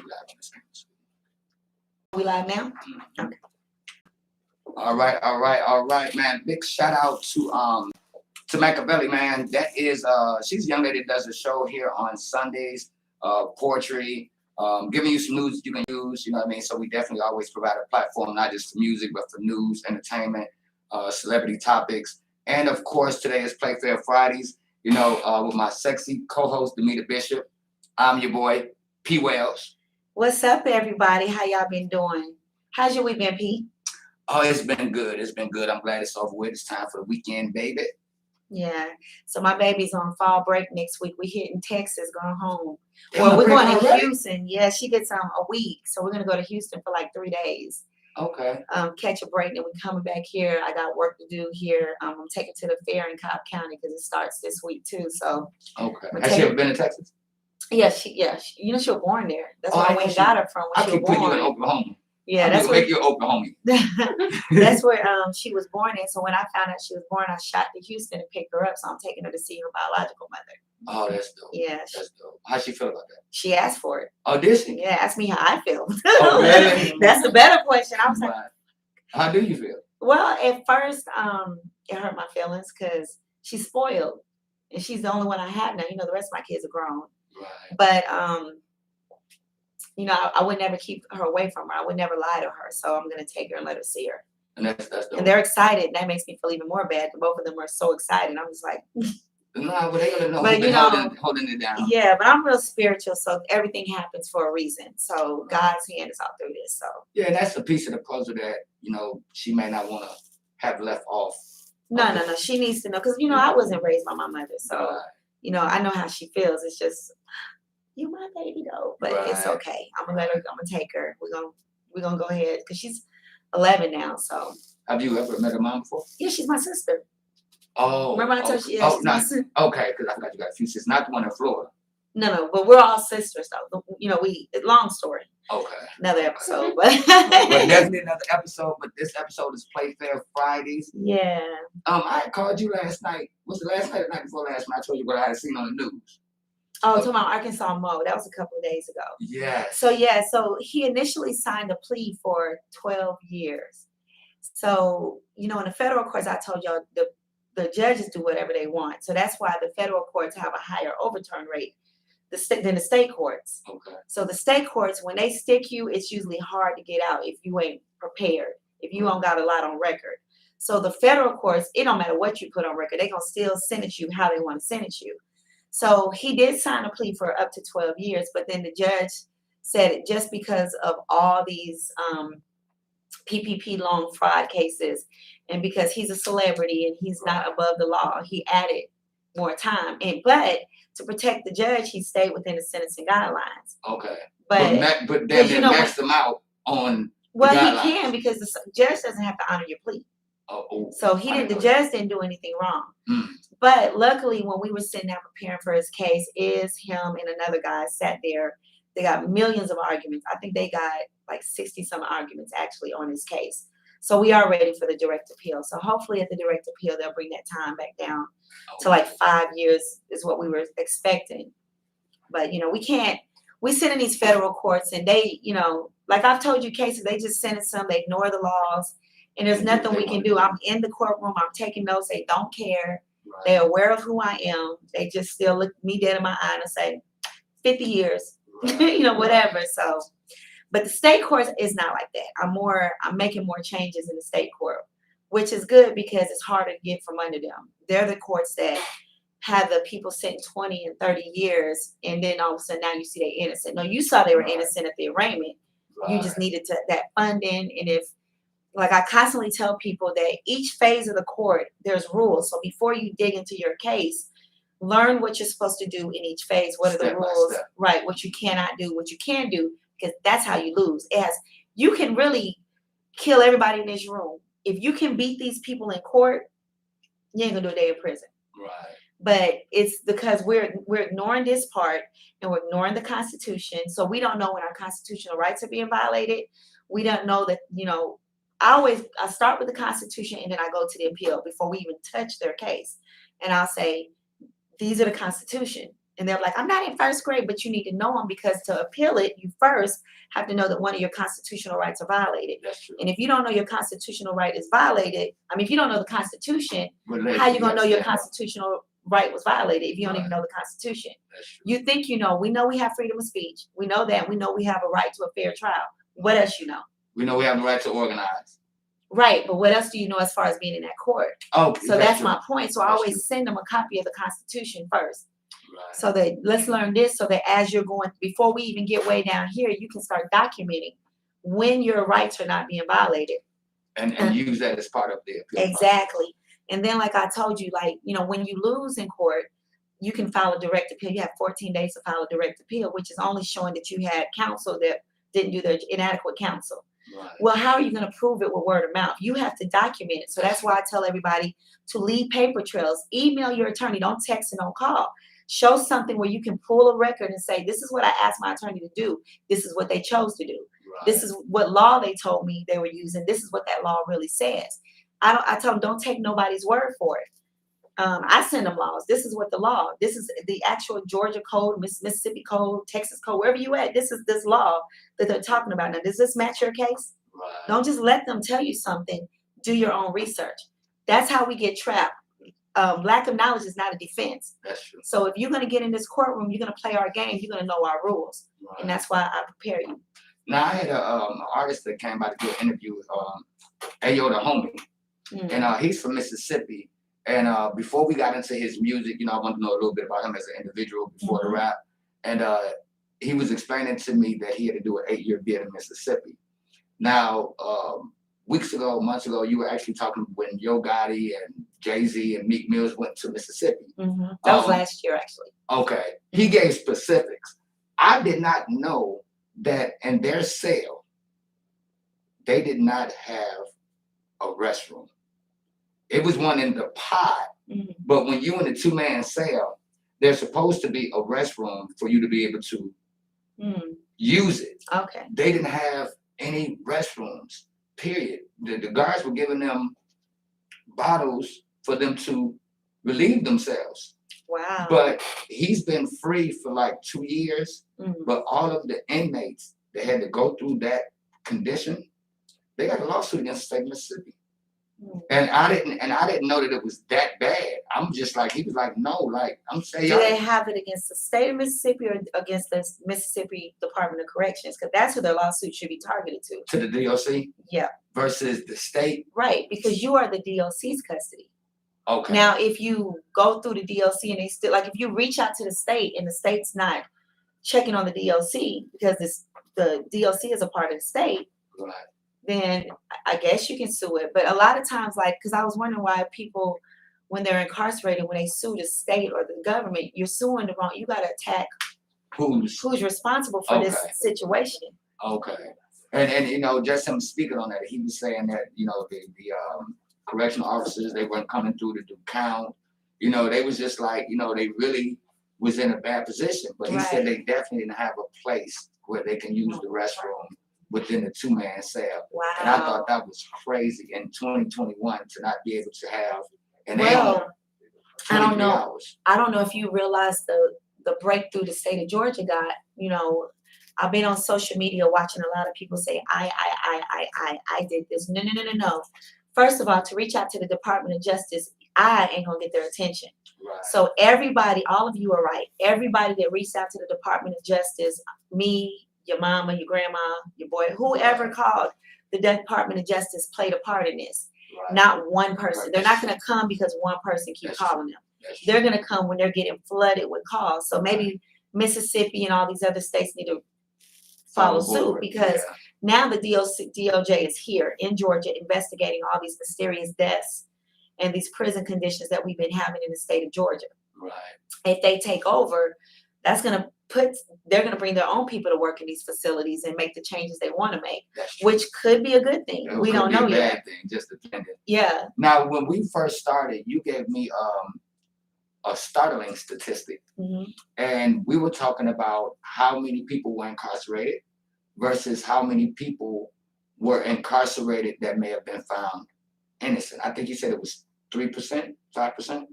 live on this one. We live now? Okay. All right, man. Big shout out to Machiavelli, man. That is she's a young lady that does a show here on Sundays, poetry, giving you some news you can use, you know what I mean? So we definitely always provide a platform, not just for music, but for news, entertainment, celebrity topics. And of course, today is Playfair Fridays, you know, with my sexy co-host, Demeter Bishop. I'm your boy, P. Wells. What's up, everybody? How y'all been doing? How's your week been, P? Oh, it's been good. It's been good. I'm glad it's over with. It's time for the weekend, baby. Yeah. So my baby's on fall break next week. We hitting Texas, going home. Well, we're going to Houston. Yeah, she gets a week. So we're gonna go to Houston for like 3 days. Okay. Catch a break, and we're coming back here. I got work to do here. I'm taking to the fair in Cobb County because it starts this week too. So okay. Has she ever been to Texas? Yeah, she you know, she was born there. That's where I went and got her from when she was born. I keep putting you in Oklahoma. Yeah, that's where make you Oklahoma. That's where she was born in. So when I found out she was born, I shot to Houston and picked her up. So I'm taking her to see her biological mother. Oh, that's dope. Yeah, that's dope. How she feel about that? She asked for it. Oh, did she? Yeah, asked me how I feel. Oh, really? That's the better question. I was like, how do you feel? Well, at first, it hurt my feelings because she's spoiled, and she's the only one I have now. You know, the rest of my kids are grown. Right. But you know, I would never keep her away from her. I would never lie to her. So I'm gonna take her and let her see her. And that's dope. And they're excited. That makes me feel even more bad. Both of them are so excited. I'm just like, no, but they gonna know. But you know, holding it down. Yeah, but I'm real spiritual, so everything happens for a reason. So God's hand is all through this. So yeah, that's a piece of the puzzle that you know she may not want to have left off. No. She needs to know because you know I wasn't raised by my mother, so you know I know how she feels. It's just you my baby though, but it's okay. I'm gonna let her. I'm gonna take her. We're gonna go ahead because she's 11 now. So have you ever met her mom before? Yeah, she's my sister. Oh, remember I told you? Yeah, she's my sister. Okay, because I forgot you got a few sisters, not the one in Florida. No, but we're all sisters though. You know, long story. Okay. Another episode, but definitely another episode. But this episode is Playfair Fridays. Yeah. I called you last night. Was it last night or the night before last night? I told you what I had seen on the news. Oh, talking about Arkansas Mo. That was a couple of days ago. Yeah. So he initially signed a plea for 12 years. So, you know, in the federal courts, I told y'all the judges do whatever they want. So that's why the federal courts have a higher overturn rate than the state courts. Okay. So the state courts, when they stick you, it's usually hard to get out if you ain't prepared, if you don't got a lot on record. So the federal courts, it don't matter what you put on record, they're going to still sentence you how they want to sentence you. So he did sign a plea for up to 12 years, but then the judge said it just because of all these PPP loan fraud cases, and because he's a celebrity and he's not above the law, he added more time. But to protect the judge, he stayed within the sentencing guidelines. Okay. But then you know, maxed them out on. Well, he can because the judge doesn't have to honor your plea. So the judge didn't do anything wrong. But luckily, when we were sitting there preparing for his case, him and another guy sat there. They got millions of arguments. I think they got like 60 some arguments actually on his case. So we are ready for the direct appeal. So hopefully at the direct appeal, they'll bring that time back down to like 5 years is what we were expecting. But, you know, we sit in these federal courts and they, you know, like I've told you cases, they just sentence them, they ignore the laws. And there's nothing we can do. I'm in the courtroom. I'm taking notes. They don't care. Right. They're aware of who I am. They just still look me dead in my eye and say, 50 years, right. You know, whatever. So, but the state court is not like that. I'm making more changes in the state court, which is good because it's harder to get from under them. They're the courts that have the people sentenced 20 and 30 years, and then all of a sudden now you see they're innocent. No, you saw they were innocent at the arraignment. Right. You just needed that funding, and if like I constantly tell people that each phase of the court, there's rules. So before you dig into your case, learn what you're supposed to do in each phase. What are the rules? Right. What you cannot do, what you can do, because that's how you lose. You can really kill everybody in this room. If you can beat these people in court, you ain't gonna do a day in prison. Right. But it's because we're ignoring this part and we're ignoring the Constitution. So we don't know when our constitutional rights are being violated. We don't know that, you know, I start with the Constitution and then I go to the appeal before we even touch their case. And I'll say, these are the Constitution. And they're like, I'm not in first grade, but you need to know them because to appeal it, you first have to know that one of your constitutional rights are violated. That's true. And if you don't know your constitutional right is violated, I mean, if you don't know the Constitution, how you going to know your constitutional right was violated if you don't even know the Constitution? You think you know. We know we have freedom of speech. We know that. We know we have a right to a fair trial. What else you know? We know we have the right to organize. Right, but what else do you know as far as being in that court? Oh, so that's my point. So I always send them a copy of the Constitution first. Right. So that let's learn this so that as you're going, before we even get way down here, you can start documenting when your rights are not being violated. And use that as part of the appeal. Exactly. And then like I told you, like, you know, when you lose in court, you can file a direct appeal. You have 14 days to file a direct appeal, which is only showing that you had counsel that didn't do their inadequate counsel. Right. Well, how are you going to prove it with word of mouth? You have to document it. So that's why I tell everybody to leave paper trails. Email your attorney. Don't text and don't call. Show something where you can pull a record and say, this is what I asked my attorney to do. This is what they chose to do. Right. This is what law they told me they were using. This is what that law really says. I tell them, don't take nobody's word for it. I send them laws. This is what the law. This is the actual Georgia code, Mississippi code, Texas code, wherever you at. This is this law that they're talking about. Now, does this match your case? Right. Don't just let them tell you something. Do your own research. That's how we get trapped. Lack of knowledge is not a defense. That's true. So if you're going to get in this courtroom, you're going to play our game. You're going to know our rules, right. And that's why I prepare you. Now I had an artist that came by to do an interview with Ayo the Homie, and he's from Mississippi. And before we got into his music, you know, I wanted to know a little bit about him as an individual before the rap. And he was explaining to me that he had to do an 8-year bid in Mississippi. Now, months ago, you were actually talking when Yo Gotti and Jay-Z and Meek Mills went to Mississippi. That was last year, actually. Okay. He gave specifics. I did not know that in their sale, they did not have a restroom. It was one in the pod, but when you in a 2-man sale, there's supposed to be a restroom for you to be able to use it. Okay. They didn't have any restrooms, period. The guards were giving them bottles for them to relieve themselves. Wow. But he's been free for like 2 years, but all of the inmates that had to go through that condition, they got a lawsuit against the state of Mississippi. And I didn't know that it was that bad. I'm just like, he was like, no, like I'm saying. Do they have it against the state of Mississippi or against the Mississippi Department of Corrections? Because that's who their lawsuit should be targeted to. To the DOC? Yeah. Versus the state? Right, because you are the DOC's custody. Okay. Now, if you go through the DOC and they still, like if you reach out to the state and the state's not checking on the DOC because the DOC is a part of the state. Right. Then I guess you can sue it. But a lot of times, like, because I was wondering why people, when they're incarcerated, when they sue the state or the government, you're suing the wrong, you got to attack who's responsible for this situation. Okay. And you know, just him speaking on that, he was saying that, you know, the correctional officers, they weren't coming through to do count. You know, they was just like, you know, they really was in a bad position. But he said they definitely didn't have a place where they can use the restroom within the 2-man cell. Wow. And I thought that was crazy in 2021 to not be able to have I don't know. hours. I don't know if you realize the breakthrough the state of Georgia got. You know, I've been on social media watching a lot of people say, I did this. No. First of all, to reach out to the Department of Justice, I ain't gonna get their attention. Right. So everybody, all of you are right. Everybody that reached out to the Department of Justice, me, your mama, your grandma, your boy, whoever called the Department of Justice played a part in this. Right. Not one person. They're not going to come because one person keeps calling them. They're going to come when they're getting flooded with calls. So maybe Mississippi and all these other states need to follow suit because now the DOJ is here in Georgia investigating all these mysterious deaths and these prison conditions that we've been having in the state of Georgia. Right. If they take over, that's going to they're going to bring their own people to work in these facilities and make the changes they want to make, which could be a good thing. We don't know yet. Bad thing, just depending. Yeah. Now, when we first started, you gave me a startling statistic, and we were talking about how many people were incarcerated versus how many people were incarcerated that may have been found innocent. I think you said it was 3%, 5%.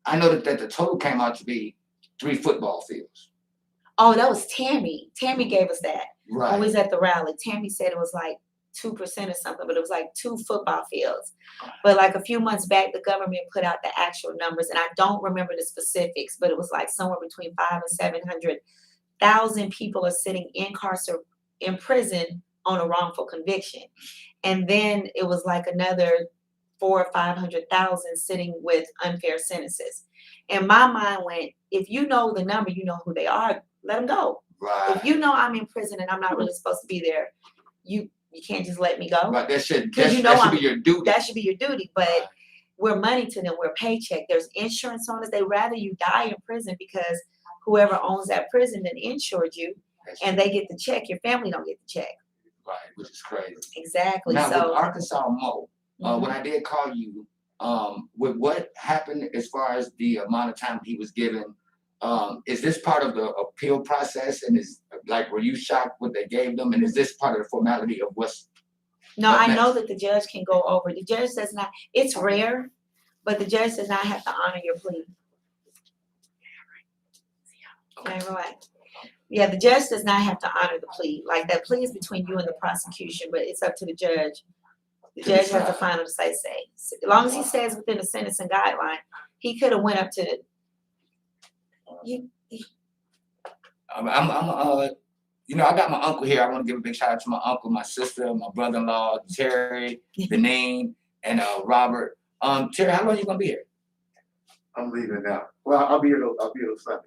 I know that the total came out to be 3 football fields. Oh, that was Tammy. Tammy gave us that Right. when we was at the rally. Tammy said it was like 2% or something, but it was like 2 football fields. But like a few months back, the government put out the actual numbers, and I don't remember the specifics, but it was like somewhere between 500,000 and 700,000 people are sitting in prison on a wrongful conviction, and then it was like another 400,000 or 500,000 sitting with unfair sentences. And my mind went, if you know the number, you know who they are, let them go. Right. If you know I'm in prison and I'm not really supposed to be there, you can't just let me go. But that should be your duty. That should be your duty. But right. We're money to them. We're paycheck. There's insurance on us. They rather you die in prison because whoever owns that prison then insured you, and they get the check. Your family don't get the check. Right, which is crazy. Exactly. Now so, with Arkansas Mo, when I did call you, with what happened as far as the amount of time he was given, is this part of the appeal process? And is like, were you shocked what they gave them? And is this part of the formality of what's? No, I know that the judge can go over. The judge does not. It's rare, but the judge does not have to honor your plea. Okay, right. Yeah, the judge does not have to honor the plea. Like that plea is between you and the prosecution, but it's up to the judge. The judge has the final say. As long as he stays within the sentencing guideline, he could have went up to. I got my uncle here. I want to give a big shout out to my uncle, my sister, my brother-in-law, Terry, Benin, and Robert. Terry, how long are you gonna be here? I'm leaving now. Well, I'll be here till Sunday.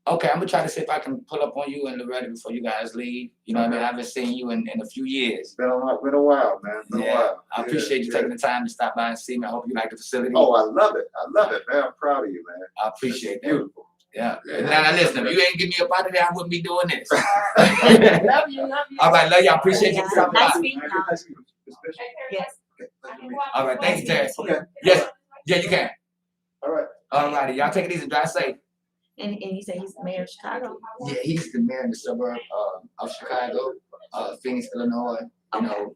Okay, I'm gonna try to see if I can pull up on you and Loretta before you guys leave. You know what I mean? I haven't seen you in a few years. Been a while, man. Been a while. I appreciate you taking the time to stop by and see me. I hope you like the facility. Oh, I love it, man. I'm proud of you, man. I appreciate that. Beautiful. Yeah. Now listen, if you ain't give me up out of there, I wouldn't be doing this. Love you. All right, love you. I appreciate you Yeah. coming by. Nice meeting you. Yes. All right, thank you, Terry. Okay. Yes. Yeah, you can. All right. All righty. Y'all take it easy. Drive safe. And you say he's the mayor of Chicago? Yeah, he's the mayor in the suburb of Chicago, Phoenix, Illinois. You know,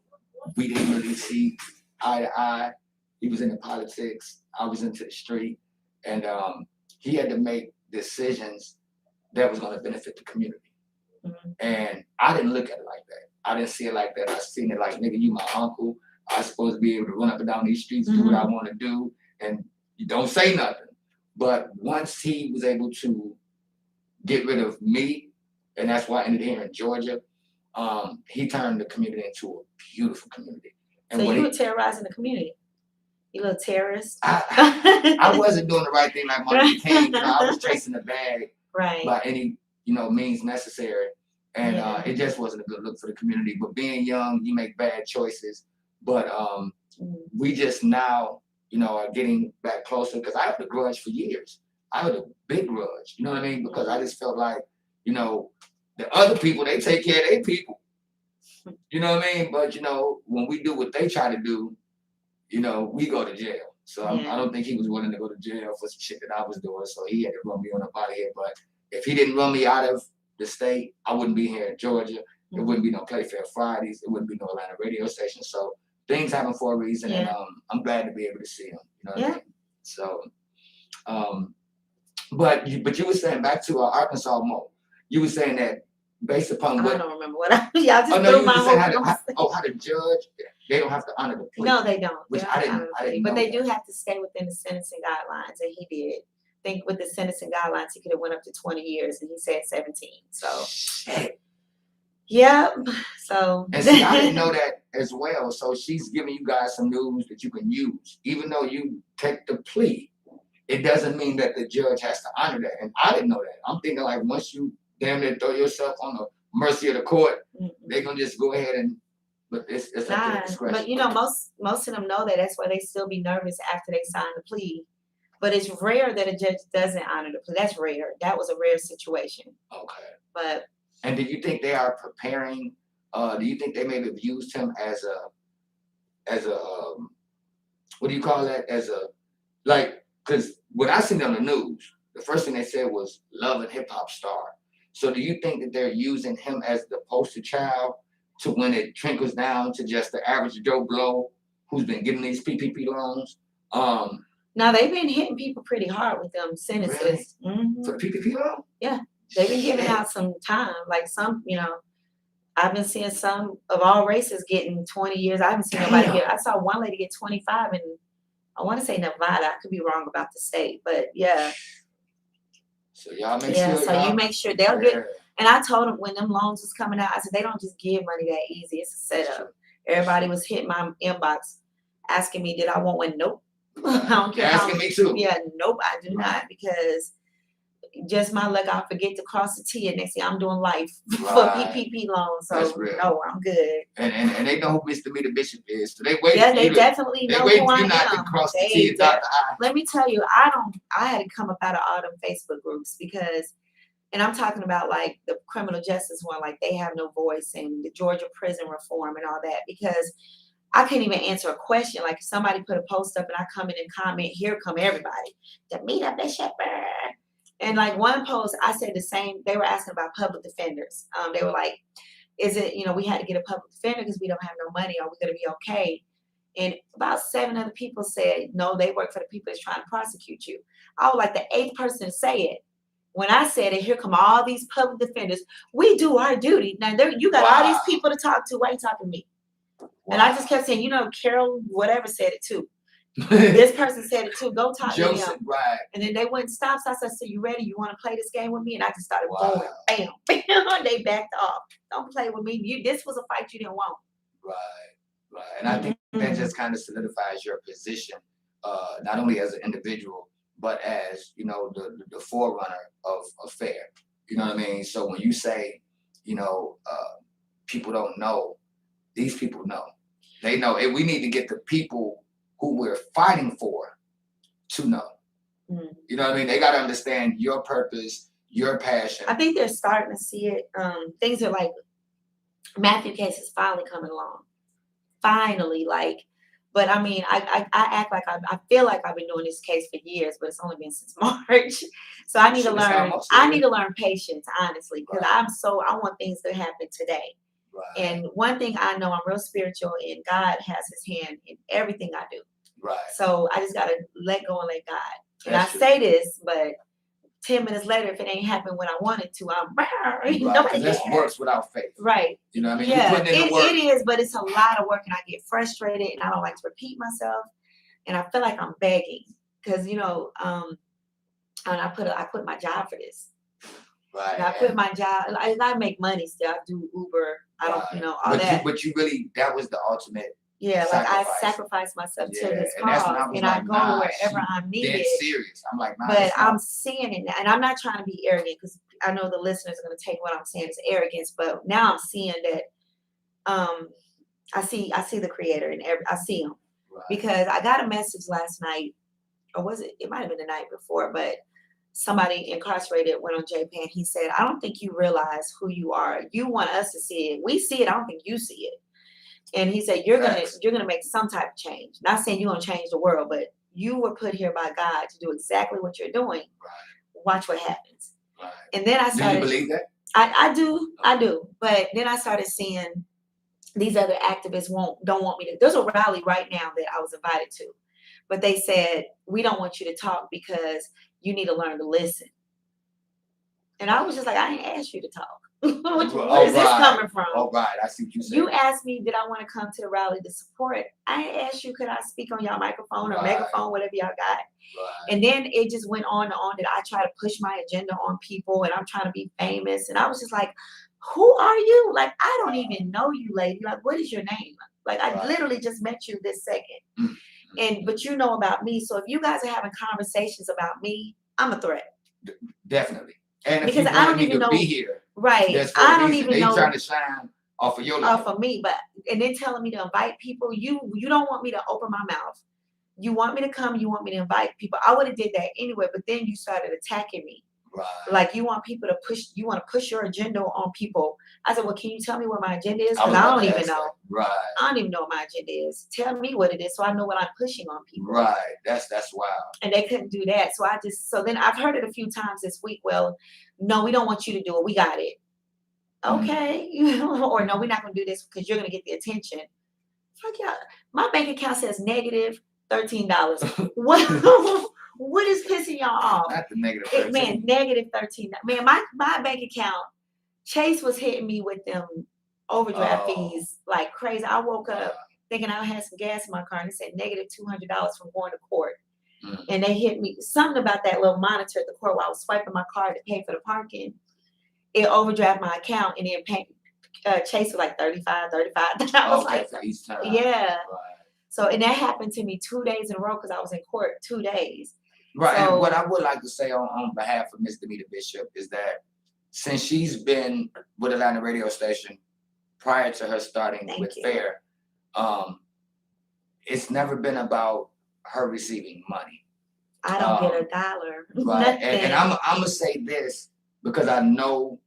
we didn't really see eye to eye. He was into politics. I was into the street. And he had to make decisions that was going to benefit the community. Mm-hmm. And I didn't look at it like that. I didn't see it like that. I seen it like, nigga, you my uncle. I'm supposed to be able to run up and down these streets, do what I want to do, and you don't say nothing. But once he was able to get rid of me, and that's why I ended here in Georgia, he turned the community into a beautiful community. And so you were terrorizing the community. You little terrorist. I wasn't doing the right thing like Martin Luther King. I was chasing the bag by any means necessary, and it just wasn't a good look for the community. But being young, you make bad choices. But we just now, are getting back closer because I had a grudge for years. I had a big grudge. You know what I mean? Because I just felt like, the other people, they take care of their people. You know what I mean? But when we do what they try to do, we go to jail. So I don't think he was willing to go to jail for some shit that I was doing. So he had to run me on up out of here. But if he didn't run me out of the state, I wouldn't be here in Georgia. It wouldn't be no Playfair Fridays. It wouldn't be no Atlanta radio station. So things happen for a reason, and I'm glad to be able to see him. You know what I mean? So, but you were saying back to Arkansas Mo. You were saying that based upon what? I don't remember what y'all just threw my whole. How the judge? They don't have to honor the plea. No, they don't. Which I didn't. But they do have to stay within the sentencing guidelines, and he did. I think with the sentencing guidelines, he could have went up to 20 years, and he said 17. So. Shit. Yep. So. And see, I didn't know that as well. So she's giving you guys some news that you can use, even though you take the plea. It doesn't mean that the judge has to honor that, and I didn't know that. I'm thinking like once you damn near throw yourself on the mercy of the court, they're gonna just go ahead and. But it's nah, but most of them know that. That's why they still be nervous after they sign the plea. But it's rare that a judge doesn't honor the plea. That's rare. That was a rare situation. Okay. But. And do you think they are preparing? Do you think they may have used him as a what do you call that? Because when I seen on the news, the first thing they said was love and hip hop star. So do you think that they're using him as the poster child to when it trickles down to just the average Joe Blow who's been getting these PPP loans? Now they've been hitting people pretty hard with them sentences. Really? Mm-hmm. For the PPP loan? Yeah, they've been giving out some time. Like some, I've been seeing some of all races getting 20 years. I haven't seen nobody get. I saw one lady get 25, and I want to say Nevada. I could be wrong about the state, but yeah. So y'all make sure. So you make sure they'll get. And I told them when them loans was coming out, I said they don't just give money that easy. It's a setup. Everybody was hitting my inbox, asking me, did I want one? Nope. I don't care. Asking me too. Yeah, nope, I do not, because just my luck, I'll forget to cross the T, and next thing I'm doing life for PPP loans. So no, I'm good. And they know who Mr. Meter Bishop is, so they wait. Yeah, they definitely know who I am. To cross the T and dot the I. Let me tell you, I had to come up out of all them Facebook groups because, and I'm talking about like the criminal justice one, like they have no voice, and the Georgia prison reform and all that, because I couldn't even answer a question. Like if somebody put a post up and I come in and comment, here come everybody to meet up Bishop. And like one post, I said the same. They were asking about public defenders. They were like, is it, we had to get a public defender because we don't have no money. Are we going to be okay? And about 7 other people said, no, they work for the people that's trying to prosecute you. I was like the 8th person to say it. When I said it, here come all these public defenders. We do our duty. Now, you got all these people to talk to. Why are you talking to me? And I just kept saying, Carol, whatever said it too. This person said it too. Go talk to them. Right. And then they wouldn't stop. So I said, so you ready? You want to play this game with me? And I just started going. Bam, bam. They backed off. Don't play with me. This was a fight you didn't want. Right. And I think that just kind of solidifies your position, not only as an individual, but as, the forerunner of fair. You know what I mean? So when you say, people don't know, these people know. They know. And we need to get the people who we're fighting for to know. You know what I mean? They got to understand your purpose, your passion. I think they're starting to see it. Things are like, Matthew case is finally coming along. Finally, but I mean, I act like I feel like I've been doing this case for years, but it's only been since March. So I need to learn. I need to learn patience, honestly, because I want things to happen today. Right. And one thing I know, I'm real spiritual, and God has His hand in everything I do. Right. So I just gotta let go and let God. And I say this, but 10 minutes later, if it ain't happened when I wanted to, I'm right. That works without faith. Right. You know what I mean? Yeah, it is, but it's a lot of work, and I get frustrated, and I don't like to repeat myself, and I feel like I'm begging because and I quit my job for this. Right. And I quit my job. I make money still. I do Uber. I don't, all that. But you really, that was the ultimate. Yeah, I sacrifice myself to this cause, and I go wherever I'm needed. Dead serious. I'm like, but I'm seeing it now, and I'm not trying to be arrogant because I know the listeners are going to take what I'm saying as arrogance. But now I'm seeing that, I see the Creator in I see Him, because I got a message last night, or was it? It might have been the night before, but somebody incarcerated went on JPan. He said, "I don't think you realize who you are. You want us to see it. We see it. I don't think you see it." And he said, you're gonna make some type of change. Not saying you're gonna change the world, but you were put here by God to do exactly what you're doing. Right. Watch what happens. Right. And then I started. Do you believe that? I do. But then I started seeing these other activists don't want me to. There's a rally right now that I was invited to, but they said, we don't want you to talk because you need to learn to listen. And I was just like, I ain't asked you to talk. Where is this coming from? Oh, right. I see what you're saying. You asked me, did I want to come to the rally to support? I asked you, could I speak on y'all microphone or megaphone, whatever y'all got? Right. And then it just went on and on that I try to push my agenda on people, and I'm trying to be famous. And I was just like, who are you? Like, I don't even know you, lady. Like, what is your name? Like, I literally just met you this second. Mm-hmm. But you know about me. So if you guys are having conversations about me, I'm a threat. Definitely. And because I don't even know. Be here. Right. I don't even know. They trying to shine off of your life. Off of me, and then telling me to invite people. You don't want me to open my mouth. You want me to come. You want me to invite people. I would have did that anyway, but then you started attacking me. Right. Like you want people to push. You want to push your agenda on people. I said, well, can you tell me what my agenda is? Because I don't even know. Right. I don't even know what my agenda is. Tell me what it is, so I know what I'm pushing on people. Right. That's wild. And they couldn't do that, so then I've heard it a few times this week. Well, no, we don't want you to do it. We got it. Okay. Or no, we're not going to do this because you're going to get the attention. Fuck yeah. My bank account says negative $13. What is pissing y'all off? Not the negative 13. Man, negative $13. Man, my bank account, Chase was hitting me with them overdraft fees like crazy. I woke up thinking I had some gas in my car and it said negative $200 from going to court. And they hit me something about that little monitor at the court while I was swiping my card to pay for the parking. It overdraft my account and then Chase was like 35. I was like, yeah. Right. So, and that happened to me 2 days in a row because I was in court 2 days. Right. So, and what I would like to say on behalf of Miss Demeter Bishop is that since she's been with Atlanta radio station prior to her starting with FAIR, it's never been about her receiving money. I don't get a dollar. Right. And I'm gonna say this because I know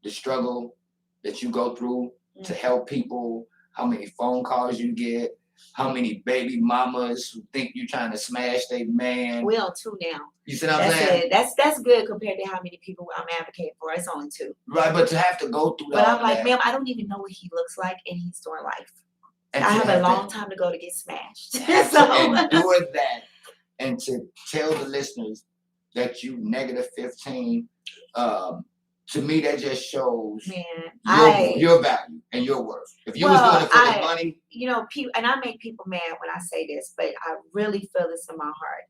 the struggle that you go through to help people, how many phone calls you get, how many baby mamas who think you're trying to smash their man. We on 2 now. You see what I'm saying? That's good compared to how many people I'm advocating for. It's only 2. Right, but to have to go through that. But I'm like, ma'am, I don't even know what he looks like, and he's doing life. And I have a long time to go to get smashed. So endure that, and to tell the listeners that you negative 15. To me, that just shows your value and your worth. If you was doing it for the money, people, and I make people mad when I say this, but I really feel this in my heart.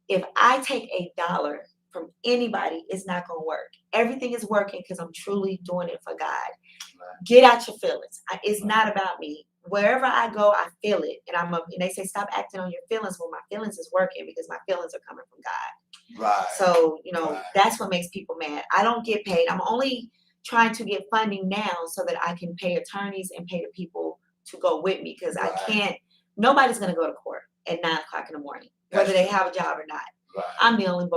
If I take $1 from anybody, it's not going to work. Everything is working because I'm truly doing it for God. Right. Get out your feelings. It's not about me. Wherever I go, I feel it, and they say stop acting on your feelings. Well, my feelings is working because my feelings are coming from God. Right. So that's what makes people mad. I don't get paid. I'm only trying to get funding now so that I can pay attorneys and pay the people to go with me because I can't. Nobody's going to go to court at 9 o'clock in the morning, whether they have a job or not. Right. I'm the only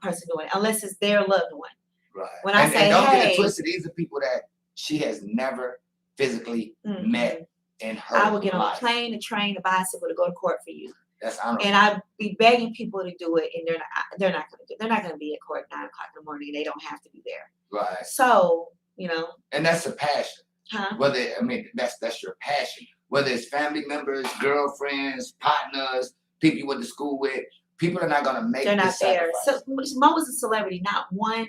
person doing it, unless it's their loved one. Right. When I say, and don't get it twisted. These are people that she has never physically met. I would get on a plane, a train, a bicycle to go to court for you. That's honorable. And I'd be begging people to do it, and they're not going to do it. They're not going to be at court at 9 o'clock in the morning. They don't have to be there. Right. So and that's a passion. Whether that's your passion. Whether it's family members, girlfriends, partners, people you went to school with, people are not going to make. They're not there. So Mo was a celebrity. Not one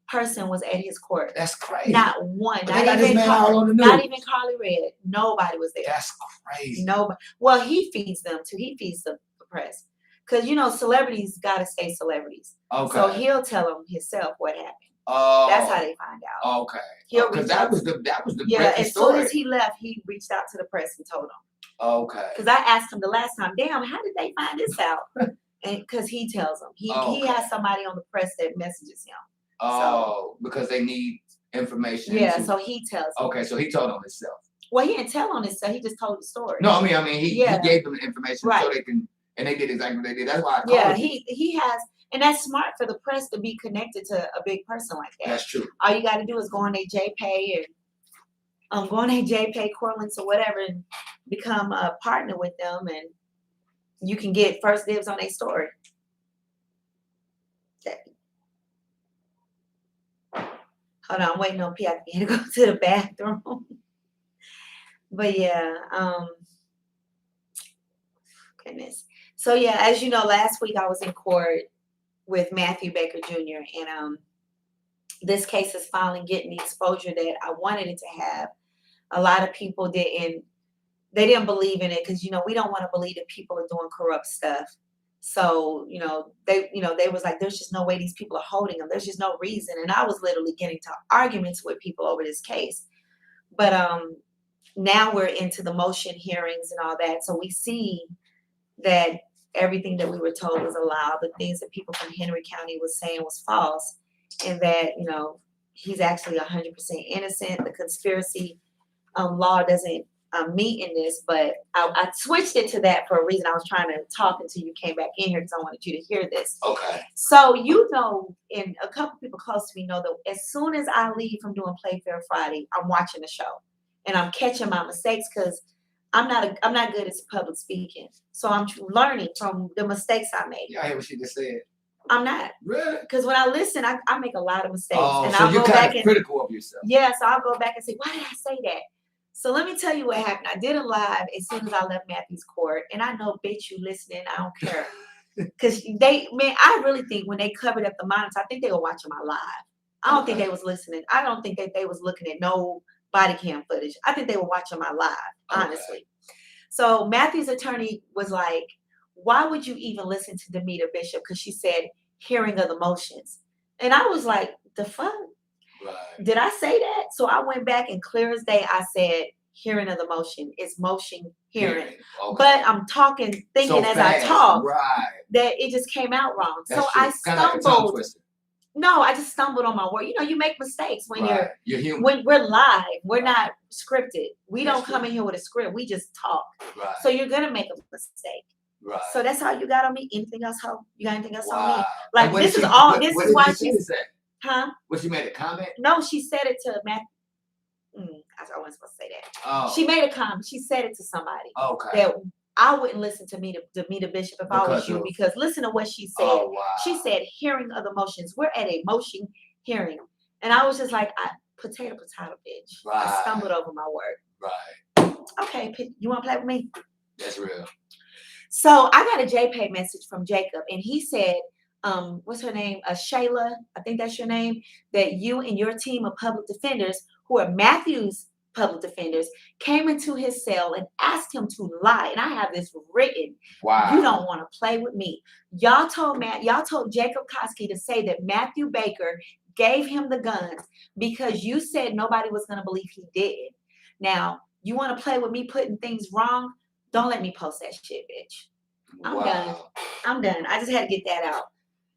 person was at his court. That's crazy. Not one. Not even Carly Red. Nobody was there. That's crazy. Nobody. Well, he feeds them too. He feeds the press. Because, celebrities got to stay celebrities. Okay. So he'll tell them himself what happened. Oh. That's how they find out. Okay. Because that was the as soon as he left, he reached out to the press and told them. Okay. Because I asked him the last time, damn, how did they find this out? And because he tells them. He has somebody on the press that messages him. Oh, because they need information. Yeah, so he tells them. Okay, so he told on himself. Well, he didn't tell on himself. He just told the story. No, I mean, he gave them the information so they can, and they did exactly what they did. That's why I called he has, and that's smart for the press to be connected to a big person like that. That's true. All you got to do is go on their JPay and go on their JPay, core links or whatever, and become a partner with them, and you can get first dibs on their story. Hold on, I'm waiting on PIP to go to the bathroom. But goodness. So as you know, last week I was in court with Matthew Baker Jr. and this case is finally getting the exposure that I wanted it to have. A lot of people didn't believe in it because we don't want to believe that people are doing corrupt stuff. So, they was like, there's just no way these people are holding them. There's just no reason. And I was literally getting to arguments with people over this case. But now we're into the motion hearings and all that. So we see that everything that we were told was a lie. The things that people from Henry County was saying was false. And that, he's actually 100% innocent. The conspiracy law doesn't meet in this, but I switched it to that for a reason. I was trying to talk until you came back in here because I wanted you to hear this. Okay. So and a couple people close to me know that as soon as I leave from doing Playfair Friday, I'm watching the show and I'm catching my mistakes because I'm not good at public speaking. So I'm learning from the mistakes I made. Yeah, I hear what she just said. I'm not. Really? Because when I listen, I make a lot of mistakes. Oh, and so you're kind of critical of yourself. Yeah, so I'll go back and say, why did I say that? So let me tell you what happened. I did a live as soon as I left Matthew's court, and I know, bitch, you listening. I don't care. Because I really think when they covered up the monitor, I think they were watching my live. I don't think they was listening. I don't think that they was looking at no body cam footage. I think they were watching my live, honestly. So Matthew's attorney was like, why would you even listen to Demeter Bishop? Because she said hearing of the motions. And I was like, the fuck? Right. Did I say that? So I went back and clear as day, I said hearing of the motion. It's motion hearing. Okay. But I'm thinking so as fast, I talk, that it just came out wrong. That's so true. I stumbled. Like no, I just stumbled on my word. You know, you make mistakes when you're human. When we're live. We're not scripted. We don't come in here with a script. We just talk. Right. So you're gonna make a mistake. Right. So that's how you got on me. Anything else, Ho? You got anything else on me? Like this is all. This is why she's. Huh? What, she made a comment? No, she said it to Matt. I wasn't supposed to say that. Oh. She made a comment. She said it to somebody. Okay. That I wouldn't listen to Meet the Bishop if I was you, because listen to what she said. Oh, wow. She said hearing of the motions. We're at a motion hearing. And I was just like, potato, bitch. Right. I stumbled over my word. Right. Okay, you want to play with me? That's real. So I got a JPay message from Jacob, and he said, what's her name? Shayla, I think that's your name, that you and your team of public defenders, who are Matthew's public defenders, came into his cell and asked him to lie. And I have this written. Wow. You don't want to play with me. Y'all told Jacob Koski to say that Matthew Baker gave him the guns because you said nobody was going to believe he did. Now, you want to play with me putting things wrong? Don't let me post that shit, bitch. I'm done. I just had to get that out.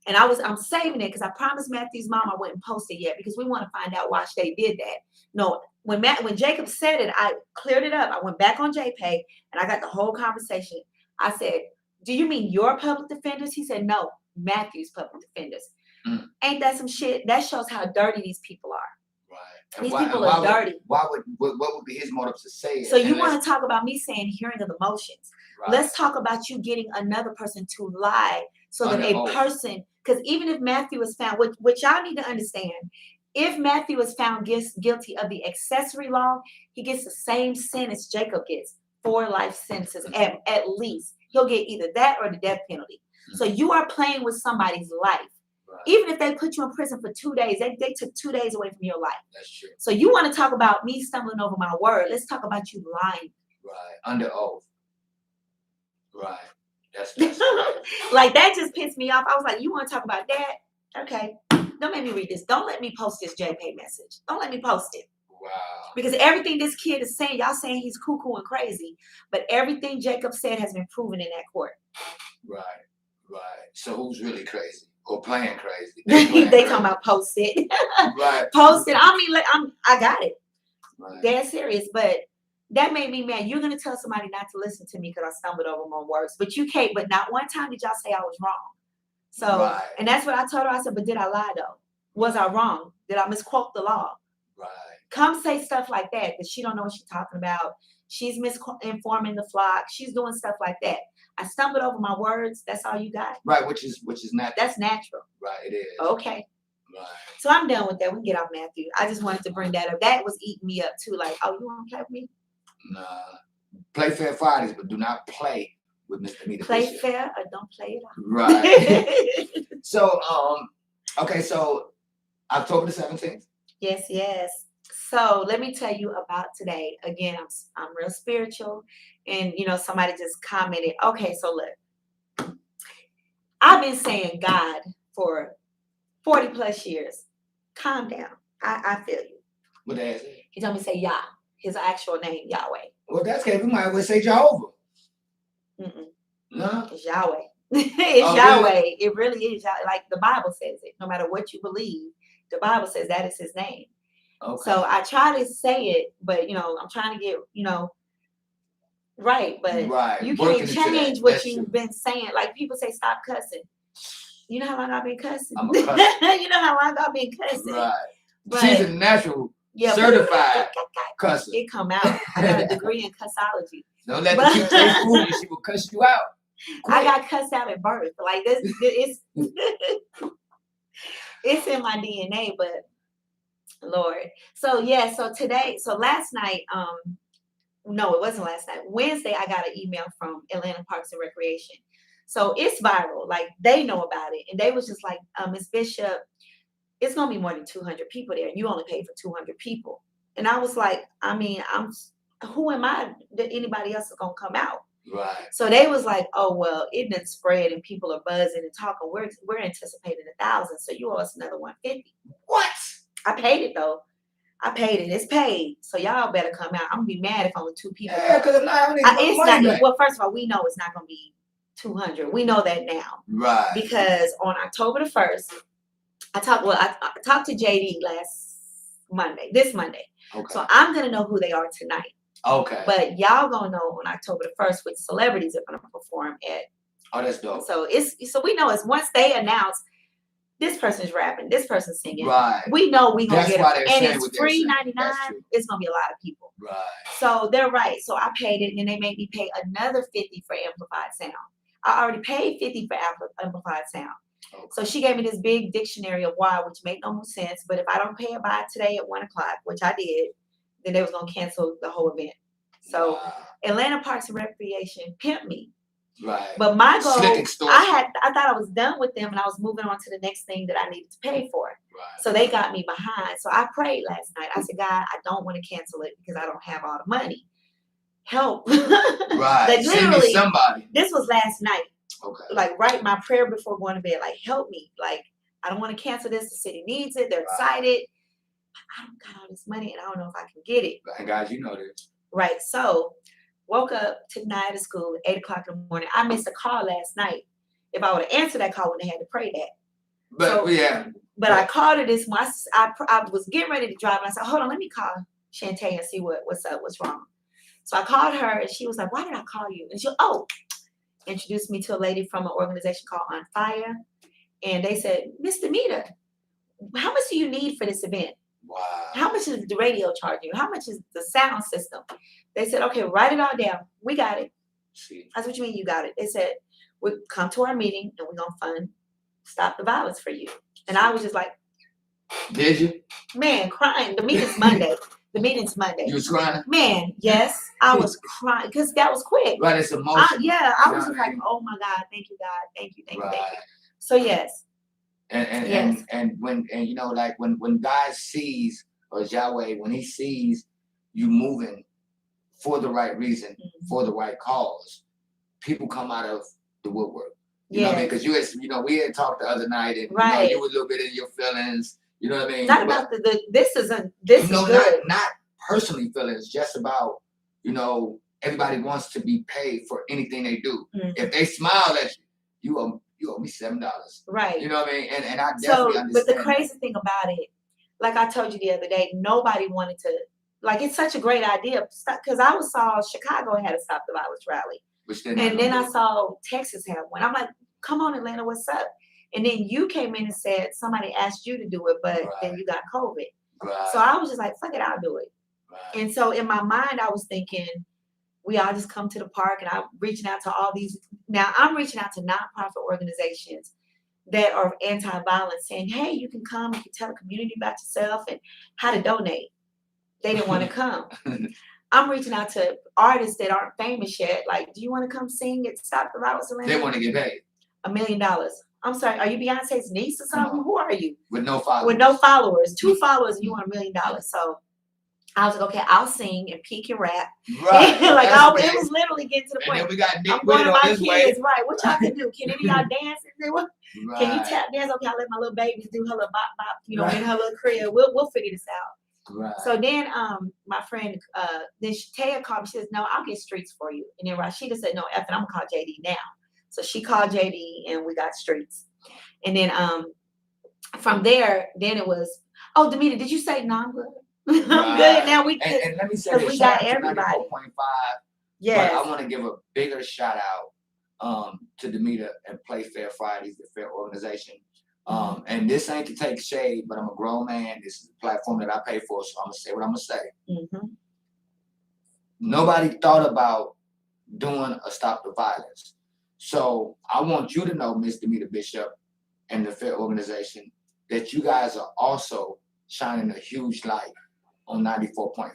And I'm saving it because I promised Matthew's mom I wouldn't post it yet because we want to find out why they did that. No, when Jacob said it, I cleared it up. I went back on JPay and I got the whole conversation. I said, do you mean your public defenders? He said, no, Matthew's public defenders. Ain't that some shit? That shows how dirty these people are. Right. These people are dirty. What would be his motive to say it? So you want to talk about me saying hearing of the motions. Right. Let's talk about you getting another person to lie so that a person, because even if Matthew is found, which y'all need to understand, if Matthew is found guilty of the accessory law, he gets the same sentence Jacob gets, 4 life sentences at least. He'll get either that or the death penalty. Mm-hmm. So you are playing with somebody's life. Right. Even if they put you in prison for 2 days, they took 2 days away from your life. That's true. So you want to talk about me stumbling over my word. Let's talk about you lying. Right. Under oath. Right. That's right. Like that just pissed me off. I was like, you want to talk about that? Okay. Don't make me read this. Don't let me post this JPay message. Don't let me post it. Wow. Because everything this kid is saying, y'all saying he's cuckoo and crazy, but everything Jacob said has been proven in that court. Right. Right. So who's really crazy? Or playing crazy? They talking about post it. Right. Post it. I mean, I got it. Right. They're serious, but that made me mad. You're gonna tell somebody not to listen to me because I stumbled over my words, but you can't. But not one time did y'all say I was wrong. So, and that's what I told her. I said, but did I lie though? Was I wrong? Did I misquote the law? Right. Come say stuff like that she don't know what she's talking about. She's misinforming the flock. She's doing stuff like that. I stumbled over my words. That's all you got. Right, which is natural. That's natural. Right, it is. Okay. Right. So I'm done with that. We can get off Matthew. I just wanted to bring that up. That was eating me up too. Like, oh, you want to play with me? Nah. Play fair Fridays, but do not play with Mr. Anita Play Bishop. Fair or don't play it out. Right. So, okay, so October the 17th. Yes. So let me tell you about today. Again, I'm real spiritual, and somebody just commented. Okay, so look, I've been saying God for 40 plus years. Calm down. I feel you. What that is? He told me to say Yah, his actual name, Yahweh. Well, that's okay. We might as well say Jehovah. No, it's Yahweh. It's Yahweh. Really? It really is. Like the Bible says it. No matter what you believe, the Bible says that is his name. Okay. So I try to say it, but I'm trying to get right. But you can't change what you've been saying. Like people say, stop cussing. You know how long I've been cussing? I'm a cusser. You know how long I've been cussing. Right. But she's a natural certified cusser. It come out. I got a degree in cussology. Don't let the teacher fool you. She will cuss you out. Quick. I got cussed out at birth. Like this, it's in my DNA. But Lord, so today, last night, No, it wasn't last night. Wednesday, I got an email from Atlanta Parks and Recreation. So it's viral. Like they know about it. And they was just like, Ms. Bishop, it's gonna be more than 200 people there. You only paid for 200 people. And I was like, I mean, who am I that anybody else is gonna come out? Right. So they was like, oh well, it didn't spread and people are buzzing and talking. We're anticipating 1,000, so you owe us another 150. What? I paid it though. I paid it. It's paid. So y'all better come out. I'm gonna be mad if only 2 people. Yeah, because I'm not it's not. Well, first of all, we know it's not gonna be 200. We know that now. Right. Because on October the 1st, I talked to JD this Monday. Okay. So I'm gonna know who they are tonight. Okay. But y'all gonna know on October the 1st which celebrities are gonna perform at. Oh, that's dope. So we know it's once they announce this person's rapping, this person's singing. Right. We know we gonna get them. And it's free 99. It's gonna be a lot of people. Right. So they're right. So I paid it, and then they made me pay another 50 for amplified sound. I already paid 50 for amplified sound. Okay. So she gave me this big dictionary of why, which made no sense. But if I don't pay it by today at 1 o'clock, which I did, then they was gonna cancel the whole event. So Atlanta Parks and Recreation pimped me. Right. But my goal, I thought I was done with them, and I was moving on to the next thing that I needed to pay for. Right. So they got me behind. So I prayed last night. I said, God, I don't want to cancel it because I don't have all the money. Help. Right. But literally, send me somebody. This was last night. Okay. Like right my prayer before going to bed. Like help me. Like I don't want to cancel this. The city needs it. They're excited. I don't got all this money, and I don't know if I can get it. And guys, you know this. Right. So. Woke up tonight at school at 8 o'clock in the morning. I missed a call last night. If I would have answered that call, I wouldn't have had to pray that. But I called her this morning. I was getting ready to drive, and I said, hold on, let me call Shantae and see what's up, what's wrong. So I called her, and she was like, why did I call you? And she introduced me to a lady from an organization called On Fire. And they said, Miss Demita, how much do you need for this event? Wow. How much is the radio charging you? How much is the sound system? They said, okay, write it all down. We got it. I said, what you mean you got it? They said, we'll come to our meeting and we're going to fund Stop the Violence for you. And I was just like. Did you? Man, crying. The meeting's Monday. You was crying? Man, yes. I was crying because that was quick. Right, it's emotional. I was just like, oh my God, thank you, God. Thank you. So yes. And when you know, like when God sees, or Yahweh, when he sees you moving for the right reason, for the right cause, people come out of the woodwork. You know what I mean? Because we had talked the other night, and you were a little bit in your feelings. You know what I mean? Not about this is good. Not personally feelings, just about, everybody wants to be paid for anything they do. Mm-hmm. If they smile at you owe me $7. Right. You know what I mean? And I definitely understand. But the crazy thing about it, like I told you the other day, nobody wanted to, like, it's such a great idea. Because I saw Chicago had a Stop the Violence rally. And then I saw Texas have one. I'm like, come on, Atlanta, what's up? And then you came in and said somebody asked you to do it, but then you got COVID. Right. So I was just like, fuck it, I'll do it. Right. And so in my mind, I was thinking, we all just come to the park, and I'm reaching out to all these. Now I'm reaching out to nonprofit organizations that are anti-violence, saying, hey, you can come, you can tell the community about yourself and how to donate. They didn't want to come. I'm reaching out to artists that aren't famous yet. Like, do you want to come sing at Stop the Violence Atlanta? They want to get paid. $1 million. I'm sorry, are you Beyonce's niece or something? Who are you? With no followers. With no followers. 2 followers, and you want $1 million. So I was like, okay, I'll sing and peek and rap. Right. It was literally getting to the point. And then we got Nick I'm going to my kids, way. right? What y'all can do? Can any of y'all dance? Right. Can you tap dance? Okay, I'll let my little babies do her little bop bop, in her little crib. We'll figure this out. Right. So then my friend, then Taya called me. She says, no, I'll get streets for you. And then Rashida said, no, F it, I'm gonna call JD now. So she called JD and we got streets. And then from there, then it was, oh, Demita, did you say no? I'm good. I'm good. Now we and let me say this, we got everybody. 94.5. Yes. But I want to give a bigger shout out to Demita and Play Fair Fridays, the fair organization. And this ain't to take shade, but I'm a grown man. This is a platform that I pay for, so I'm gonna say what I'm gonna say. Mm-hmm. Nobody thought about doing a Stop the Violence. So I want you to know, Miss Demita Bishop and the fair organization, that you guys are also shining a huge light on 94.5.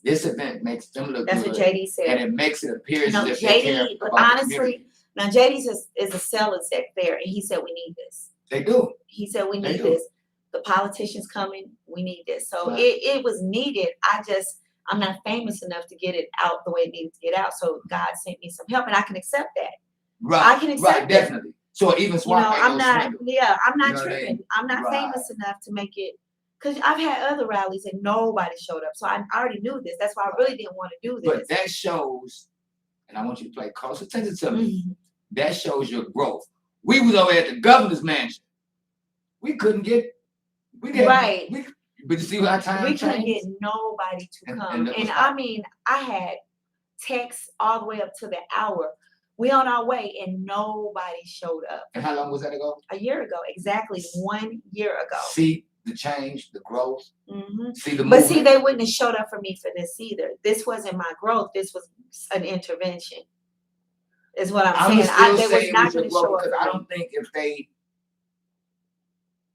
This event makes them look That's good. what JD said. And it makes it appear as No, if they care JD, but about the honestly, community. now JD is a sellers at there, and he said we need this. They do. He said we They need do. this. The politicians coming, we need this. So Right. it was needed. I'm not famous enough to get it out the way it needed to get out. So God sent me some help, and I can accept that. Right. I can accept right, definitely. So even swap ain't I'm no not. swindle. Yeah, I'm not You know what I tripping. mean? I'm not Right. famous enough to make it. Because I've had other rallies and nobody showed up. So I already knew this. That's why I really didn't want to do this. But that shows, and I want you to pay close attention to me. Mm-hmm. That shows your growth. We was over at the governor's mansion. We couldn't get. Right. But you see what time we couldn't changed? get nobody to come. And I mean, I had texts all the way up to the hour. We on our way and nobody showed up. And how long was that ago? A year ago, exactly 1 year ago. See the change, the growth. Mm-hmm. See the But movement. see, they wouldn't have showed up for me for this either. This wasn't my growth. This was an intervention. Is what I'm saying. They was not going to show up. Because I don't think if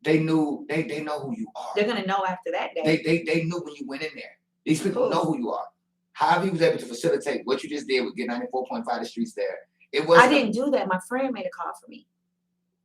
they knew they know who you are. They're gonna know after that day. They knew when you went in there. These people know who you are. How he was able to facilitate what you just did with get 94.5 the streets there. It was. I didn't do that. My friend made a call for me.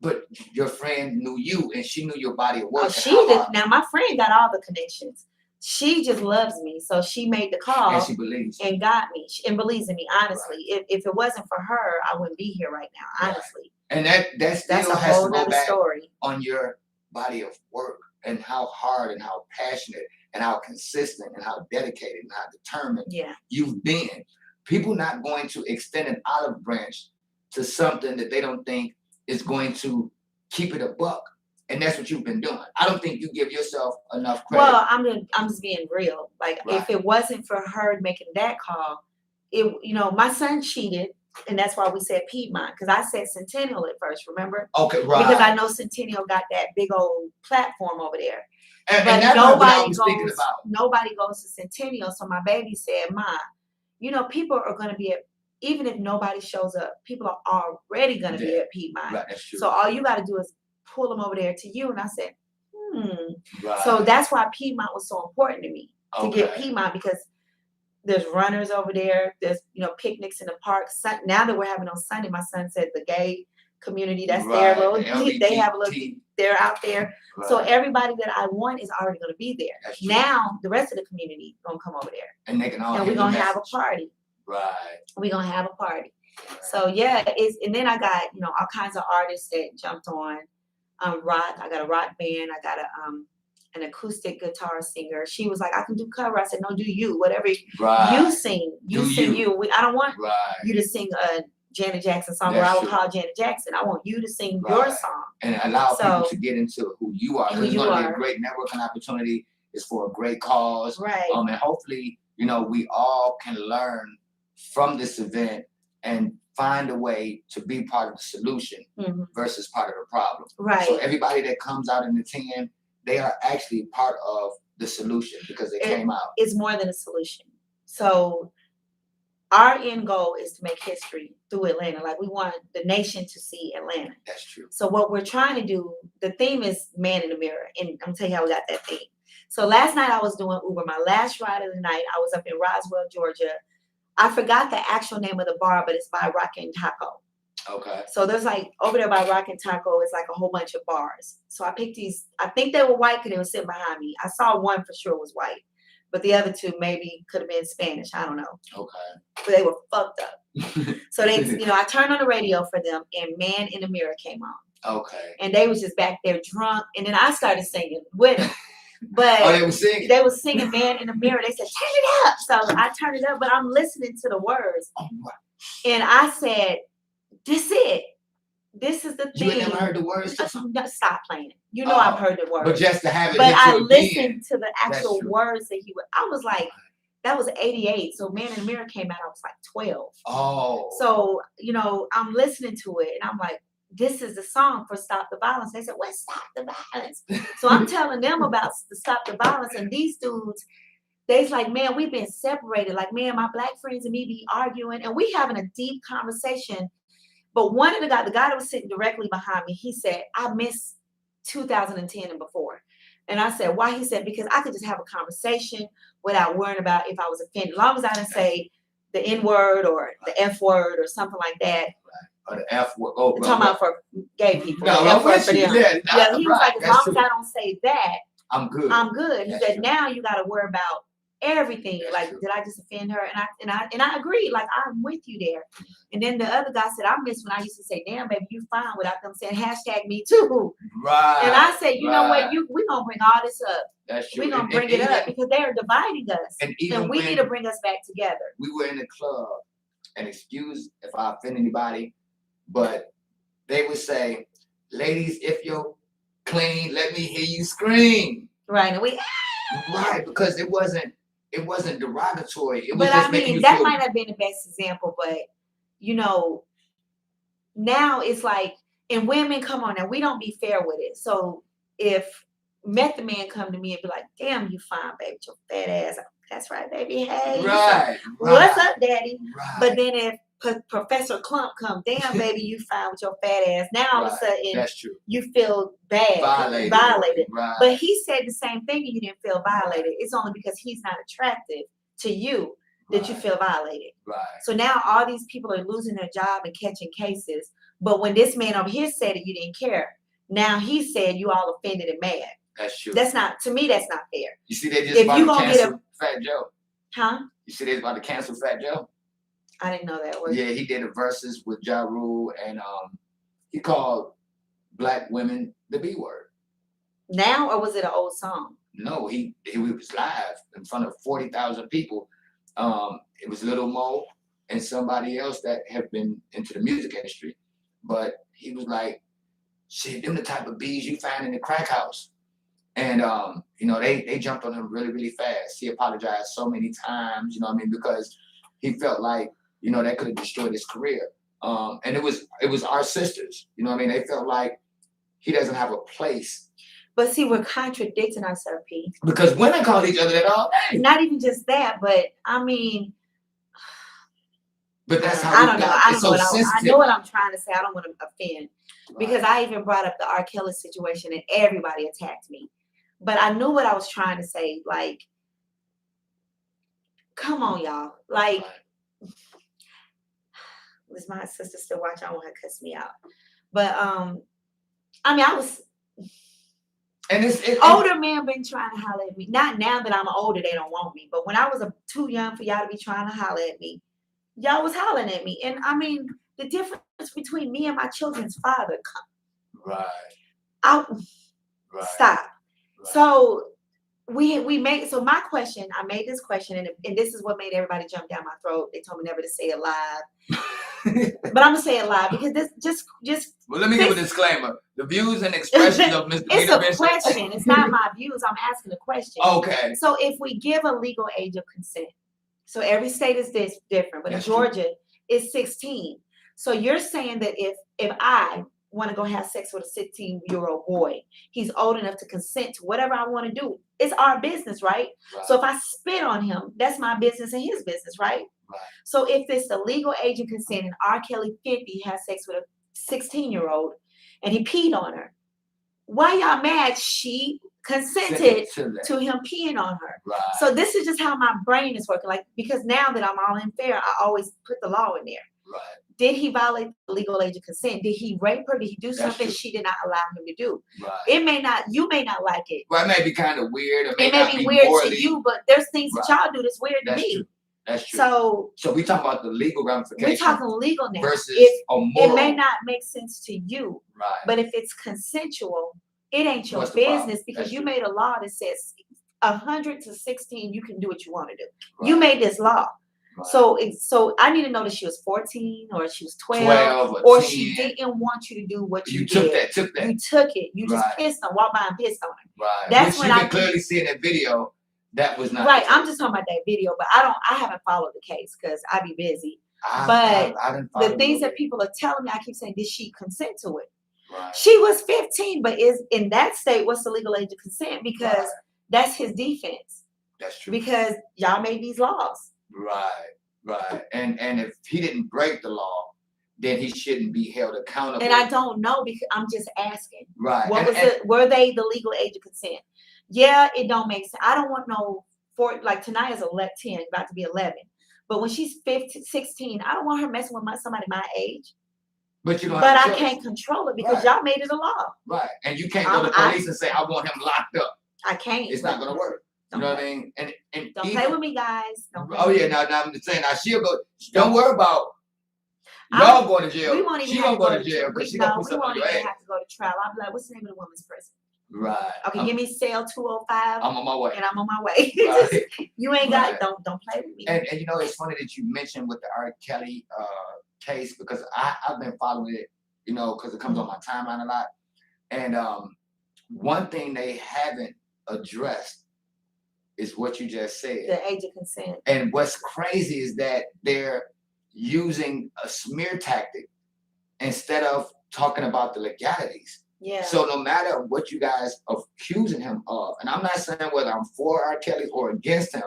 But your friend knew you and she knew your body of work. Oh, she did. Now my friend got all the connections. She just loves me, so she made the call. And she believes. And got me and believes in me. Honestly, if it wasn't for her, I wouldn't be here right now. Honestly. And that still that's a has whole to go nother back story on your body of work and how hard and how passionate and how consistent and how dedicated and how determined you've been. People not going to extend an olive branch to something that they don't think is going to keep it a buck. And that's what you've been doing. I don't think you give yourself enough credit. Well, I'm just being real. Like if it wasn't for her making that call, my son cheated. And that's why we said Piedmont, because I said Centennial at first, remember? Okay, right. Because I know Centennial got that big old platform over there. And but that's what I was thinking about. Nobody goes to Centennial. So my baby said, Ma, people are going to be at, even if nobody shows up, people are already going to be at Piedmont. Right, that's true. So all you got to do is pull them over there to you. And I said, Right. So that's why Piedmont was so important to me, to get Piedmont, because there's runners over there. There's, picnics in the park. Now that we're having on Sunday, my son said the gay community, that's their little, they have a little, they're out there. Right. So everybody that I want is already going to be there. Now the rest of the community going to come over there. And they can all and we're going to have a party. Right. We're going to have a party. Right. So and then I got, all kinds of artists that jumped on. Rock. I got a rock band. I got an acoustic guitar singer. She was like, I can do cover. I said, no, do you. Whatever you sing. I don't want you to sing a Janet Jackson song where I would call Janet Jackson. I want you to sing your song. And allow people to get into who you are. It's going to be a great networking opportunity. It's for a great cause. Right. And hopefully, we all can learn from this event and find a way to be part of the solution versus part of the problem. Right. So everybody that comes out in the 10, they are actually part of the solution because they came out. It's more than a solution. So our end goal is to make history through Atlanta. Like we want the nation to see Atlanta. That's true. So what we're trying to do, the theme is Man in the Mirror. And I'm gonna tell you how we got that theme. So last night I was doing Uber. My last ride of the night, I was up in Roswell, Georgia. I forgot the actual name of the bar, but it's by Rockin' Taco. Okay. So there's like over there by Rockin' Taco, it's like a whole bunch of bars. So I picked these. I think they were white because they were sitting behind me. I saw one for sure was white, but the other two maybe could have been Spanish. I don't know. Okay. But they were fucked up. So they, I turned on the radio for them, and Man in the Mirror came on. Okay. And they was just back there drunk, and then I started singing with them. But they were singing. They were singing Man in the Mirror. They said, turn it up. So I turned it up, but I'm listening to the words. Oh, wow. And I said, this it. This is the thing. You ain't never heard the words? Stop playing. I've heard the words. But just to have it. But I listened to the actual words that I was like, that was 88. So Man in the Mirror came out, I was like 12. Oh. So, I'm listening to it and I'm like, this is the song for Stop the Violence. They said, what's Stop the Violence? So I'm telling them about the Stop the Violence, and these dudes, they's like, man, we've been separated. Like, man, my black friends and me be arguing, and we having a deep conversation. But one of the guy that was sitting directly behind me, he said, I miss 2010 and before. And I said, why? He said, because I could just have a conversation without worrying about if I was offended. As long as I didn't say the N word or the F word or something like that. Or the F word. Oh, I'm talking about for gay people. No, the F word for them. Yeah, he was like, as long as I don't say that, I'm good. I'm good. He That's said, true. now you got to worry about everything. That's like, true. did I just offend her? And I agreed. Like, I'm with you there. And then the other guy said, I miss when I used to say, damn, baby, you fine, without them saying hashtag me too. Right. And I said, you know what? We're going to bring all this up. That's true. We're going to bring it up because they are dividing us. And we need to bring us back together. We were in the club, and excuse if I offend anybody, but they would say, ladies, if you're clean, let me hear you scream. Right. And right, because it wasn't derogatory. It was but just I mean, that might have been the best example, but you know, now it's like, and women, come on now, we don't be fair with it. So if Method Man come to me and be like, damn, you fine, baby, your fat ass. That's right, baby. Hey, right. What's up, daddy? Right. But then if Professor Clump come, damn, baby, you fine with your fat ass. Now all of a sudden, that's true. You feel bad, violated. Right. But he said the same thing, and you didn't feel violated. It's only because he's not attractive to you that you feel violated. Right. So now all these people are losing their job and catching cases. But when this man over here said it, you didn't care. Now he said you all offended and mad. That's true. That's not, to me, that's not fair. You see, they just about to cancel Fat Joe. Huh? You see, they about to cancel Fat Joe. I didn't know that word. Yeah, he did a verses with Ja Rule, and he called black women the B word. Now, or was it an old song? No, he was live in front of 40,000 people. It was Little Mo and somebody else that have been into the music industry, but he was like, "Shit, them the type of bees you find in the crack house." And you know, they jumped on him really, really fast. He apologized so many times, you know what I mean, because he felt like, you know, that could have destroyed his career. And it was our sisters, you know what I mean? They felt like he doesn't have a place. But see, we're contradicting ourselves, P. Because women call each other that all day. Not even just that, but I mean. But that's how I don't know. I don't know. I know what I'm trying to say. I don't want to offend. Right. Because I even brought up the R. Kelly situation and everybody attacked me. But I knew what I was trying to say. Like, come on, y'all. Like, was my sister still watching? I want her to cuss me out. But I mean, I was. And older men been trying to holler at me. Not now that I'm older, they don't want me. But when I was too young for y'all to be trying to holler at me, y'all was hollering at me. And I mean, the difference between me and my children's father. Right. Stop. Right. So we made. So my question, I made this question, and this is what made everybody jump down my throat. They told me never to say it live. But I'm gonna say it live because this just. Well, let me give a disclaimer. The views and expressions of Mr. It's a question. It's not my views. I'm asking a question. Okay. So if we give a legal age of consent, so every state is different, but in Georgia, it's 16. So you're saying that if I want to go have sex with a 16-year-old boy, he's old enough to consent to whatever I want to do. It's our business, right? So if I spit on him, that's my business and his business, right? So if it's the legal age of consent and R. Kelly 50 has sex with a 16-year-old and he peed on her, why y'all mad? She consented to him peeing on her. Right. So this is just how my brain is working. Like, because now that I'm all in fair, I always put the law in there. Right. Did he violate the legal age of consent? Did he rape her? Did he do something she did not allow him to do? Right. You may not like it. Well, it may be kind of weird. It may be weird to you, but there's things that y'all do that's weird to me. True. That's true. So we talk about the legal ramifications. We're talking legal now. Versus a moral. It may not make sense to you, right? But if it's consensual, it ain't your business because you made a law that says 100 to 16, you can do what you want to do. Right. You made this law. Right. So I need to know that she was 14 or she was 12 or she didn't want you to do what you did. Took that. You took it. You just walked by and pissed on her. Right. That's when you can clearly see in that video. That was not right. I'm just talking about that video, but I haven't followed the case because I be busy. I the things that people are telling me, I keep saying, did she consent to it? Right. She was 15, but is in that state, what's the legal age of consent? Because that's his defense. That's true. Because y'all made these laws. Right. And if he didn't break the law, then he shouldn't be held accountable. And I don't know because I'm just asking. Right. Were they the legal age of consent? Yeah, it don't make sense. I don't want no like tonight is 10, about to be 11. But when she's 15, 16, I don't want her messing with somebody my age. But you don't But have I can't control it because y'all made it a law. Right. And you can't go to the police and say, I want him locked up. I can't. It's not gonna work. You know what I mean? And don't play with me, guys. Don't play oh with yeah, me. now I'm just saying, now she'll go. Don't worry about y'all going to jail. We won't even she have gonna to go to jail because she no, gonna put we something won't on your even ass. have to go to trial. I'll be like, what's the name of the woman's prison? Right. Okay, give me cell 205. I'm on my way. And I'm on my way. Right. You ain't got don't play with me. And you know, it's funny that you mentioned with the R. Kelly case because I've been following it, you know, because it comes on my timeline a lot. And one thing they haven't addressed is what you just said. The age of consent. And what's crazy is that they're using a smear tactic instead of talking about the legalities. Yeah. So no matter what you guys are accusing him of, and I'm not saying whether I'm for R. Kelly or against him,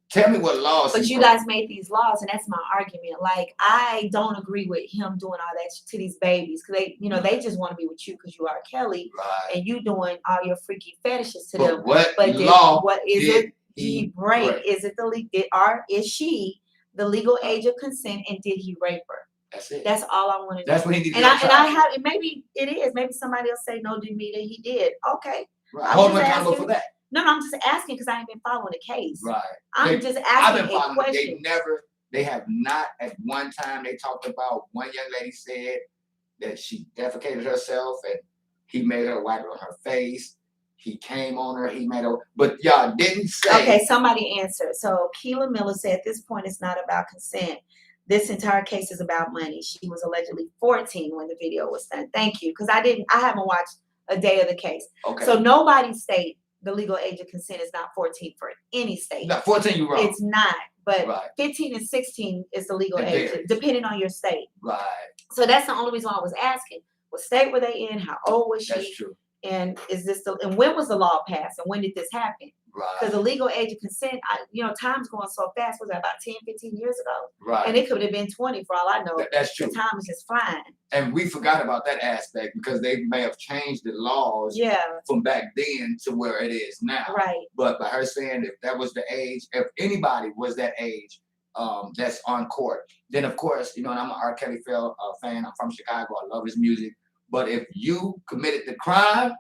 tell me what laws. But you guys made these laws, and that's my argument. Like, I don't agree with him doing all that to these babies because they, you know, they just want to be with you because you are Kelly, and you doing all your freaky fetishes to them. What is it? He break? Is it is she the legal age of consent, and did he rape her? That's it. That's all I want to know. That's what he needs to know. And I have, and maybe it is. Maybe somebody else say no, Demeter, he did. Okay. Right. Hold him accountable for that. No, I'm just asking because I ain't been following the case. Right. I'm just asking I've been a question. They have not at one time they talked about one young lady said that she defecated herself and he made her wipe it on her face. He came on her, he made her, but y'all didn't say. Okay, somebody answered. So Keela Miller said at this point it's not about consent. This entire case is about money. She was allegedly 14 when the video was done. Thank you. Because I haven't watched a day of the case. Okay. So nobody state the legal age of consent is not 14 for any state. No, 14, you're wrong. It's not. But 15 and 16 is the legal age, depending on your state. Right. So that's the only reason I was asking. What state were they in? How old was she? That's true. And and when was the law passed? And when did this happen? Right. Because the legal age of consent, time's going so fast. Was that about 10, 15 years ago? Right. And it could have been 20 for all I know. That's true. The time is just flying. And we forgot about that aspect because they may have changed the laws from back then to where it is now. Right. But by her saying if that was the age, if anybody was that age, that's on court, then of course, and I'm an R. Kelly fan. I'm from Chicago. I love his music. But if you committed the crime,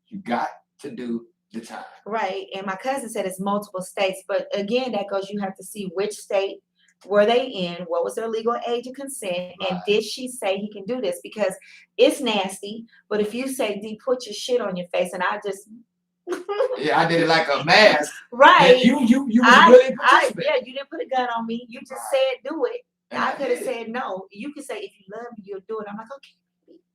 you got to do the time. Right. And my cousin said it's multiple states. But again, that goes, you have to see which state were they in, what was their legal age of consent, and did she say he can do this? Because it's nasty. But if you say, D, put your shit on your face, and I just... yeah, I did it like a mask. Right. You was really participating. Yeah, you didn't put a gun on me. You just said do it. And I could have said no. You could say, if you love me, you'll do it. I'm like, okay.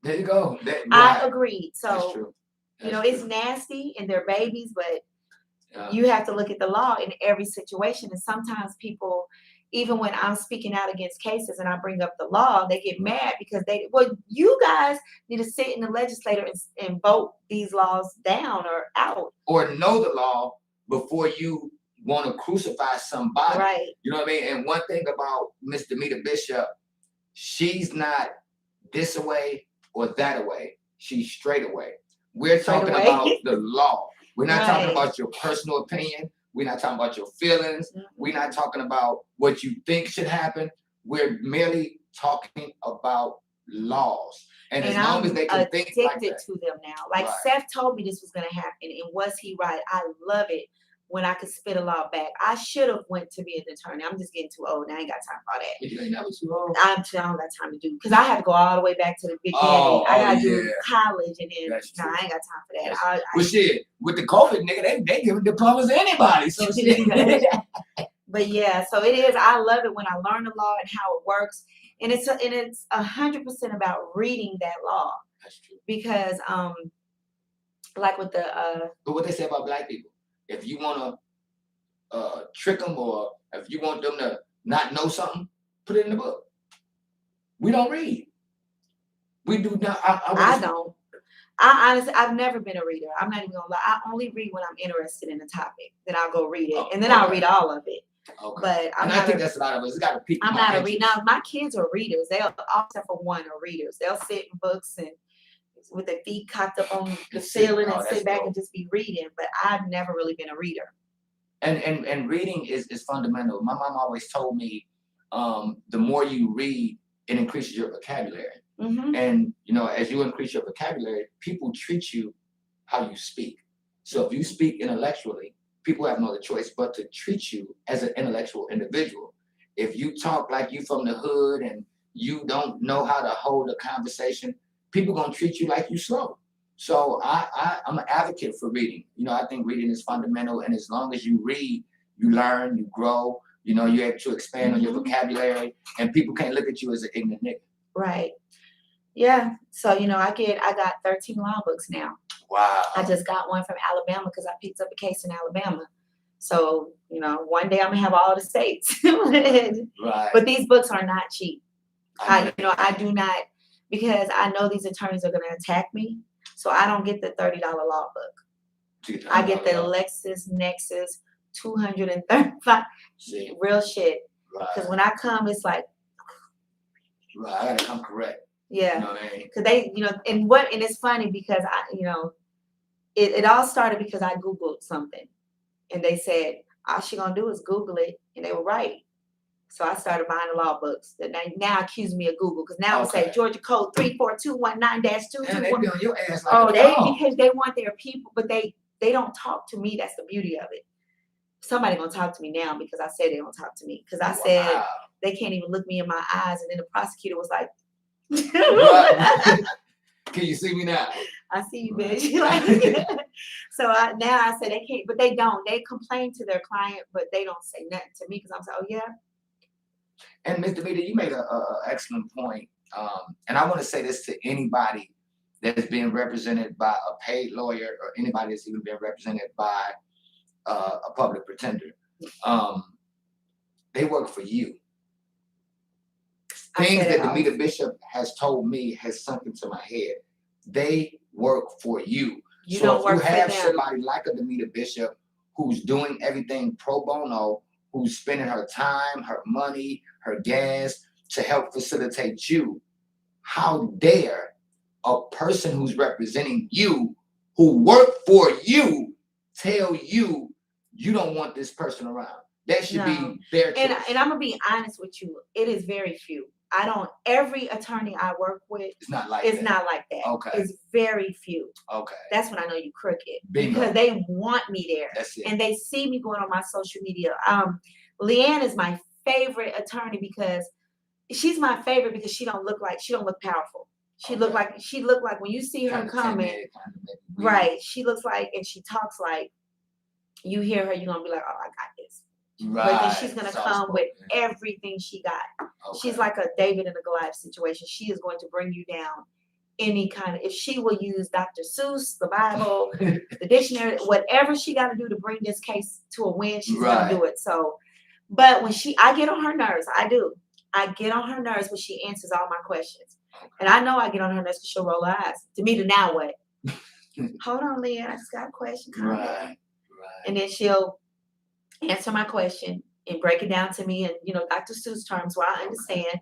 There you go. I agreed. So, that's true. It's nasty and they're babies, but you have to look at the law in every situation. And sometimes people, even when I'm speaking out against cases and I bring up the law, they get mad because you guys need to sit in the legislature and vote these laws down or out. Or know the law before you want to crucify somebody. Right. You know what I mean? And one thing about Miss Demeter Bishop, she's not this away or that away. She's straight away. We're talking about the law. We're not talking about your personal opinion. We're not talking about your feelings. Mm-hmm. We're not talking about what you think should happen. We're merely talking about laws. And as long as they can think like that. Addicted to them now. Like Seth told me this was going to happen. And was he right? I love it when I could spit a law back. I should have went to be an attorney. I'm just getting too old. Now I ain't got time for all that. You ain't never too old. I don't got time to do because I had to go all the way back to the big daddy. I got to do college and then I ain't got time for that. Well, shit, with the COVID, nigga, they giving diplomas to anybody. So But yeah, so it is. I love it when I learn the law and how it works, and it's 100% about reading that law. That's true. Because like with the but what they say about black people. If you want to trick them or if you want them to not know something, put it in the book. We don't read. We do not. I don't. I honestly, I've never been a reader. I'm not even gonna lie. I only read when I'm interested in a topic. Then I'll go read it, and then I'll read all of it. Okay. But I think that's a lot of us. It's got to pique I'm not a reader. Now, my kids are readers. They'll, all except for one, are readers. They'll sit in books and with their feet cocked up on the sit- ceiling oh, and that's sit back dope. and just be reading. But I've never really been a reader. And reading is fundamental. My mom always told me, the more you read, it increases your vocabulary. Mm-hmm. And you know, as you increase your vocabulary, people treat you how you speak. So if you speak intellectually, people have no other choice but to treat you as an intellectual individual. If you talk like you from the hood and you don't know how to hold a conversation, people gonna treat you like you slow. So I'm an advocate for reading. You know, I think reading is fundamental, and as long as you read, you learn, you grow. You know, you're able to expand on your vocabulary, and people can't look at you as an ignorant nigga. Right. Yeah. So, you know, I got 13 law books now. Wow. I just got one from Alabama because I picked up a case in Alabama. So, you know, one day I'm gonna have all the states. Right. But these books are not cheap. I I do not, because I know these attorneys are gonna attack me. So I don't get the $30 law book. I get the LexisNexis $235 real shit. Because when I come, it's like, right, I gotta come correct. Yeah. You know what I mean? Because they, you know, and it's funny because it all started because I Googled something and they said, all she gonna do is Google it, and they were right. So I started buying the law books that now accuse me of Google, because now it say Georgia Code 34219-221. And they be on your ass like because they want their people, but they don't talk to me. That's the beauty of it. Somebody gonna talk to me now because I said they don't talk to me, because I said they can't even look me in my eyes, and then the prosecutor was like, can you see me now? I see you, bitch. Like, so now I say they can't, but they don't. They complain to their client, but they don't say nothing to me because I'm saying, oh yeah. And Ms. Davida, you made an excellent point. And I want to say this to anybody that is being represented by a paid lawyer, or anybody that's even being represented by a public pretender. They work for you. Things that Damita Bishop has told me has sunk into my head. They work for you. So if you have somebody like a Damita Bishop who's doing everything pro bono, who's spending her time, her money, her gas to help facilitate you, how dare a person who's representing you, who worked for you, tell you you don't want this person around? That should be their choice. And I'm gonna be honest with you, it is very few. Every attorney I work with, it's not like that. Okay. It's very few. Okay. That's when I know you crooked. Bingo. Because they want me there. That's it. And they see me going on my social media. Leanne is my favorite attorney because she's my favorite because she don't look powerful. She look like when you see her coming, right? She looks like, and she talks like, you hear her, you're gonna be like, oh, I got this. Right. But then she's gonna come with everything she got. Okay. She's like a David and a Goliath situation. She is going to bring you down any kind of, if she will use Dr. Seuss, the Bible, the dictionary, whatever she got to do to bring this case to a win, she's gonna do it. So, but when I get on her nerves, I get on her nerves when she answers all my questions. And I know I get on her nerves because she'll roll her eyes. To me, now what? Hold on, Leah, I just got a question. Right. And then she'll answer my question and break it down to me in, Dr. Seuss terms where I understand.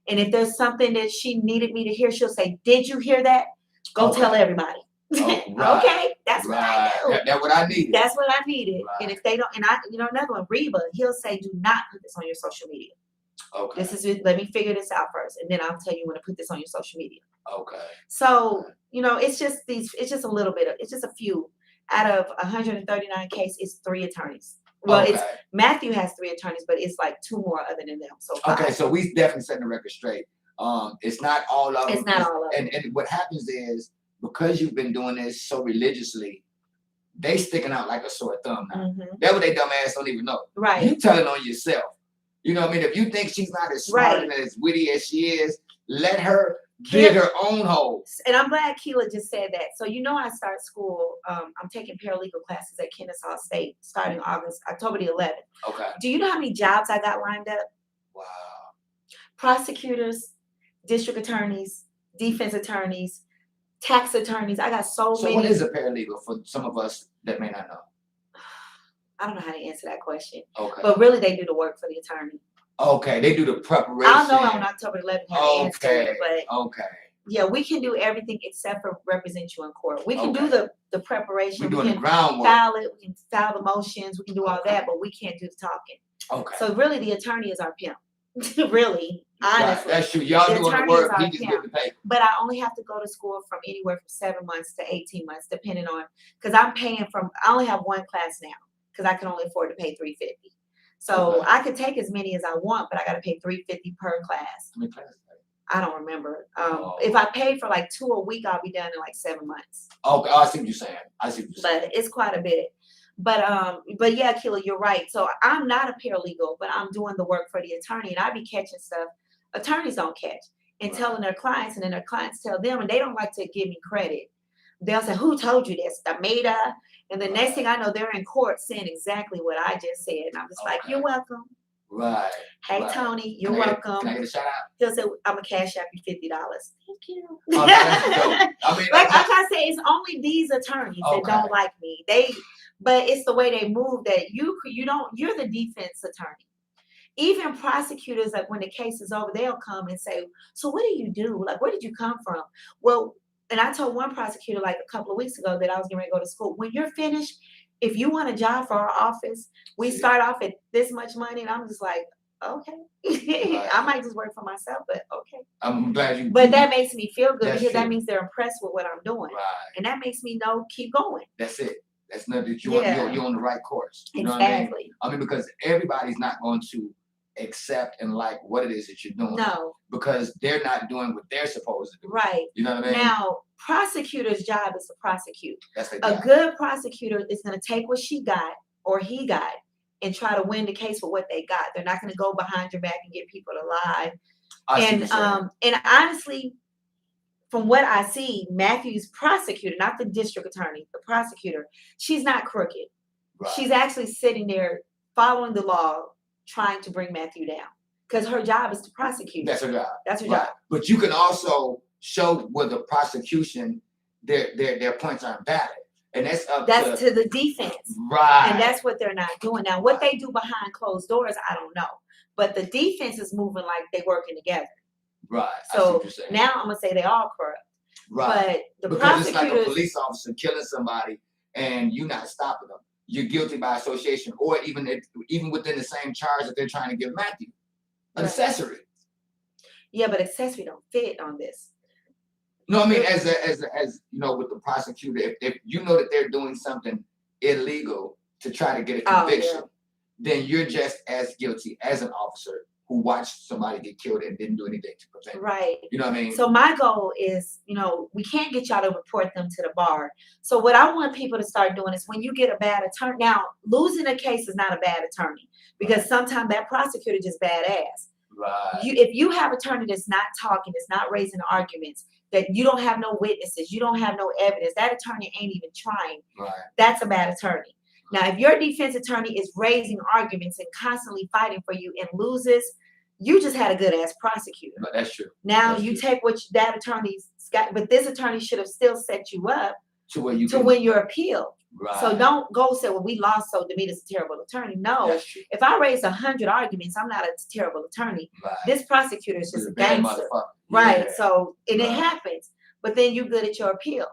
And if there's something that she needed me to hear, she'll say, did you hear that? Go tell everybody. Okay, that's what I do. That's what I needed. That's what I needed. Right. And if they don't, another one, Reba, he'll say, do not put this on your social media. Okay. Let me figure this out first, and then I'll tell you when to put this on your social media. Okay. So, it's just a little bit it's just a few. Out of 139 cases, it's 3 attorneys. Well, it's Matthew has 3 attorneys, but it's like 2 more other than them. So 5. Okay, so we definitely setting the record straight. It's not all of them. It's not all of them. And what happens is, because you've been doing this so religiously, they sticking out like a sore thumb now. Mm-hmm. That's what they dumb ass don't even know. Right. You telling on yourself. You know what I mean? If you think she's not as smart and as witty as she is, let her dig her own hole. And I'm glad Keela just said that. So I start school. I'm taking paralegal classes at Kennesaw State starting October the 11th. Okay. Do you know how many jobs I got lined up? Wow. Prosecutors, district attorneys, defense attorneys, tax attorneys. I got so many. So what is a paralegal for some of us that may not know? I don't know how to answer that question. Okay. But really, they do the work for the attorney. Okay, they do the preparation. I'll know on October 11th how to answer it, but Yeah, we can do everything except for represent you in court. We can do the preparation. We're doing we the can groundwork. file it. We can file the motions. We can do all that, but we can't do the talking. Okay. So really, the attorney is our pimp. Really, honestly. Right. That's true. Y'all doing the work. He just get the paper. But I only have to go to school from anywhere from 7 months to 18 months, depending on, because I'm paying from. I only have one class now because I can only afford to pay $350. So I could take as many as I want, but I got to pay $350 per class. How many classes? I don't remember. If I pay for like 2 a week, I'll be done in like 7 months. Okay, I see what you're saying. But it's quite a bit. But yeah, Keela, you're right. So I'm not a paralegal, but I'm doing the work for the attorney, and I be catching stuff attorneys don't catch and telling their clients, and then their clients tell them, and they don't like to give me credit. They'll say, "Who told you this? Dameda?" And the next thing I know, they're in court saying exactly what I just said, and I'm just like, "You're welcome." Right. Hey, Tony, you're welcome. Can I get a shout out? He'll say, I'm a cash app you $50. Thank you. Oh, that's dope. I mean, like I say, it's only these attorneys that don't like me. But it's the way they move that you're the defense attorney. Even prosecutors, like when the case is over, they'll come and say, "So what do you do? Like, where did you come from?" Well, and I told one prosecutor like a couple of weeks ago that I was getting ready to go to school. When you're finished, if you want a job for our office, we start off at this much money, and I'm just like, okay. I might just work for myself, but okay. I'm glad you. But that makes me feel good because true. that means they're impressed with what I'm doing, and that makes me know keep going. That's it. That's not that you're on the right course. You know exactly. what I mean, because everybody's not going to accept and like what it is that you're doing. No. Because they're not doing what they're supposed to do. Right. You know what I mean? Now, prosecutor's job is to prosecute. That's the job. A good prosecutor is going to take what she got or he got and try to win the case for what they got. They're not going to go behind your back and get people to lie. And honestly, from what I see, Matthew's prosecutor, not the district attorney, the prosecutor, she's not crooked. Right. She's actually sitting there following the law, trying to bring Matthew down because her job is to prosecute. That's her job. That's her job. But you can also show where the prosecution, their points aren't valid. And that's to the defense. Right. And that's what they're not doing. Now, what they do behind closed doors, I don't know. But the defense is moving like they're working together. Right. So now I'm going to say they all corrupt. Right. But the because it's like a police officer killing somebody and you're not stopping them. You're guilty by association, or even within the same charge that they're trying to give Matthew. Accessory. Yeah, but accessory don't fit on this. No, I mean, as you know, with the prosecutor, if you know that they're doing something illegal to try to get a conviction, then you're just as guilty as an officer who watched somebody get killed and didn't do anything to prevent it. Right. You know what I mean? So my goal is, we can't get y'all to report them to the bar. So what I want people to start doing is when you get a bad attorney, now losing a case is not a bad attorney because sometimes that prosecutor just badass. Right. If you have an attorney that's not talking, that's not raising arguments, that you don't have no witnesses, you don't have no evidence, that attorney ain't even trying. Right. That's a bad attorney. Now, if your defense attorney is raising arguments and constantly fighting for you and loses, you just had a good ass prosecutor. But that's true. Now you take what that attorney's got, but this attorney should have still set you up to where you win your appeal. Right. So don't go say, "Well, we lost, so Damita's a terrible attorney." No, if I raise 100 arguments, I'm not a terrible attorney. Right. This prosecutor is just a gangster. Right. So it happens, but then you're good at your appeal.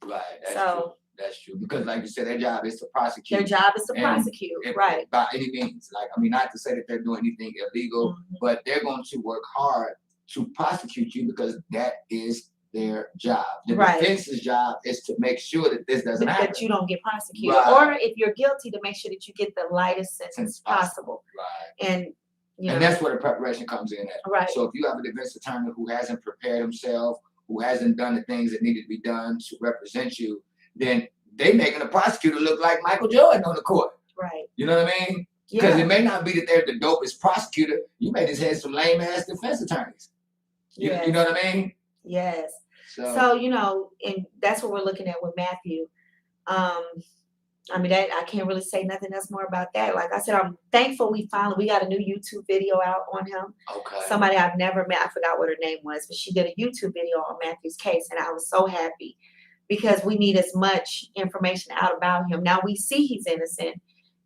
Right. That's true. That's true. Because like you said, their job is to prosecute. Their job is to prosecute, right. By any means. Like, I mean, not to say that they're doing anything illegal, but they're going to work hard to prosecute you because that is their job. The defense's job is to make sure that this doesn't happen. That you don't get prosecuted. Or if you're guilty, to make sure that you get the lightest sentence possible. Right. And that's where the preparation comes in at. Right. So if you have a defense attorney who hasn't prepared himself, who hasn't done the things that needed to be done to represent you, then they making the prosecutor look like Michael Jordan on the court. Right. You know what I mean? Because it may not be that they're the dopest prosecutor. You may just have some lame ass defense attorneys. You know what I mean? Yes. So and that's what we're looking at with Matthew. I mean, that I can't really say nothing else more about that. Like I said, I'm thankful we got a new YouTube video out on him. Okay. Somebody I've never met, I forgot what her name was, but she did a YouTube video on Matthew's case, and I was so happy because we need as much information out about him. Now we see he's innocent.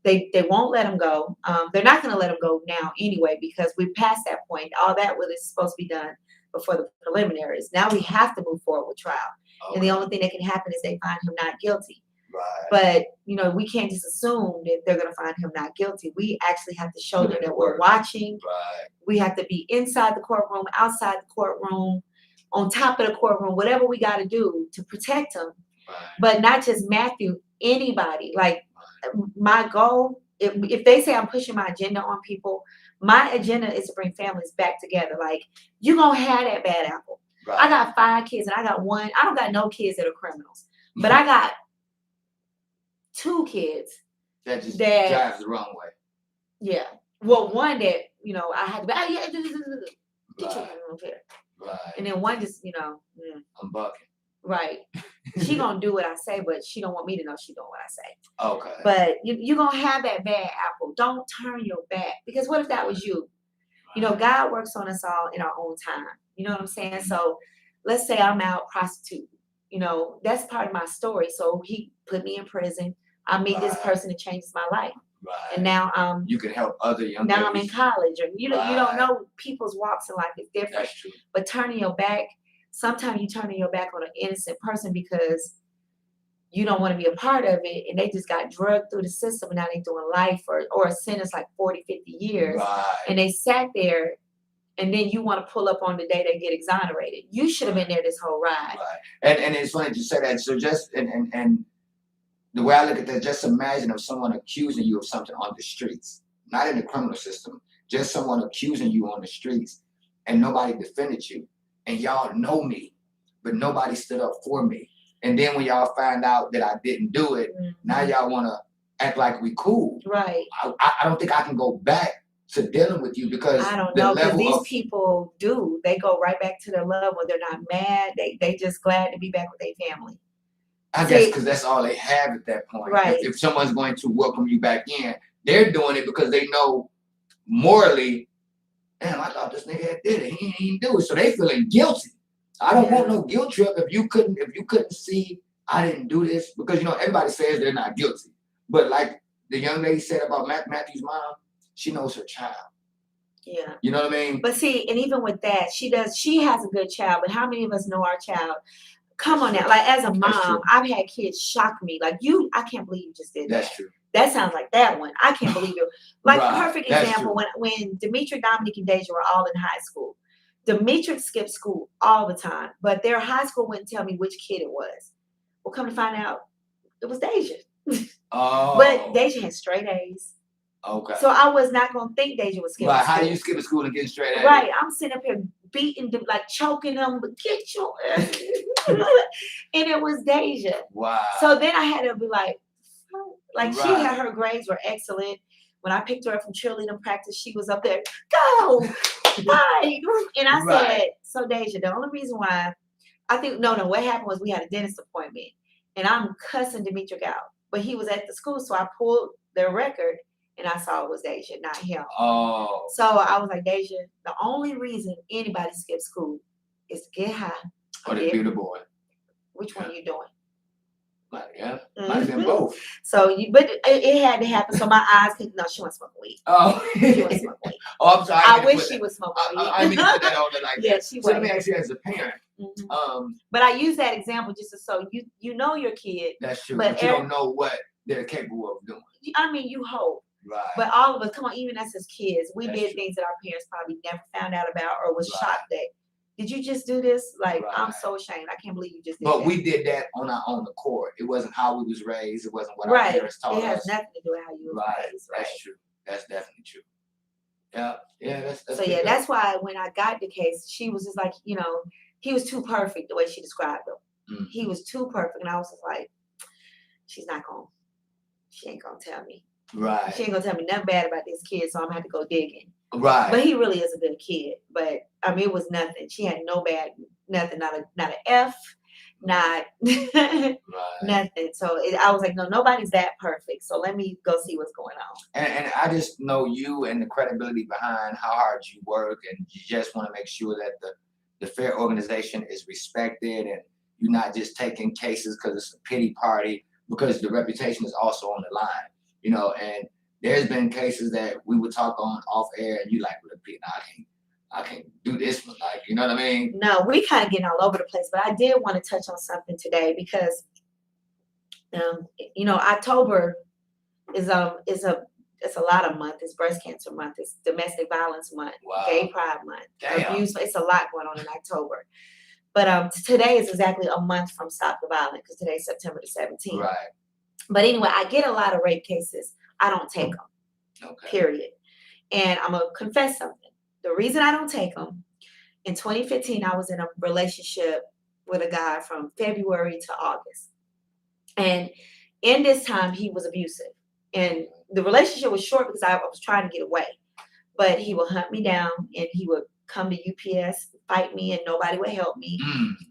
They won't let him go. They're not going to let him go now anyway because we're past that point. All that was supposed to be done before the preliminaries. Now we have to move forward with trial. Okay. And the only thing that can happen is they find him not guilty. Right. But, you know, we can't just assume that they're going to find him not guilty. We actually have to show them that we're watching. Right. We have to be inside the courtroom, outside the courtroom, on top of the courtroom, whatever we got to do to protect him. Right. But not just Matthew, anybody. Like, my goal, if they say I'm pushing my agenda on people, my agenda is to bring families back together. Like, you're going to have that bad apple. Right. I got 5 kids and I got one. I don't got no kids that are criminals, but I got 2 kids that just drives the wrong way. Yeah. Well, one that, you know, I had to be, oh, yeah, get your over here. Right. And then one just, you know, I'm bucking. Right. She gonna do what I say, but she don't want me to know she doing what I say. Okay. But you're gonna have that bad apple. Don't turn your back, because what if that was you? You know, God works on us all in our own time. You know what I'm saying? So let's say I'm out prostituting. You know, that's part of my story. So he put me in prison. I meet this person that changes my life. Right. And now you can help other young now ladies. I'm in college, or you don't know, people's walks in life is different. That's true. But turning your back, sometimes you turning your back on an innocent person because you don't want to be a part of it, and they just got drugged through the system, and now they doing life or a sentence like 40, 50 years. Right. And they sat there, and then you want to pull up on the day they get exonerated. You should have been there this whole ride. Right. And it's funny you say that. So just and the way I look at that, just imagine if someone accusing you of something on the streets, not in the criminal system, just someone accusing you on the streets, and nobody defended you, and y'all know me, but nobody stood up for me. And then when y'all find out that I didn't do it, now y'all want to act like we cool. Right. I don't think I can go back to dealing with you because I don't know, because these people do. They go right back to their level. They're not mad. They just glad to be back with their family. I guess because that's all they have at that point. Right. If someone's going to welcome you back in, they're doing it because they know morally, damn, I thought this nigga had did it. He didn't do it. So they feeling guilty. I don't want no guilt trip if you couldn't see I didn't do this, because you know everybody says they're not guilty. But like the young lady said about Matthew's mom, she knows her child. Yeah. You know what I mean? But see, and even with that, she has a good child, but how many of us know our child? Come on now. Like, as a mom, I've had kids shock me. Like, I can't believe you just did that. That's true. That sounds like that one. I can't believe it. Like, Right. Perfect That's example, true. when Dimitri, Dominique, and Deja were all in high school. Dimitri skipped school all the time, but their high school wouldn't tell me which kid it was. Well, come to find out, it was Deja. Oh. But Deja had straight A's. Okay. So I was not going to think Deja was skipping Right. school. How do you skip a school and get straight A's? Right. I'm sitting up here beating them, like choking them, but get your ass. And it was Deja. Wow. So then I had to be like she Right. had, her grades were excellent. When I picked her up from cheerleading practice, she was up there, go, fight. And I said, so Deja, the only reason why, I think, no, what happened was we had a dentist appointment, and I'm cussing Dimitri out. But he was at the school, so I pulled their record, and I saw it was Deja, not him. Oh. So I was like, Deja, the only reason anybody skips school is to get high. Or to be the boy. Which one are you doing? Might have been both. So but it had to happen. So my eyes couldn't. No, she wasn't smoking weed. Oh. She wasn't smoking weed. Oh, I'm sorry. I wish she was smoking weed. I mean to put that on there like Yeah, that. she So let me was. ask you as a parent. But I use that example just so you know your kid. That's true. But But you don't know what they're capable of doing. I mean, you hope. Right. But all of us, come on, even us as kids, we That's did true. things that our parents probably never found out about or was Right. shocked at. Did you just do this? Like, I'm Right. so ashamed. I can't believe you just did But that. we did that on our own accord. It wasn't how we was raised. It wasn't what our Right. parents taught It has us. nothing to do with how you were Right. raised. Right. That's true. That's definitely true. Yeah. Yeah. That's So yeah, that's why when I got the case, she was just like, you know, he was too perfect the way she described him. Mm. He was too perfect, and I was just like, she ain't gonna tell me. right. She ain't gonna tell me nothing bad about this kid, so I'm gonna have to go digging. Right. But he really is a good kid. But I mean, it was nothing. She had no bad, nothing, not an F, not right. nothing. So I was like, no, nobody's that perfect. So let me go see what's going on. And I just know you and the credibility behind how hard you work, and you just want to make sure that the fair organization is respected, and you're not just taking cases because it's a pity party, because the reputation is also on the line, you know. And there's been cases that we would talk on off air, and you like, look, Pete, I can't do this one. Like, you know what I mean? No, we kind of getting all over the place, but I did want to touch on something today because, October is it's a lot of month. It's breast cancer month. It's domestic violence month. Wow. Gay pride month. Damn. Abuse. It's a lot going on in October. But today is exactly a month from Stop the Violence because today's September the 17th. Right. But anyway, I get a lot of rape cases. I don't take them. Okay. Period. And I'm going to confess something. The reason I don't take them, in 2015, I was in a relationship with a guy from February to August. And in this time, he was abusive. And the relationship was short because I was trying to get away. But he would hunt me down and he would come to UPS, fight me, and nobody would help me.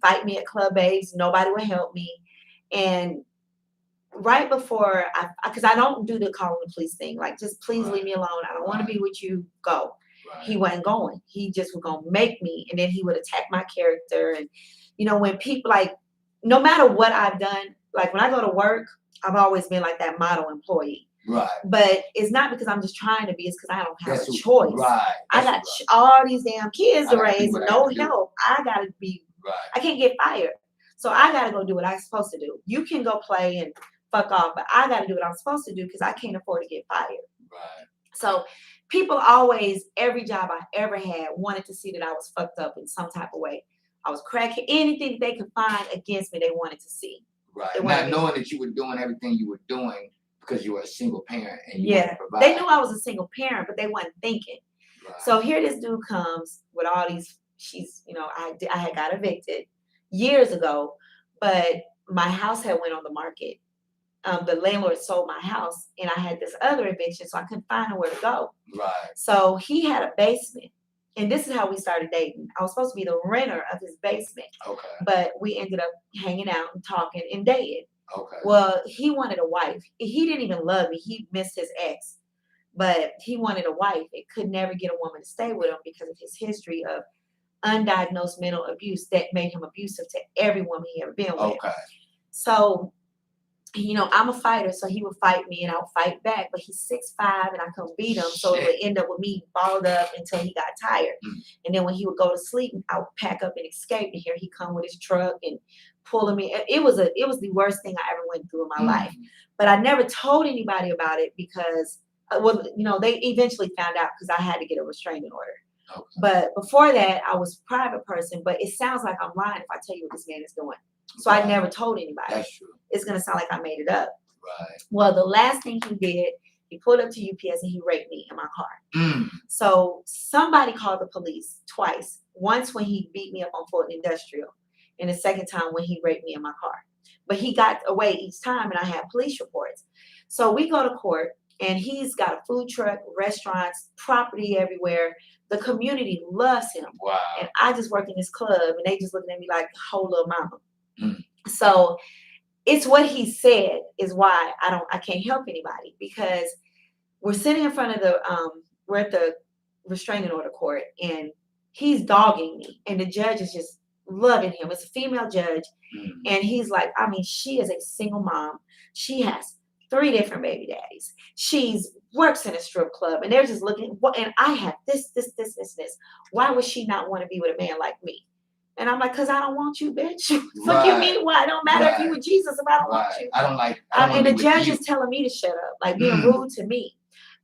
Fight me at Club A's, nobody would help me. And right before, because I don't do the calling the police thing, like just please leave me alone. I don't want to be with you. Go. Right. He wasn't going. He just was gonna make me, and then he would attack my character. And when people like, no matter what I've done, like when I go to work, I've always been like that model employee. Right. But it's not because I'm just trying to be. It's because I don't have a choice. Right. I got all these damn kids to raise, no help. I gotta be. Right. I can't get fired, so I gotta go do what I'm supposed to do. You can go play and fuck off, but I gotta do what I'm supposed to do because I can't afford to get fired. Right. So people always, every job I ever had, wanted to see that I was fucked up in some type of way. I was cracking anything they could find against me. They wanted to see. Right. Not knowing that you were doing everything you were doing because you were a single parent and you yeah, they knew I was a single parent, but they wasn't thinking. Right. So here this dude comes with all these. I had got evicted years ago, but my house had went on the market. The landlord sold my house, and I had this other eviction, so I couldn't find nowhere to go. Right. So he had a basement, and this is how we started dating. I was supposed to be the renter of his basement. Okay. But we ended up hanging out and talking and dating. Okay. Well, he wanted a wife. He didn't even love me. He missed his ex, but he wanted a wife. It could never get a woman to stay with him because of his history of undiagnosed mental abuse that made him abusive to every woman he ever been with. Okay. So, I'm a fighter, so he would fight me and I would fight back, but he's 6'5" and I couldn't beat him. So it would end up with me balled up until he got tired. And then when he would go to sleep, I would pack up and escape, and here he come with his truck and pulling me. It was the worst thing I ever went through in my life. But I never told anybody about it because, they eventually found out because I had to get a restraining order. Okay. But before that, I was a private person, but it sounds like I'm lying if I tell you what this man is doing. So I never told anybody. That's true. It's going to sound like I made it up. Right. Well, the last thing he did, he pulled up to UPS and he raped me in my car. So somebody called the police twice. Once when he beat me up on Fulton Industrial, and the second time when he raped me in my car. But he got away each time, and I had police reports. So we go to court, and he's got a food truck, restaurants, property everywhere. The community loves him. Wow. And I just work in this club, and they just looking at me like, whole little mama. So it's what he said is why I can't help anybody, because we're sitting in front of we're at the restraining order court, and he's dogging me, and the judge is just loving him. It's a female judge, and he's like, she is a single mom. She has 3 different baby daddies. She's works in a strip club, and they're just looking. And I have this. Why would she not want to be with a man like me? And I'm like, because I don't want you, bitch. Fuck you mean? Why? It don't matter if you were Jesus if I don't want you. I don't like. And the judge is telling me to shut up, like being rude to me.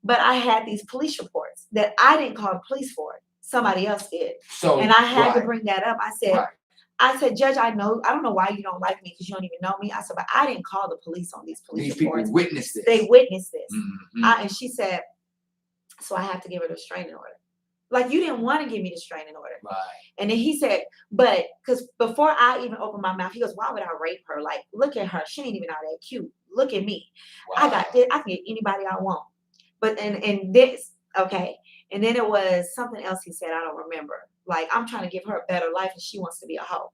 But I had these police reports that I didn't call the police for. Somebody else did. And I had to bring that up. I said, Judge, I don't know why you don't like me because you don't even know me. I said, but I didn't call the police on these police reports. People witnessed this. They witnessed this. And she said, so I have to give her the restraining order. Like, you didn't want to give me the restraining order. Right. And then he said, but because before I even opened my mouth, he goes, why would I rape her? Like, look at her. She ain't even all that cute. Look at me. Wow. I got this. I can get anybody I want. But and this, okay. And then it was something else he said. I don't remember. Like, I'm trying to give her a better life and she wants to be a hoe.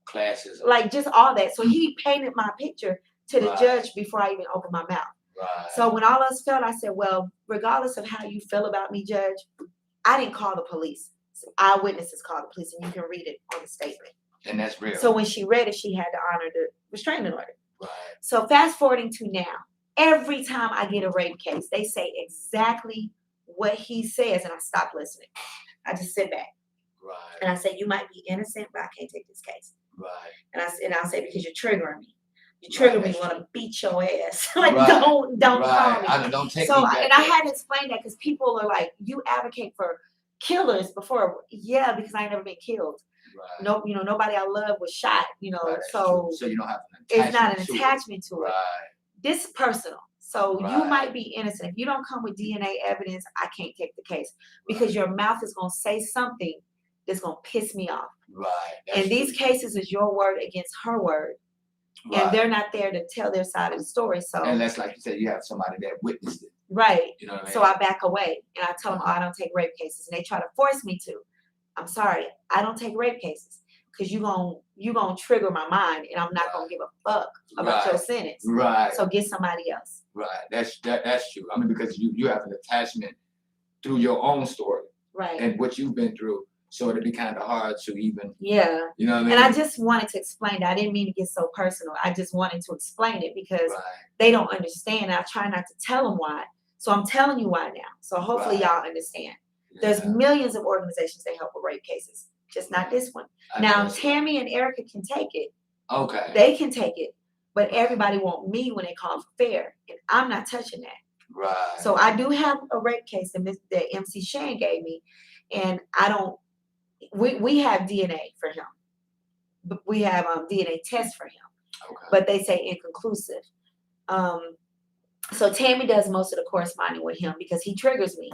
Classes. Like, just all that. So he painted my picture to the judge before I even opened my mouth. Right. So when all else failed, I said, well, regardless of how you feel about me, Judge, I didn't call the police. So eyewitnesses called the police, and you can read it on the statement. And that's real. So when she read it, she had to honor the restraining order. Right. So fast forwarding to now, every time I get a rape case, they say exactly what he says, and I stop listening. I just sit back. Right. And I say, you might be innocent, but I can't take this case. Right. And I'll say, because you're triggering me. You trigger me, want to beat your ass. Like, Right. don't call me. Don't take so, me back and I had to explain that because people are like, you advocate for killers before. Yeah, because I ain't never been killed. Right. No, nobody I love was shot. Right, so you don't have an attachment. It's not an attachment to it. Right. This is personal. So Right. you might be innocent. If you don't come with DNA evidence, I can't take the case because your mouth is gonna say something that's gonna piss me off. Right. And these cases is your word against her word. Right. And they're not there to tell their side of the story. So unless, like you said, you have somebody that witnessed it. Right. You know what I mean? So I back away and I tell them, oh, I don't take rape cases. And they try to force me to. I'm sorry, I don't take rape cases because you gonna trigger my mind and I'm not gonna give a fuck about your sentence. Right. So get somebody else. Right. That's true. I mean, because you have an attachment through your own story. Right. And what you've been through. So it'd be kind of hard to even. Yeah. You know what I mean? And I just wanted to explain that. I didn't mean to get so personal. I just wanted to explain it because they don't understand. I try not to tell them why. So I'm telling you why now. So hopefully y'all understand. Yeah. There's millions of organizations that help with rape cases. Just not this one. Now Tammy and Erica can take it. Okay. They can take it. But everybody want me when they call for fair. And I'm not touching that. Right. So I do have a rape case that MC Shane gave me. And I don't. We have DNA for him. We have DNA tests for him. Okay. But they say inconclusive. So Tammy does most of the corresponding with him because he triggers me.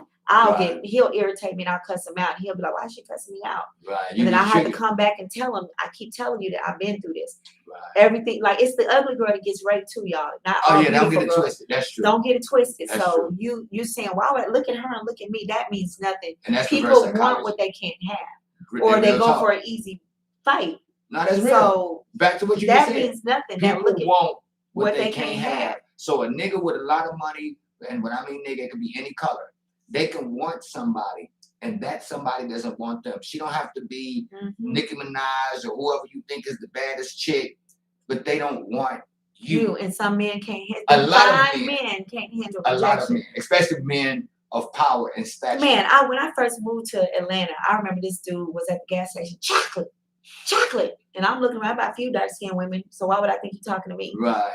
He'll irritate me and I'll cuss him out. He'll be like, why is she cussing me out? Right. And then I have to come back and tell him, I keep telling you that I've been through this. Right. Everything, like it's the ugly girl that gets raped too, y'all. Not all don't get it twisted. That's true. Don't get it twisted. That's so true. you saying, wow, look at her and look at me. That means nothing. And that's people want what they can't have. Or they go for an easy fight. No, that's real. So back to what you that said. Means nothing. People want what they can't have. have. So a nigga with a lot of money, and when I mean nigga, it can be any color. They can want somebody, and that somebody doesn't want them. She don't have to be Nicki Minaj or whoever you think is the baddest chick, but they don't want you. And some men can't handle. A lot of men can't handle rejection. A lot of men, especially men of power and stature. Man, when I first moved to Atlanta, I remember this dude was at the gas station, chocolate, and I'm looking around by a few dark skinned women. So why would I think you're talking to me? Right.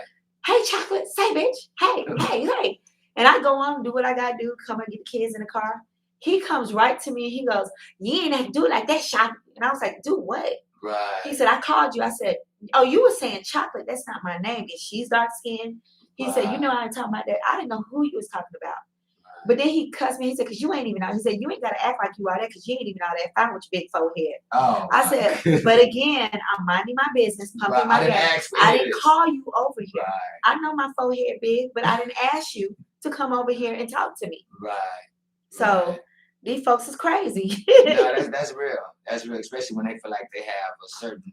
Hey, chocolate, say bitch. Hey. And I go on and do what I gotta do, come and get the kids in the car. He comes right to me and he goes, you ain't have to do it like that, chocolate. And I was like, do what? Right. He said, I called you. I said, oh, you were saying chocolate. That's not my name. And she's dark skinned. He said, you know, I ain't talking about that. I didn't know who you was talking about. But then he cussed me. He said, because you ain't even out. He said, you ain't got to act like you out there because you ain't even out there fine with your big forehead. Oh. I said, but again, I'm minding my business, pumping my gas. I didn't call you over here. Right. I know my forehead big, but I didn't ask you to come over here and talk to me. Right. So these folks is crazy. No, that's real. That's real, especially when they feel like they have a certain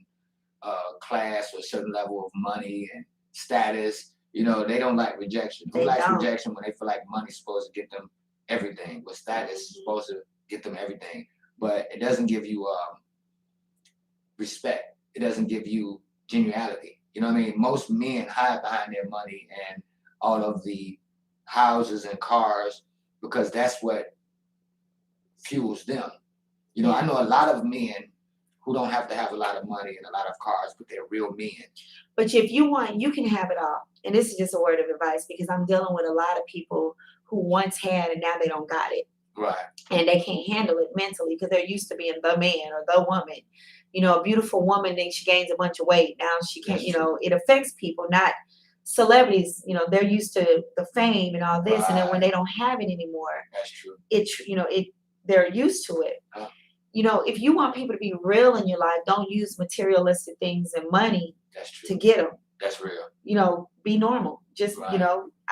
class or a certain level of money and status. You know, they don't like rejection. Who likes rejection when they feel like money's supposed to get them everything? But status is supposed to get them everything. But it doesn't give you respect. It doesn't give you genuality. You know what I mean? Most men hide behind their money and all of the houses and cars because that's what fuels them. You know, I know a lot of men who don't have to have a lot of money and a lot of cars, but they're real men. But if you want, you can have it all. And this is just a word of advice because I'm dealing with a lot of people who once had and now they don't got it. Right. And they can't handle it mentally because they're used to being the man or the woman. You know, a beautiful woman, then she gains a bunch of weight. Now she can't, it affects people, not celebrities. You know, they're used to the fame and all this. Right. And then when they don't have it anymore, that's true. They're used to it. You know, if you want people to be real in your life, don't use materialistic things and money to get them. That's real. You know, be normal. Just, I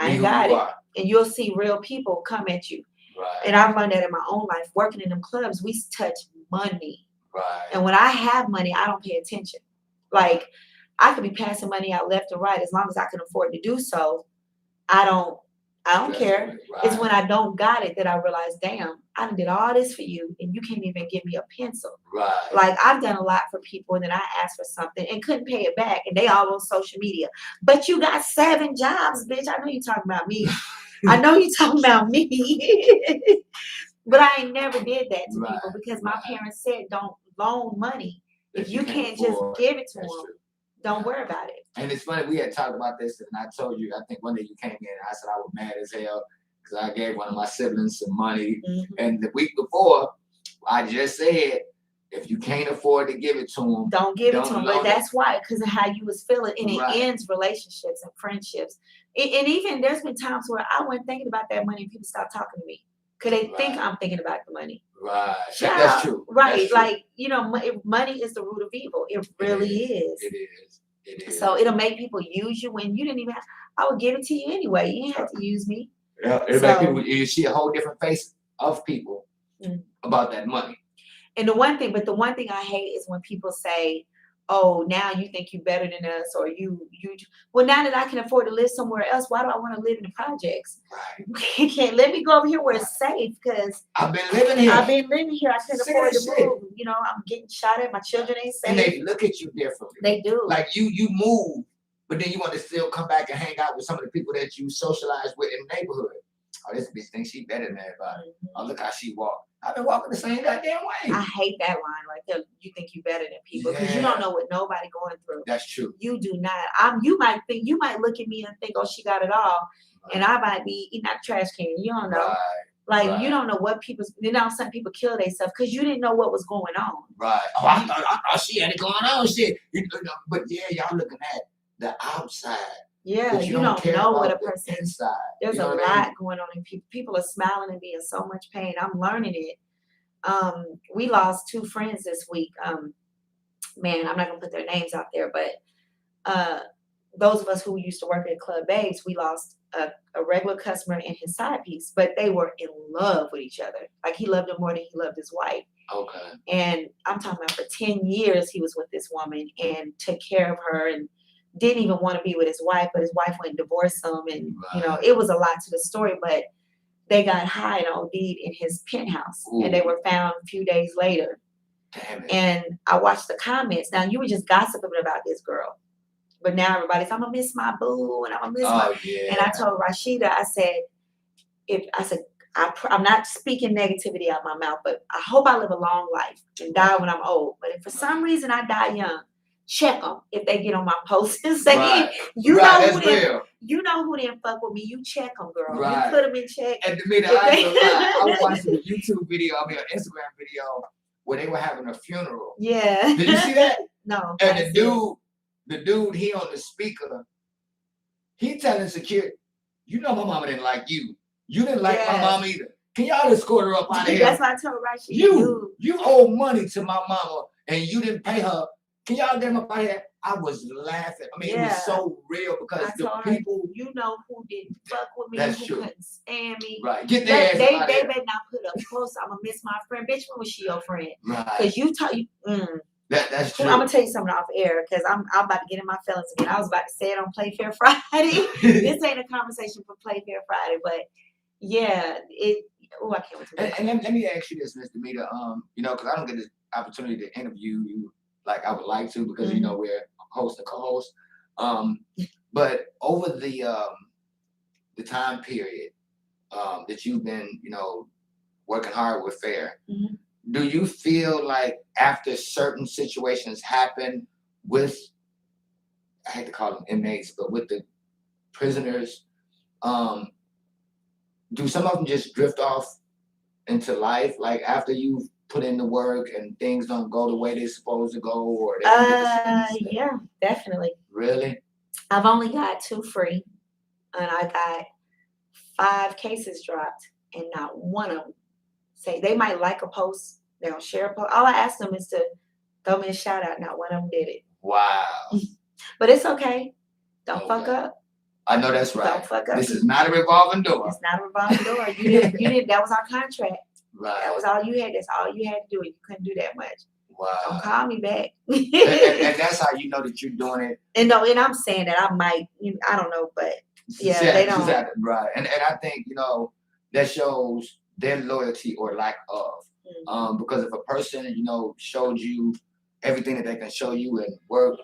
ain't got it. And you'll see real people come at you. Right. And I've learned that in my own life. Working in them clubs, we touch money. Right. And when I have money, I don't pay attention. Like, I could be passing money out left and right as long as I can afford to do so. I don't care. Right. It's when I don't got it that I realize, damn, I did all this for you and you can't even give me a pencil. Right. Like I've done a lot for people and then I asked for something and couldn't pay it back and they all on social media. But you got 7 jobs, bitch. I know you're talking about me. I know you're talking about me. But I ain't never did that to people because my parents said don't loan money, if you can't just give it to them, don't worry about it. And it's funny, we had talked about this, and I told you, I think one day you came in and I said I was mad as hell because I gave one of my siblings some money. And the week before, I just said, if you can't afford to give it to them, don't give it to them. But that's why, because of how you was feeling, and it ends relationships and friendships. And even there's been times where I wasn't thinking about that money and people stop talking to me because they think I'm thinking about the money. Right. That's true. Right. That's true. Like, you know, money is the root of evil. It really is. It is. It is. So it'll make people use you when you didn't even have, I would give it to you anyway. You didn't have to use me. Yeah. It'll make people, you see a whole different face of people about that money. And the one thing I hate is when people say, oh, now you think you're better than us, or well, now that I can afford to live somewhere else, why do I want to live in the projects? Right. Can't let me go over here where it's safe, because I've been living here. I couldn't afford to move. You know, I'm getting shot at. My children ain't safe. And they look at you differently. They do. Like you move, but then you want to still come back and hang out with some of the people that you socialize with in the neighborhood. Oh, this bitch thinks she better than everybody. Oh, look how she walk. I've been walking the same goddamn way. I hate that line right there. You think you better than people because you don't know what nobody going through. That's true. You do not. You might look at me and think, oh, she got it all, and I might be eating out the trash can. You don't know. Like you don't know what people's. You know, some people kill themselves because you didn't know what was going on. Right. Oh, I thought she had it going on. Shit. But yeah, y'all looking at the outside. Yeah, you don't know what a person inside. There's a lot going on in people. People are smiling and being so much pain. I'm learning it. We lost 2 friends this week. Man, I'm not gonna put their names out there, but those of us who used to work at Club Babes, we lost a regular customer and his side piece, but they were in love with each other. Like he loved her more than he loved his wife. Okay. And I'm talking about for 10 years he was with this woman and took care of her and didn't even want to be with his wife, but his wife went and divorced him. And, you know, it was a lot to the story, but they got high and OD'd in his penthouse. And they were found a few days later. Damn it. And I watched the comments. Now, you were just gossiping about this girl. But now everybody's, I'm going to miss my boo and I'm going to miss my. Yeah. And I told Rashida, I said, I'm not speaking negativity out my mouth, but I hope I live a long life and die when I'm old. But if for some reason I die young, check them if they get on my post and say, you know who didn't fuck with me. You check them, girl. You put them in check. And to me, I was watching a YouTube video, an Instagram video where they were having a funeral. Yeah. Did you see that? No. And the dude, he on the speaker, he telling security, you know my mama didn't like you. You didn't like my mom either. Can y'all escort her up out of here? That's why I told Rashida. You owe money to my mama and you didn't pay her. Can y'all get him up out of here? I was laughing. I mean, it was so real because the people. You know who didn't fuck with me, couldn't stand me. Right. Get their ass They out better not put up close. I'm going to miss my friend. Bitch, when was she your friend? Right. Because you talk. That's true. I'm going to tell you something off air because I'm about to get in my feelings again. I was about to say it on Playfair Friday. This ain't a conversation for Playfair Friday, but yeah, I can't wait to and let me ask you this, Mr. Mita. You know, because I don't get this opportunity to interview you like I would like to because you know we're host and co-host. But over the time period that you've been, you know, working hard with FAIR, do you feel like after certain situations happen with, I hate to call them inmates, but with the prisoners, do some of them just drift off into life? Like after you've put in the work and things don't go the way they're supposed to go, or they don't get the same yeah, definitely. Really? I've only got 2 free, and I got 5 cases dropped, and not one of them say they might like a post, they don't share a post. All I asked them is to throw me a shout out. Not one of them did it. Wow. But it's okay. Don't fuck up. I know that's right. Don't fuck up. This is not a revolving door. It's not a revolving door. You didn't. That was our contract. Right. That was all you had. That's all you had to do. You couldn't do that much. Wow. Don't call me back. and that's how you know that you're doing it. And I'm saying that I might. I don't know, but yeah, they don't. Right. And I think that shows their loyalty or lack of. Because if a person showed you everything that they can show you and work,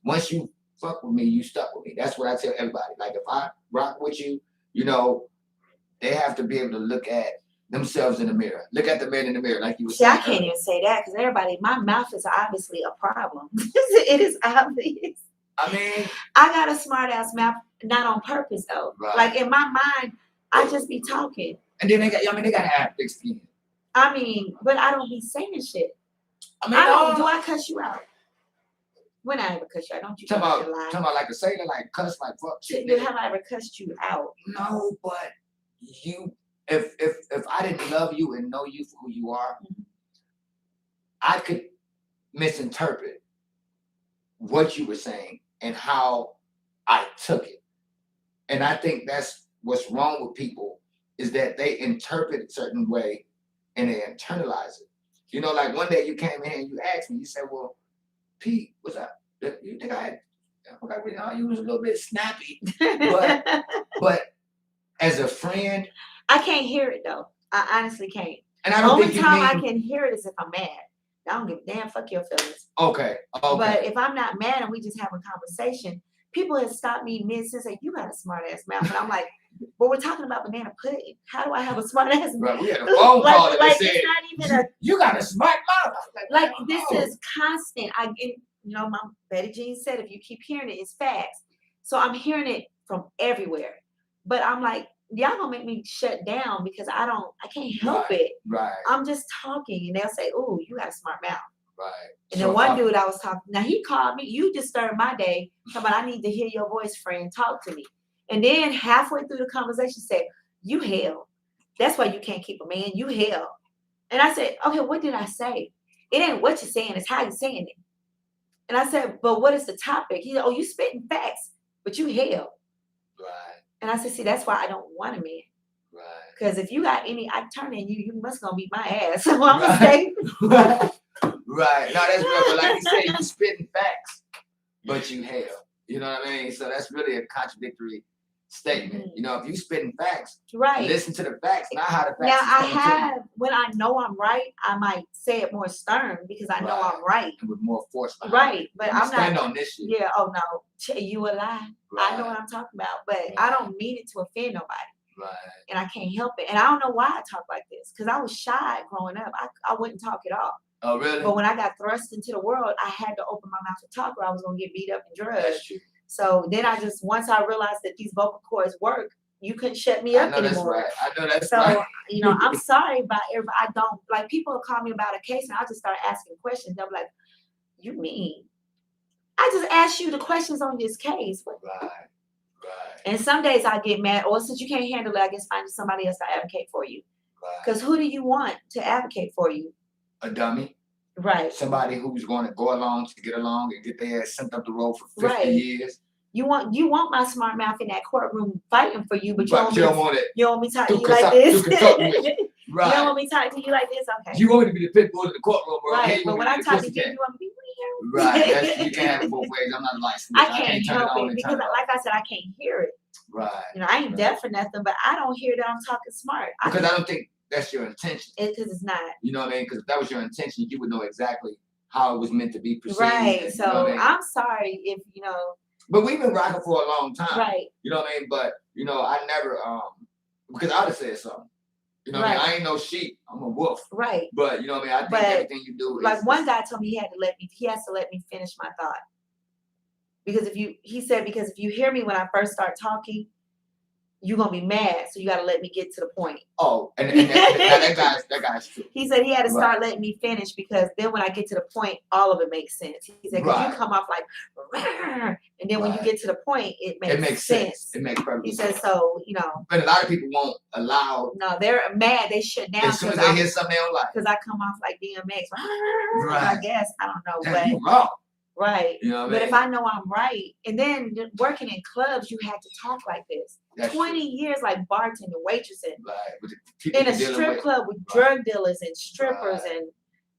once you fuck with me, you stuck with me. That's what I tell everybody. Like if I rock with you, they have to be able to look at themselves in the mirror. Look at the man in the mirror, like you were See, I saying. can't even say that because everybody, my mouth is obviously a problem. It is obvious. I mean, I got a smart ass mouth, not on purpose though. Right. Like in my mind, I just be talking. and then they gotta have thick skin. I mean, but I don't be saying shit. I mean, do I cuss you out? When I ever cuss you out? Don't you talking lie? about like a sailor, like cuss, like fuck shit. Have I ever cussed you out? No, but you, if I didn't love you and know you for who you are, I could misinterpret what you were saying and how I took it. And I think that's what's wrong with people is that they interpret it a certain way and they internalize it. You know, like one day you came in and you asked me, you said, well, Pete, what's up? You think I forgot you was a little bit snappy. But as a friend, I can't hear it though. I honestly can't. And I don't Only think you time mean, I can hear it is if I'm mad. I don't give a damn. Fuck your feelings. Okay. But if I'm not mad and we just have a conversation, people have stopped me mid-sentence and say, you got a smart ass mouth. And I'm like, well, we're talking about banana pudding. How do I have a smart ass mouth? Right, we had a phone call and like they said, it's not even you got a smart mouth. like this is constant. My Betty Jean said, if you keep hearing it, it's facts. So I'm hearing it from everywhere. But I'm like, y'all gonna make me shut down because I can't help it. Right. I'm just talking and they'll say, oh, you got a smart mouth. Right. And then one dude I was talking, now he called me, you disturbed my day. Talking about I need to hear your voice, friend. Talk to me. And then halfway through the conversation said, you hell. That's why you can't keep a man. You hell. And I said, okay, what did I say? It ain't what you're saying, it's how you're saying it. And I said, but what is the topic? He said, oh, you spitting facts, but you hell. Right. And I said, see, that's why I don't want a man. Right. Because if you got any, I turn in you must gonna beat my ass. So I'm gonna say. Right. No, that's real. But like you said, you spitting facts, but you hell. You know what I mean? So that's really a contradictory statement. You know, if you spitting facts, right, listen to the facts, not how the facts. Now I have, when I know I'm right, I might say it more stern because I know I'm right. And with more force. Right. But I'm stand not on this shit. Yeah, oh no. You a lie. I know what I'm talking about. But I don't mean it to offend nobody. Right. And I can't help it. And I don't know why I talk like this. Because I was shy growing up. I wouldn't talk at all. Oh, really? But when I got thrust into the world, I had to open my mouth to talk or I was gonna get beat up and drugged. That's true. So then once I realized that these vocal cords work, you couldn't shut me up anymore. I know that's so, right. I'm sorry about everybody. I don't like people will call me about a case and I just start asking questions. They'll be like, you mean? I just asked you the questions on this case. Right. And some days I get mad, or since you can't handle it, I guess find somebody else to advocate for you. Because who do you want to advocate for you? A dummy. Right. Somebody who's going to go along to get along and get their ass sent up the road for 50 years. You want my smart mouth in that courtroom fighting for you, but you don't want it. You don't want me talking to you like this. Right. You don't want me talking to you like this, okay? You want me to be the pit bull in the courtroom, bro. Right. But when I talk to you, you want me to be weird. Right. You can't have it both ways. I'm not licensed. I can't help it because, like I said, I can't hear it. Right. I ain't deaf or nothing, but I don't hear that I'm talking smart. Because I don't think that's your intention. Because it's not. You know what I mean? Because if that was your intention, you would know exactly how it was meant to be perceived. Right. And, so I'm sorry if But we've been rocking for a long time. Right. You know what I mean? But I never because I would have said something. You know what I mean? I ain't no sheep. I'm a wolf. Right. But you know what I mean? I think everything you do is like one guy told me he has to let me finish my thought. Because if you hear me when I first start talking, you're gonna be mad, so you gotta let me get to the point. Oh, and that guy's true. He said he had to start letting me finish because then when I get to the point, all of it makes sense. He said, because you come off like, and then when you get to the point, it makes sense. It makes perfect sense. He said, so, But a lot of people won't allow. No, they're mad. They shut down. As soon as they hear something they don't like. Because I come off like DMX. I guess. I don't know. But you wrong. Right. You know what I mean? But if I know I'm right, and then working in clubs, you had to talk like this. That's 20 years like bartending, waitressing. Right. In a strip club with drug dealers and strippers and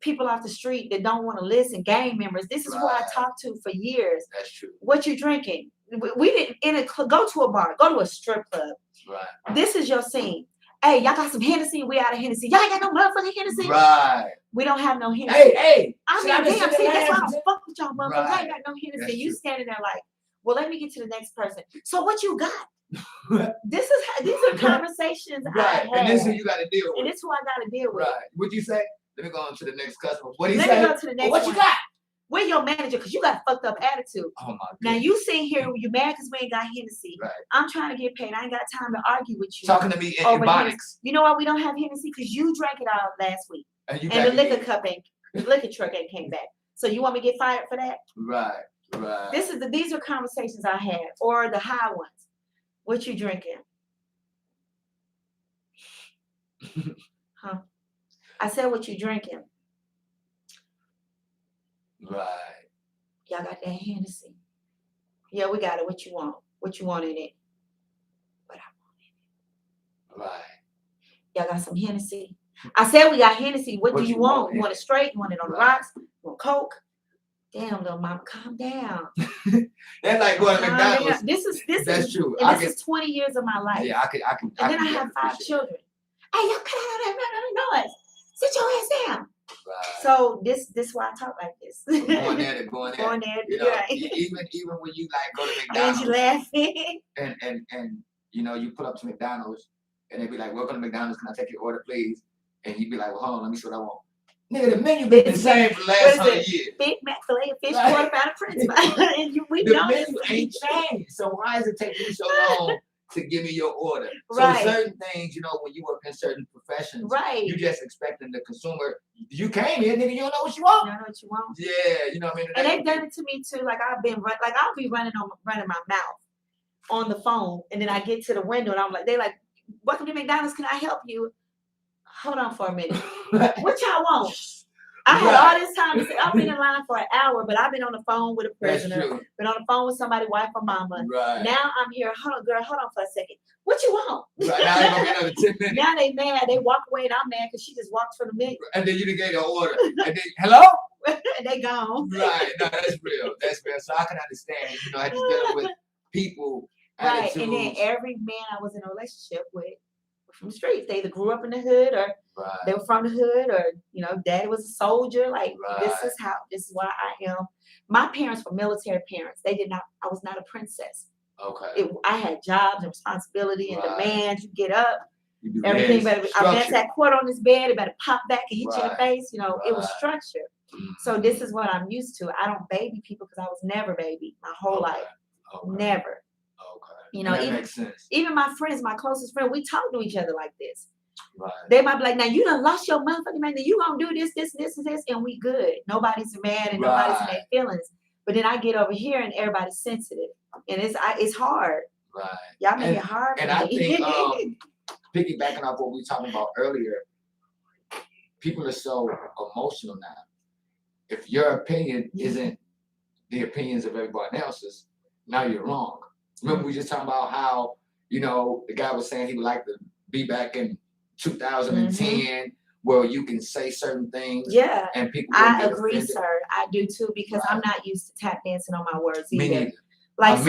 people off the street that don't want to listen, gang members. This is who I talked to for years. That's true. What you drinking? We didn't go to a bar, go to a strip club. Right. This is your scene. Hey, y'all got some Hennessy? We out of Hennessy. Y'all ain't got no motherfucking Hennessy? Right. We don't have no Hennessy. Hey. I mean, damn, see, that's why I don't fuck with y'all motherfuckers. I ain't got no Hennessy. You standing there like, Well, let me get to the next person. So what you got? These are conversations I had. And this is who you got to deal with. And this is who I got to deal with. Right. What'd you say? Let me go on to the next customer. What do you say? Let me go to the next what one. You got? We're your manager because you got a fucked up attitude. Oh my God. Now you sitting here, you mad because we ain't got Hennessy. Right. I'm trying to get paid. I ain't got time to argue with you. Talking to me in Ebonics. You know why we don't have Hennessy? Because you drank it all last week. And the liquor truck ain't came back. So you want me to get fired for that? Right. These are conversations I had, or the high ones. What you drinking? Huh? I said, what you drinking? Right. Y'all got that Hennessy? Yeah, we got it. What you want? What you want in it? What I want in it. Right. Y'all got some Hennessy? I said we got Hennessy. What do you want? You want it straight? You want it on the rocks? You want Coke? Damn, little mama, calm down. That's like going to McDonald's. That's true. And this is 20 years of my life. Yeah, I can. And then I have 5 children. Hey, y'all cut out that noise. Sit your ass down. Right. So this why I talk like this. Going there. You know, right. even when you like go to McDonald's. And you laughing. And you know, you pull up to McDonald's and they be like, welcome to McDonald's, can I take your order, please? And you be like, well, hold on, let me see what I want. Nigga, the menu been the same for the last 100 years. Big Mac, filet of fish, quarter pound of French fries. And we know the menu ain't changed. So why is it taking you so long to give me your order? Right. So certain things, you know, when you work in certain professions, right, you just expecting the consumer. You came here, nigga, you don't know what you want. You don't know what you want. Yeah, you know what I mean. And they've done it to me too. Like I'll be running my mouth on the phone, and then I get to the window, and I'm like, they like, welcome to McDonald's. Can I help you? Hold on for a minute. What y'all want? I had all this time to say, I've been in line for an hour, but I've been on the phone with a prisoner, been on the phone with somebody's wife or mama. Right. Now I'm here. Hold on, girl, hold on for a second. What you want? Right. Now it's gonna be another 10 minutes. Now they mad. They walk away, and I'm mad because she just walked for the menu. And then you didn't get your order. And then, hello? And they gone. Right. No, that's real. That's real. So I can understand, you know, I just dealing with people. Right. Attitudes. And then every man I was in a relationship with from the streets. They either grew up in the hood or they were from the hood, or you know, daddy was a soldier. Like this is why I am. My parents were military parents. They did not. I was not a princess. Okay. I had jobs and responsibility and demands. You get up, everything better. I bent that cord on this bed. It better pop back and hit you in the face. You know, it was structured. So this is what I'm used to. I don't baby people because I was never baby my whole life. Never. You know, even my friends, my closest friend, we talk to each other like this. Right. They might be like, now you done lost your motherfucking mind. You gonna do this, and we good. Nobody's mad and nobody's in their feelings. But then I get over here and everybody's sensitive, and it's hard. Right. Y'all make it hard. And I think piggybacking off what we were talking about earlier, people are so emotional now. If your opinion isn't the opinions of everybody else's, now you're wrong. Remember, we just talking about how, you know, the guy was saying he would like to be back in 2010, where you can say certain things. Yeah, and people. I agree, sir. I do too, because I'm not used to tap dancing on my words either. Me neither. Like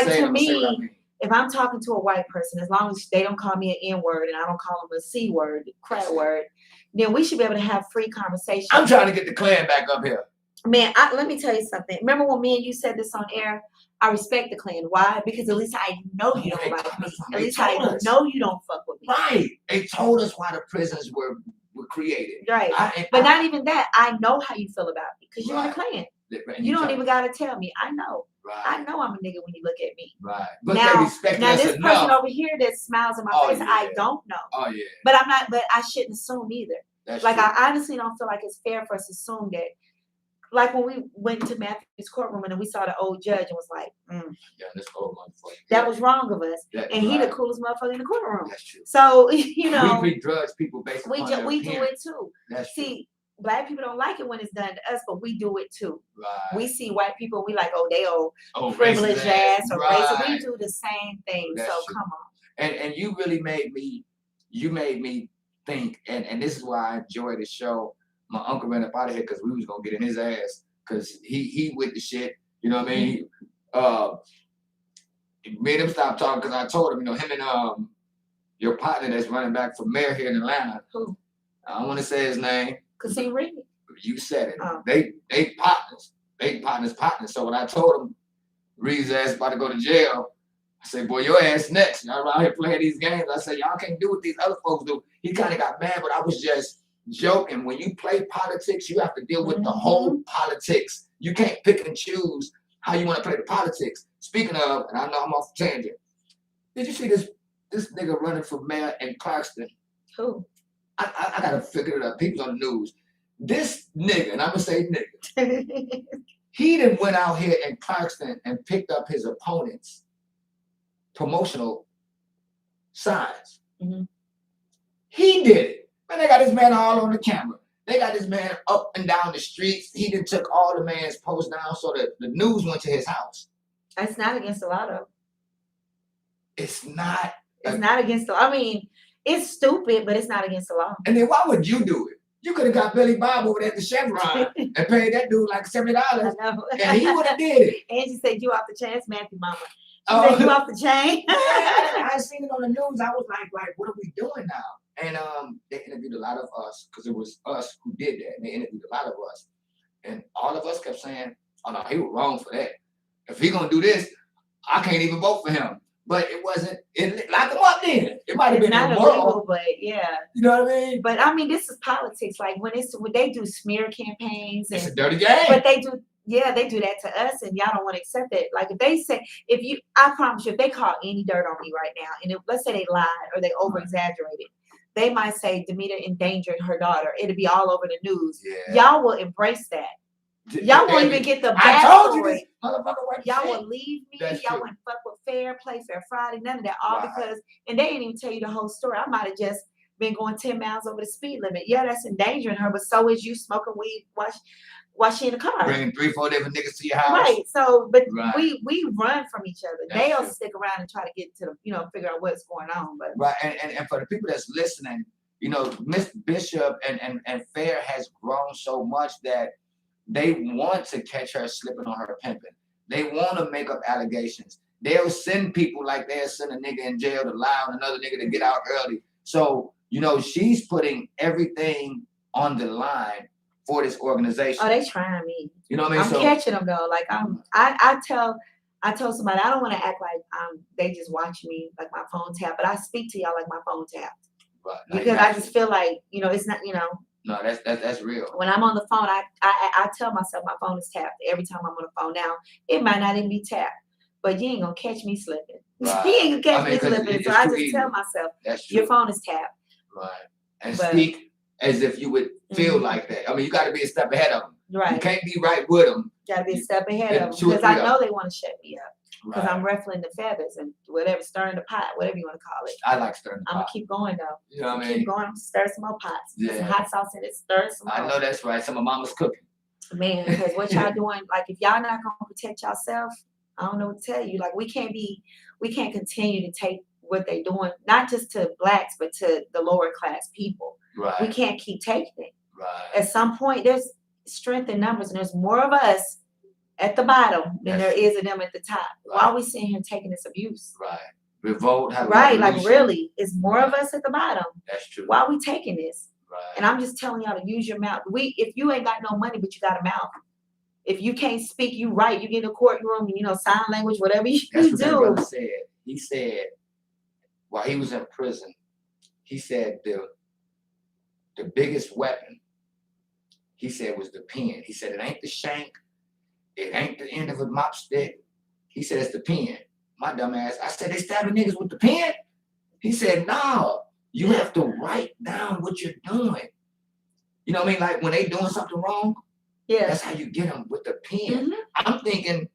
to me, if I'm talking to a white person, as long as they don't call me an N word and I don't call them a C word, crap word, then we should be able to have free conversation. I'm trying to get the Klan back up here. Man, let me tell you something. Remember when me and you said this on air? I respect the Klan. Why? Because at least I know you don't like me. At least I know you don't fuck with me. Right. They told us why the prisons were created. Right. But not even that. I know how you feel about me because you're in the Klan. You don't even gotta tell me. I know. Right. I know I'm a nigga when you look at me. Right. But now, they respect now us this enough. person over here that smiles in my face, I don't know. Oh yeah. But I'm not. But I shouldn't assume either. That's like true. I honestly don't feel like it's fair for us to assume that. Like when we went to Matthew's courtroom and we saw the old judge and was like, yeah, this old motherfucker. That was wrong of us. And he the coolest motherfucker in the courtroom. That's true. So, you know. We judge people based on we do it too. That's See, Black people don't like it when it's done to us, but we do it too. Right. We see white people, we like, oh, they privileged ass or racist. We do the same thing. That's so true. Come on. And you really made me think, and this is why I enjoy the show. My uncle ran up out of here because we was gonna get in his ass because he with the shit. You know what I mean? He made him stop talking because I told him, you know, him and your partner that's running back for mayor here in Atlanta. Who? I don't want to say his name. Kasim Reed. You said it. Oh. They partners. So when I told him Reed's ass about to go to jail. I said, boy, your ass next. Y'all around here playing these games. I said, y'all can't do what these other folks do. He kind of got mad, but I was just joking. When you play politics, you have to deal with the whole politics. You can't pick and choose how you want to play the politics. Speaking of, and I know I'm off the tangent. Did you see this nigga running for mayor in Clarkston? Who? I gotta figure it out. People's on the news. This nigga, and I'm gonna say nigga, he done went out here in Clarkston and picked up his opponent's promotional signs. He did it. Man, they got this man all on the camera. They got this man up and down the streets. He done took all the man's posts down so that the news went to his house. It's not against the law, though. It's not. It's not against the law. I mean, it's stupid, but it's not against the law. And then why would you do it? You could have got Billy Bob over there at the Chevron and paid that dude like $70. And he would have did it. Angie said, you off the chain, Matthew Mama. She said, you off the chain? Yeah, I seen it on the news. I was like, what are we doing now? And they interviewed a lot of us, because it was us who did that. And they interviewed a lot of us. And all of us kept saying, oh no, he was wrong for that. If he gonna do this, I can't even vote for him. But it wasn't, lock him up then. It might have been not illegal, but yeah. You know what I mean? But I mean, this is politics. Like when they do smear campaigns. It's a dirty game. But they do, yeah, they do that to us, and y'all don't want to accept it. Like if they say, I promise you, if they call any dirt on me right now, and let's say they lied or they over exaggerated, they might say Demeter endangered her daughter. It'll be all over the news. Yeah. Y'all will embrace that. Y'all won't even get the backstory. I told you this motherfucker. Y'all will leave me. Y'all wouldn't fuck with Fair Play, Fair Friday, none of that. All because, and they didn't even tell you the whole story. I might have just been going 10 miles over the speed limit. Yeah, that's endangering her, but so is you smoking weed while she in the car. Bringing 3-4 different niggas to your house. Right. So, but we run from each other. They'll stick around and try to get to the, figure out what's going on. But right, and for the people that's listening, Miss Bishop and Fair has grown so much that they want to catch her slipping on her pimping. They want to make up allegations. They'll send people like they'll send a nigga in jail to lie on another nigga to get out early. So, she's putting everything on the line for this organization. Oh, they trying me. You know what I mean? I'm catching them though. Like I told somebody, I don't want to act like they just watch me like my phone tap, but I speak to y'all like my phone tapped. Right. Because I just feel like, it's not, No, that's real. When I'm on the phone, I tell myself my phone is tapped every time I'm on the phone. Now, it might not even be tapped, but you ain't gonna catch me slipping. Right. You ain't gonna catch me slipping. So I just tell myself, your phone is tapped. Right. And speak as if you would feel like that. I mean, you got to be a step ahead of them. Right. You can't be right with them. Got to be a step ahead of them because I know they want to shut me up. Because I'm ruffling the feathers and whatever, stirring the pot, whatever you want to call it. I like stirring the pot. I'm going to keep going, though. You know what I mean? Keep going. I'm stir some more pots. Yeah. Put some hot sauce in it, stir some more. I know that's right. Some of mama's cooking. Man, because what y'all doing, like, if y'all not going to protect yourself, I don't know what to tell you. Like, we can't continue to take what they're doing, not just to blacks, but to the lower class people. Right. We can't keep taking it. Right. At some point, there's strength in numbers, and there's more of us at the bottom than there is of them at the top. Right. Why are we sitting here taking this abuse? Right. Revolt. Right. Like really, it's more of us at the bottom. That's true. Why are we taking this? Right. And I'm just telling y'all to use your mouth. If you ain't got no money, but you got a mouth. If you can't speak, you write. You get in a courtroom, sign language, whatever you That's do. What that brother said. He said, while he was in prison, he said the biggest weapon, he said, was the pen. He said, it ain't the shank. It ain't the end of a mop stick. He said, it's the pen. My dumb ass, I said, they stabbing niggas with the pen? He said, no, you have to write down what you're doing. You know what I mean? Like when they doing something wrong, that's how you get them with the pen. Mm-hmm. I'm thinking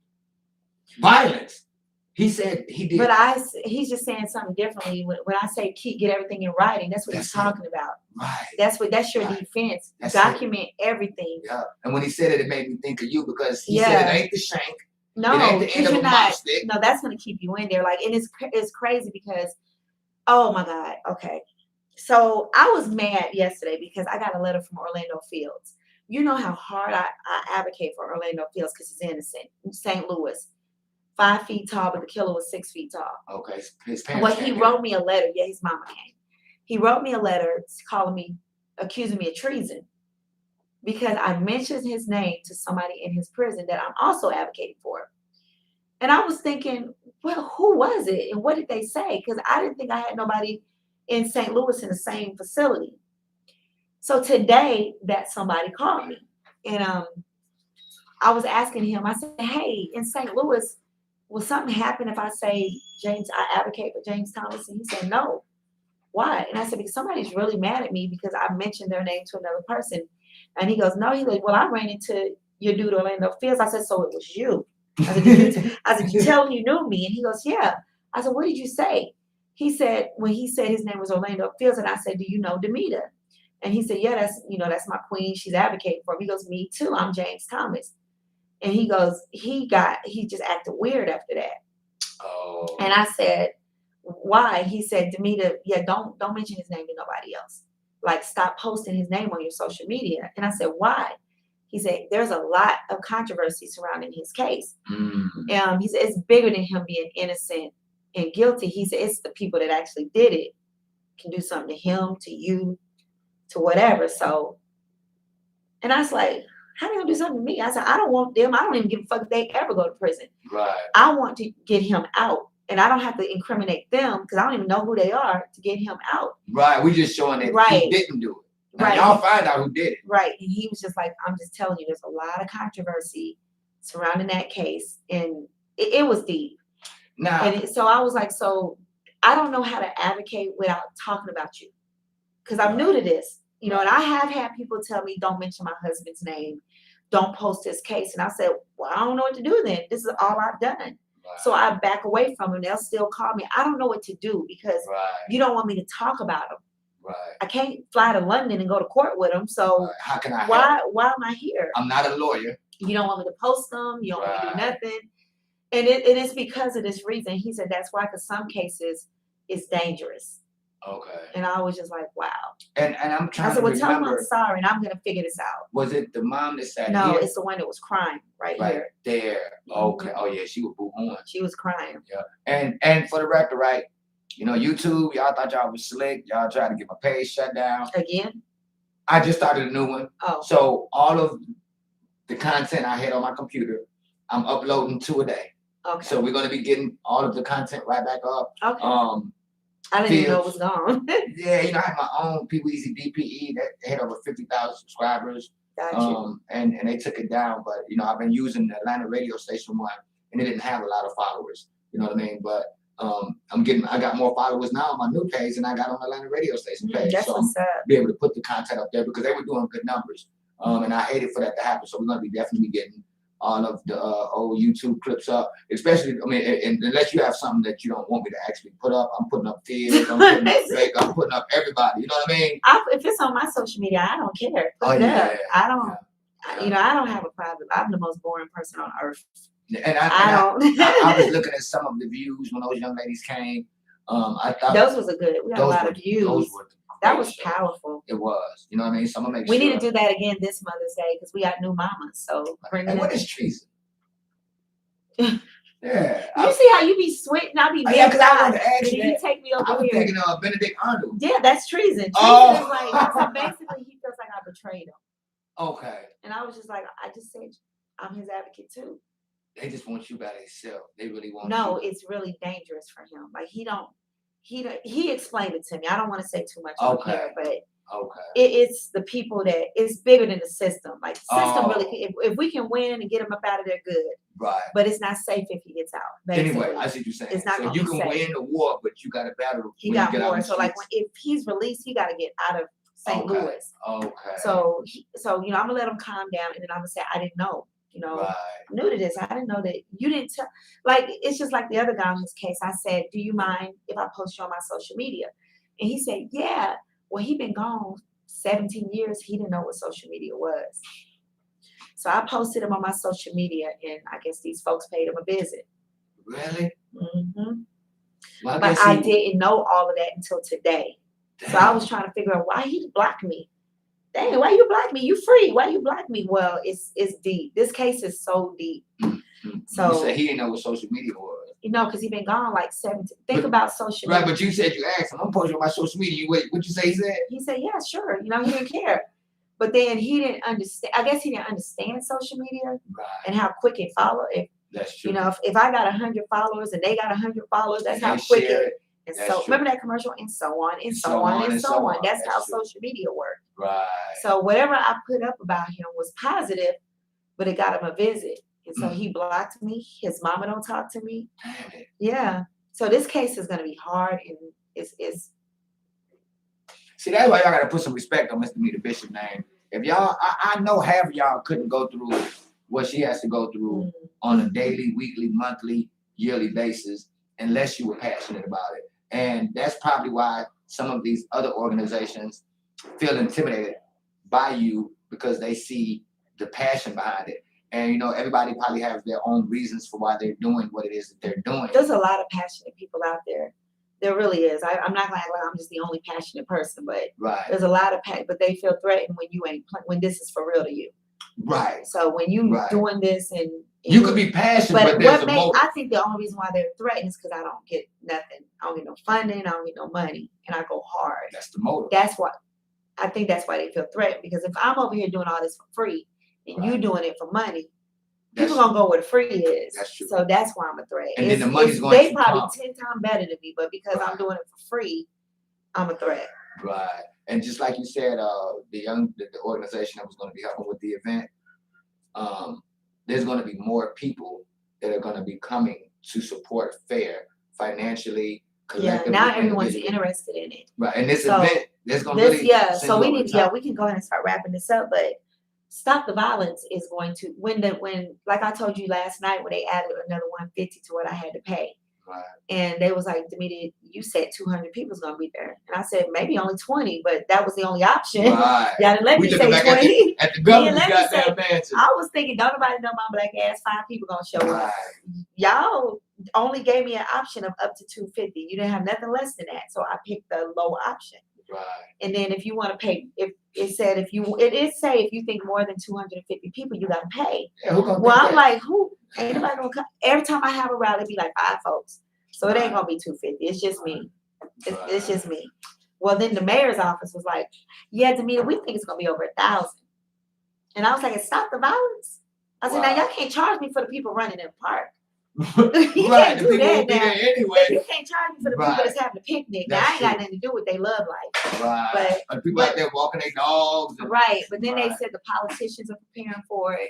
violence. He said he did. But he's just saying something differently. When I say get everything in writing, that's what he's talking about. Right. That's your defense. Document everything. Yeah. And when he said it made me think of you because he said it ain't the shank. No, it ain't the end of a mop stick. No, that's gonna keep you in there. Like, and it's crazy because, oh my God. Okay. So I was mad yesterday because I got a letter from Orlando Fields. You know how hard I advocate for Orlando Fields because he's innocent. St. Louis. 5 feet tall, but the killer was 6 feet tall. Okay, his parents. He wrote me a letter. Yeah, his mama came. He wrote me a letter accusing me of treason because I mentioned his name to somebody in his prison that I'm also advocating for. And I was thinking, well, who was it? And what did they say? Because I didn't think I had nobody in St. Louis in the same facility. So today that somebody called me. And I was asking him, I said, hey, in St. Louis, will something happen if I say I advocate for James Thomas? And he said, no. Why? And I said, because somebody's really mad at me because I mentioned their name to another person. And he goes, no. He goes, well, I ran into your dude Orlando Fields. I said, so it was you. I said, you tell him you knew me? And he goes, yeah. I said, what did you say? He said, when he said his name was Orlando Fields, and I said, do you know Demita? And he said, yeah, that's my queen. She's advocating for me. He goes, me too. I'm James Thomas. And he goes, he just acted weird after that. Oh. And I said, why? He said, Demita, yeah, don't mention his name to nobody else. Like, stop posting his name on your social media. And I said, why? He said, there's a lot of controversy surrounding his case. Mm-hmm. He said, it's bigger than him being innocent and guilty. He said, it's the people that actually did it can do something to him, to you, to whatever. So, and I was like, how they gonna do something to me? I said, I don't want them. I don't even give a fuck if they ever go to prison. Right. I want to get him out. And I don't have to incriminate them because I don't even know who they are to get him out. Right. We just showing that he didn't do it. Now, right. Y'all find out who did it. Right. And he was just like, I'm just telling you, there's a lot of controversy surrounding that case. And it was deep. Now, and so I was like, so I don't know how to advocate without talking about you. Because I'm new to this. You know, and I have had people tell me, don't mention my husband's name. Don't post this case. And I said, well, I don't know what to do then. This is all I've done. So I back away from them. They'll still call me. I don't know what to do because you don't want me to talk about them. Right. I can't fly to London and go to court with them. So how can I why am I here? I'm not a lawyer. You don't want me to post them. You don't want me to do nothing. And it is because of this reason. He said that's why, because some cases it's dangerous. Okay. And I was just like, wow. And I'm trying to remember. Tell him I'm sorry and I'm going to figure this out. Was it the mom that said no, here? It's the one that was crying right here. There. Okay. Oh, yeah. She was boo-hooing. She was crying. Yeah. And for the record, right, you know, YouTube, y'all thought y'all was slick. Y'all tried to get my page shut down. Again? I just started a new one. Oh. So all of the content I had on my computer, I'm uploading 2 a day. Okay. So we're going to be getting all of the content right back up. Okay. I didn't even know it was gone. Yeah, you know, I have my own P-Weezy DPE that had over 50,000 subscribers. Gotcha. And they took it down, but you know, I've been using the Atlanta radio station one, and it didn't have a lot of followers. You know what I mean? But I got more followers now on my new page than I got on the Atlanta radio station page. That's so what's up. be able to put the content up there because they were doing good numbers. And I hated for that to happen. So we're gonna be definitely getting all of the old YouTube clips up, especially, I mean, and unless you have something that you don't want me to actually put up, I'm putting up Fields, I'm putting up Drake, I'm putting up everybody, you know what I mean? If it's on my social media, I don't care. Put it up. I don't, you know, I don't have a problem. I'm the most boring person on earth. And I was looking at some of the views when those young ladies came. I thought those was we got a lot of views. That was powerful. It was. You know what I mean? So I'm gonna make we need to do that again this Mother's Day because we got new mamas. So bring what is treason? Yeah. You see how you be sweating? I be because I wanted to ask you. You take me over I was here. thinking of Benedict Arnold. Yeah, that's treason. Treason is like, so basically he feels like I betrayed him. Okay. And I was just like, I just said I'm his advocate too. They just want you by themselves. They really want you. No, it's really dangerous for him. Like he explained it to me. I don't want to say too much on here, but it's the people that it's bigger than the system. Like the system really, if we can win and get him up out of there, good. Right. But it's not safe if he gets out. Basically. Anyway, I see what you're saying. It's not so you can win the war, but you got to battle. He got war. So like if he's released, he got to get out of St. Louis. Okay. So you know, I'm gonna let him calm down, and then I'm gonna say I didn't know. You know, I'm new to this. I didn't know that you didn't tell. Like it's just like the other guy in this case. I said, "Do you mind if I post you on my social media?" And he said, "Yeah." Well, he been gone 17 years. He didn't know what social media was. So I posted him on my social media, and I guess these folks paid him a visit. Really? Mm-hmm. Well, but I didn't know all of that until today. Damn. So I was trying to figure out why he blocked me. Dang, why you block me? You free. Why you block me? Well, it's deep. This case is so deep. Mm-hmm. So you said he didn't know what social media was. You know, because he been gone like 17. Think about social media. Right, but you said you asked him, I'm posting on my social media. What'd you say he said? He said, yeah, sure. You know, he didn't care. But then he didn't understand. I guess he didn't understand social media and how quick it followed. That's true. You know, if I got 100 followers and they got 100 followers, that's And how they quick share it. And That's so true. remember that commercial, and so on and so on and so on. That's how true. social media works. Right. So whatever I put up about him was positive, but it got him a visit. And so he blocked me. His mama don't talk to me. Damn it. Yeah. So this case is gonna be hard, and it's See, that's why y'all gotta put some respect on Mr. Meter Bishop name. If y'all, I know half of y'all couldn't go through what she has to go through on a daily, weekly, monthly, yearly basis unless you were passionate about it. And that's probably why some of these other organizations feel intimidated by you because they see the passion behind it. And, you know, everybody probably has their own reasons for why they're doing what it is that they're doing. There's a lot of passionate people out there. There really is. I'm not gonna act like I'm just the only passionate person, but there's a lot of but they feel threatened when you ain't when this is for real to you. Right. So when you doing this and you could be passionate, but there's I think the only reason why they're threatened is because I don't get nothing. I don't get no funding. I don't get no money, and I go hard. That's the motive. That's why I think that's why they feel threatened. Because if I'm over here doing all this for free and you doing it for money, people gonna go where the free is. That's true. So that's why I'm a threat. And then the money's going they probably 10 times better than me, but because I'm doing it for free, I'm a threat. Right. And just like you said, the organization that was going to be helping with the event, there's going to be more people that are going to be coming to support FAIR financially, collectively. Yeah, now everyone's interested in it. Right. And this event, there's going to really so we need we can go ahead and start wrapping this up, but Stop the Violence is going to when like I told you last night when they added another 150 to what I had to pay. Right. And they was like, Demetra, you said 200 people's gonna be there. And I said maybe only 20, but that was the only option. Right. Y'all didn't let me say 20. At the government goddamn mansion. I was thinking, don't nobody know my black ass, 5 people gonna show up. Y'all only gave me an option of up to 250. You didn't have nothing less than that. So I picked the low option. Right. And then if you want to pay, if you think more than 250 people, you gotta pay. Yeah, who gonna I'm like, who? Ain't nobody gonna come. Every time I have a rally, it be like 5 folks. So it ain't gonna be 250. It's just me. It's just me. Well, then the mayor's office was like, yeah, Demetra, we think it's gonna be over 1,000. And I was like, Stop the Violence. I said, now y'all can't charge me for the people running in the park. You right, can't the do people that will be now. there anyway. You can't charge me for the people that's having a picnic. Now, I ain't got nothing to do with they love life. Right. But people out there walking their dogs. Right. But then they said the politicians are preparing for it.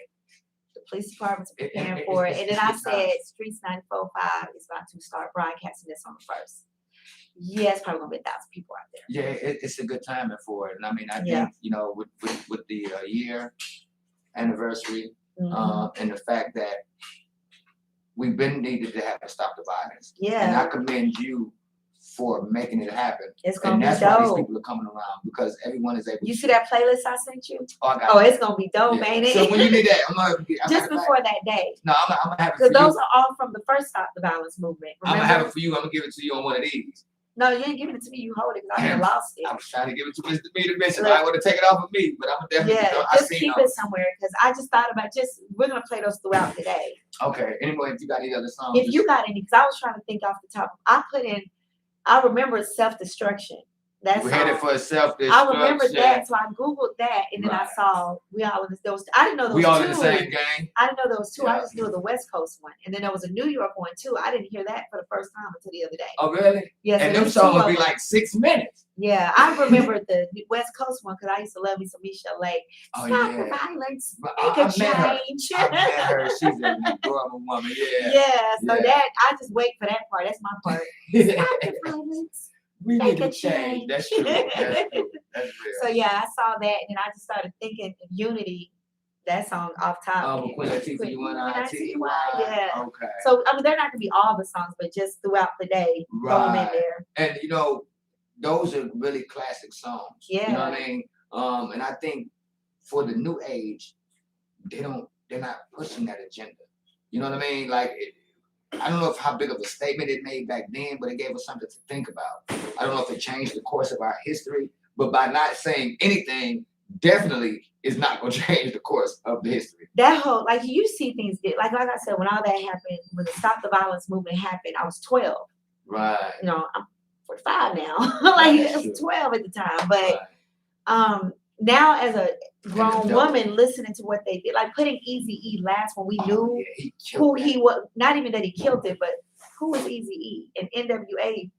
The police departments are preparing for it. And then I said Streets 94.5 is about to start broadcasting this on the 1st. Yeah, it's probably gonna be 1,000 people out there. Yeah, it's a good timing for it. And I mean, I think, you know, with the year anniversary, and the fact that we've been needed to have to stop the violence. Yeah. And I commend you for making it happen. It's gonna be dope. And that's why these people are coming around, because everyone is able to. You see that playlist I sent you? Oh, I got it. It's gonna be dope, ain't it? So when you need that, I'm just before that day. No, I'm gonna have it for you. Because those you. are all from the first Stop the Violence movement. Remember? I'm gonna have it for you. I'm gonna give it to you on one of these. No, you ain't giving it to me. You hold it because I have lost it. I was trying to give it to Mr. Meter Bishop. I want to take it off of me, but I'm definitely. Yeah, just keep it somewhere, because I just thought about we're gonna play those throughout the day. Okay. Anyway, if you got any other songs, if you got any, because I was trying to think off the top. I remember Self-Destruction. We're headed for a self-destruction. I remember that, so I googled that, and then I saw We All in Those. I didn't know there was 2. We all in the same gang. I didn't know there was 2. I just knew the West Coast one, and then there was a New York one too. I didn't hear that for the first time until the other day. Oh really? Yes. And them songs would be like 6 minutes. Yeah, I remember the West Coast one because I used to love me some Michelle Lake. Oh, Stop the violence, make a change. I met her. She's an adorable woman. Yeah. Yeah. So that I just wait for that part. That's my part. Stop the violence. We need a change. That's true. That's true. That's real. So yeah, I saw that, and I just started thinking of Unity, that song off top. Queen Latifah, yeah. Okay. So I mean, they're not gonna be all the songs, but just throughout the day, throw them in there. And you know, those are really classic songs. Yeah. You know what I mean? And I think for the new age, they're not pushing that agenda. You know what I mean? Like I don't know how big of a statement it made back then, but it gave us something to think about. I don't know if it changed the course of our history, but by not saying anything, definitely is not going to change the course of the history. That whole, like, you see things, like I said, when all that happened, when the Stop the Violence movement happened, I was 12. Right. You know, I'm 45 now. Like, I was 12 at the time. But now as a grown adult. woman listening to what they did, like putting Eazy-E last when we knew who that. he was, not even that he killed it, but who was Eazy-E and NWA.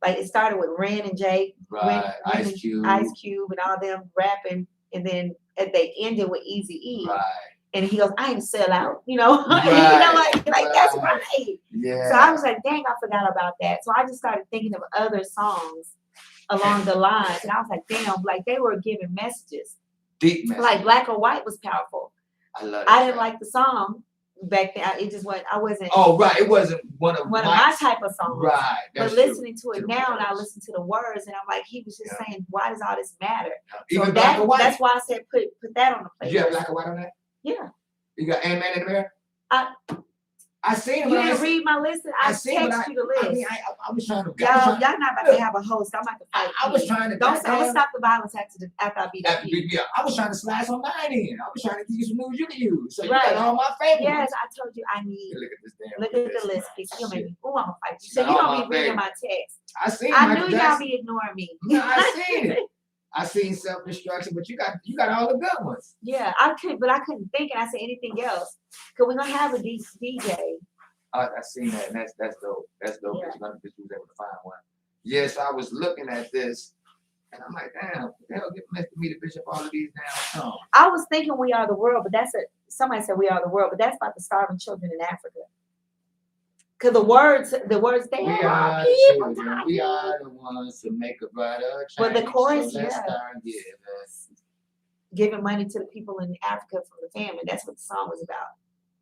Like it started with Ren and Jay, Right, Ren Ice Cube, and all them rapping, and then they ended with Eazy-E. Right. And he goes, I ain't sell out, you know. Right. You know, like that's right. Yeah. So I was like, dang, I forgot about that. So I just started thinking of other songs along the lines, and I was like, damn, like they were giving messages. Deep messages. Like Black or White was powerful. I love it. I didn't like the song back then. It just wasn't. I wasn't. Oh right, it wasn't one of my type of songs. Right. But listening to it now, and I listen to the words, and I'm like, he was just saying, why does all this matter? Even so Black or White. That's why I said put that on the playlist. Did you have Black or White on that? Yeah. You got Ant-Man in the Mirror? I seen it. You didn't read my list? I text you the list. I mean, I was trying to. Y'all not about to have a host. I'm about to fight. I was trying to. I'm gonna stop the violence after I beat up. I was trying to slice on mine in. I was trying to give you some news you can use. So you got all my favorites. Yes, I told you I need. Look at this damn. Look at the list, please. You made me. Oh, I'm gonna fight you. So you don't be reading my text. I knew y'all be ignoring me. No, I seen it. I seen Self-Destruction, but you got all the good ones. Yeah, I couldn't think, and I said anything else. Cause we're gonna have a DJ. I seen that, and that's dope. That's dope. Yeah. That you was able to find one. Yes, I was looking at this, and I'm like, damn, what the hell get me to bishop all of these damn songs? I was thinking We Are the World, but somebody said We Are the World, but that's about the starving children in Africa. Cause the words they we are the children. We are the ones to make a brighter change. But the chorus, so let's start giving money to the people in Africa for the famine. That's what the song was about.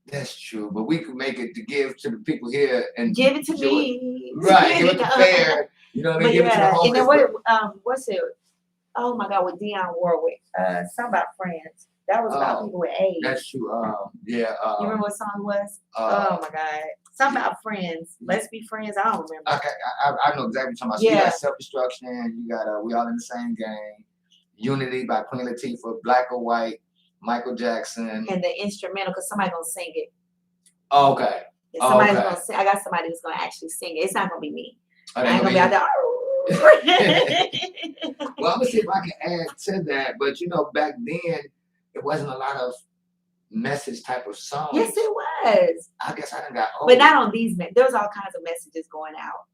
That's true, but we could make it to give to the people here and give it to me. Right, give it to fair. You know what I mean? Give it to the homeless. And then what's it? Oh my God, with Dionne Warwick. Something about friends. That was about people with AIDS. That's true. Yeah. You remember what song it was? Oh my God. Something about friends. Let's be friends. I don't remember. Okay, I know exactly what you're talking about. So you got Self-Destruction. You got We All in the Same Game. Unity by Queen Latifah. Black or White. Michael Jackson. And the instrumental, because somebody's going to sing it. Oh, okay. Somebody's going to sing. I got somebody who's going to actually sing it. It's not going to be me. I ain't going to be out there. Well, I'm going to see if I can add to that. But, back then, it wasn't a lot of message type of songs. Yes, it was. I guess I done got old. But not on these. There's all kinds of messages going out.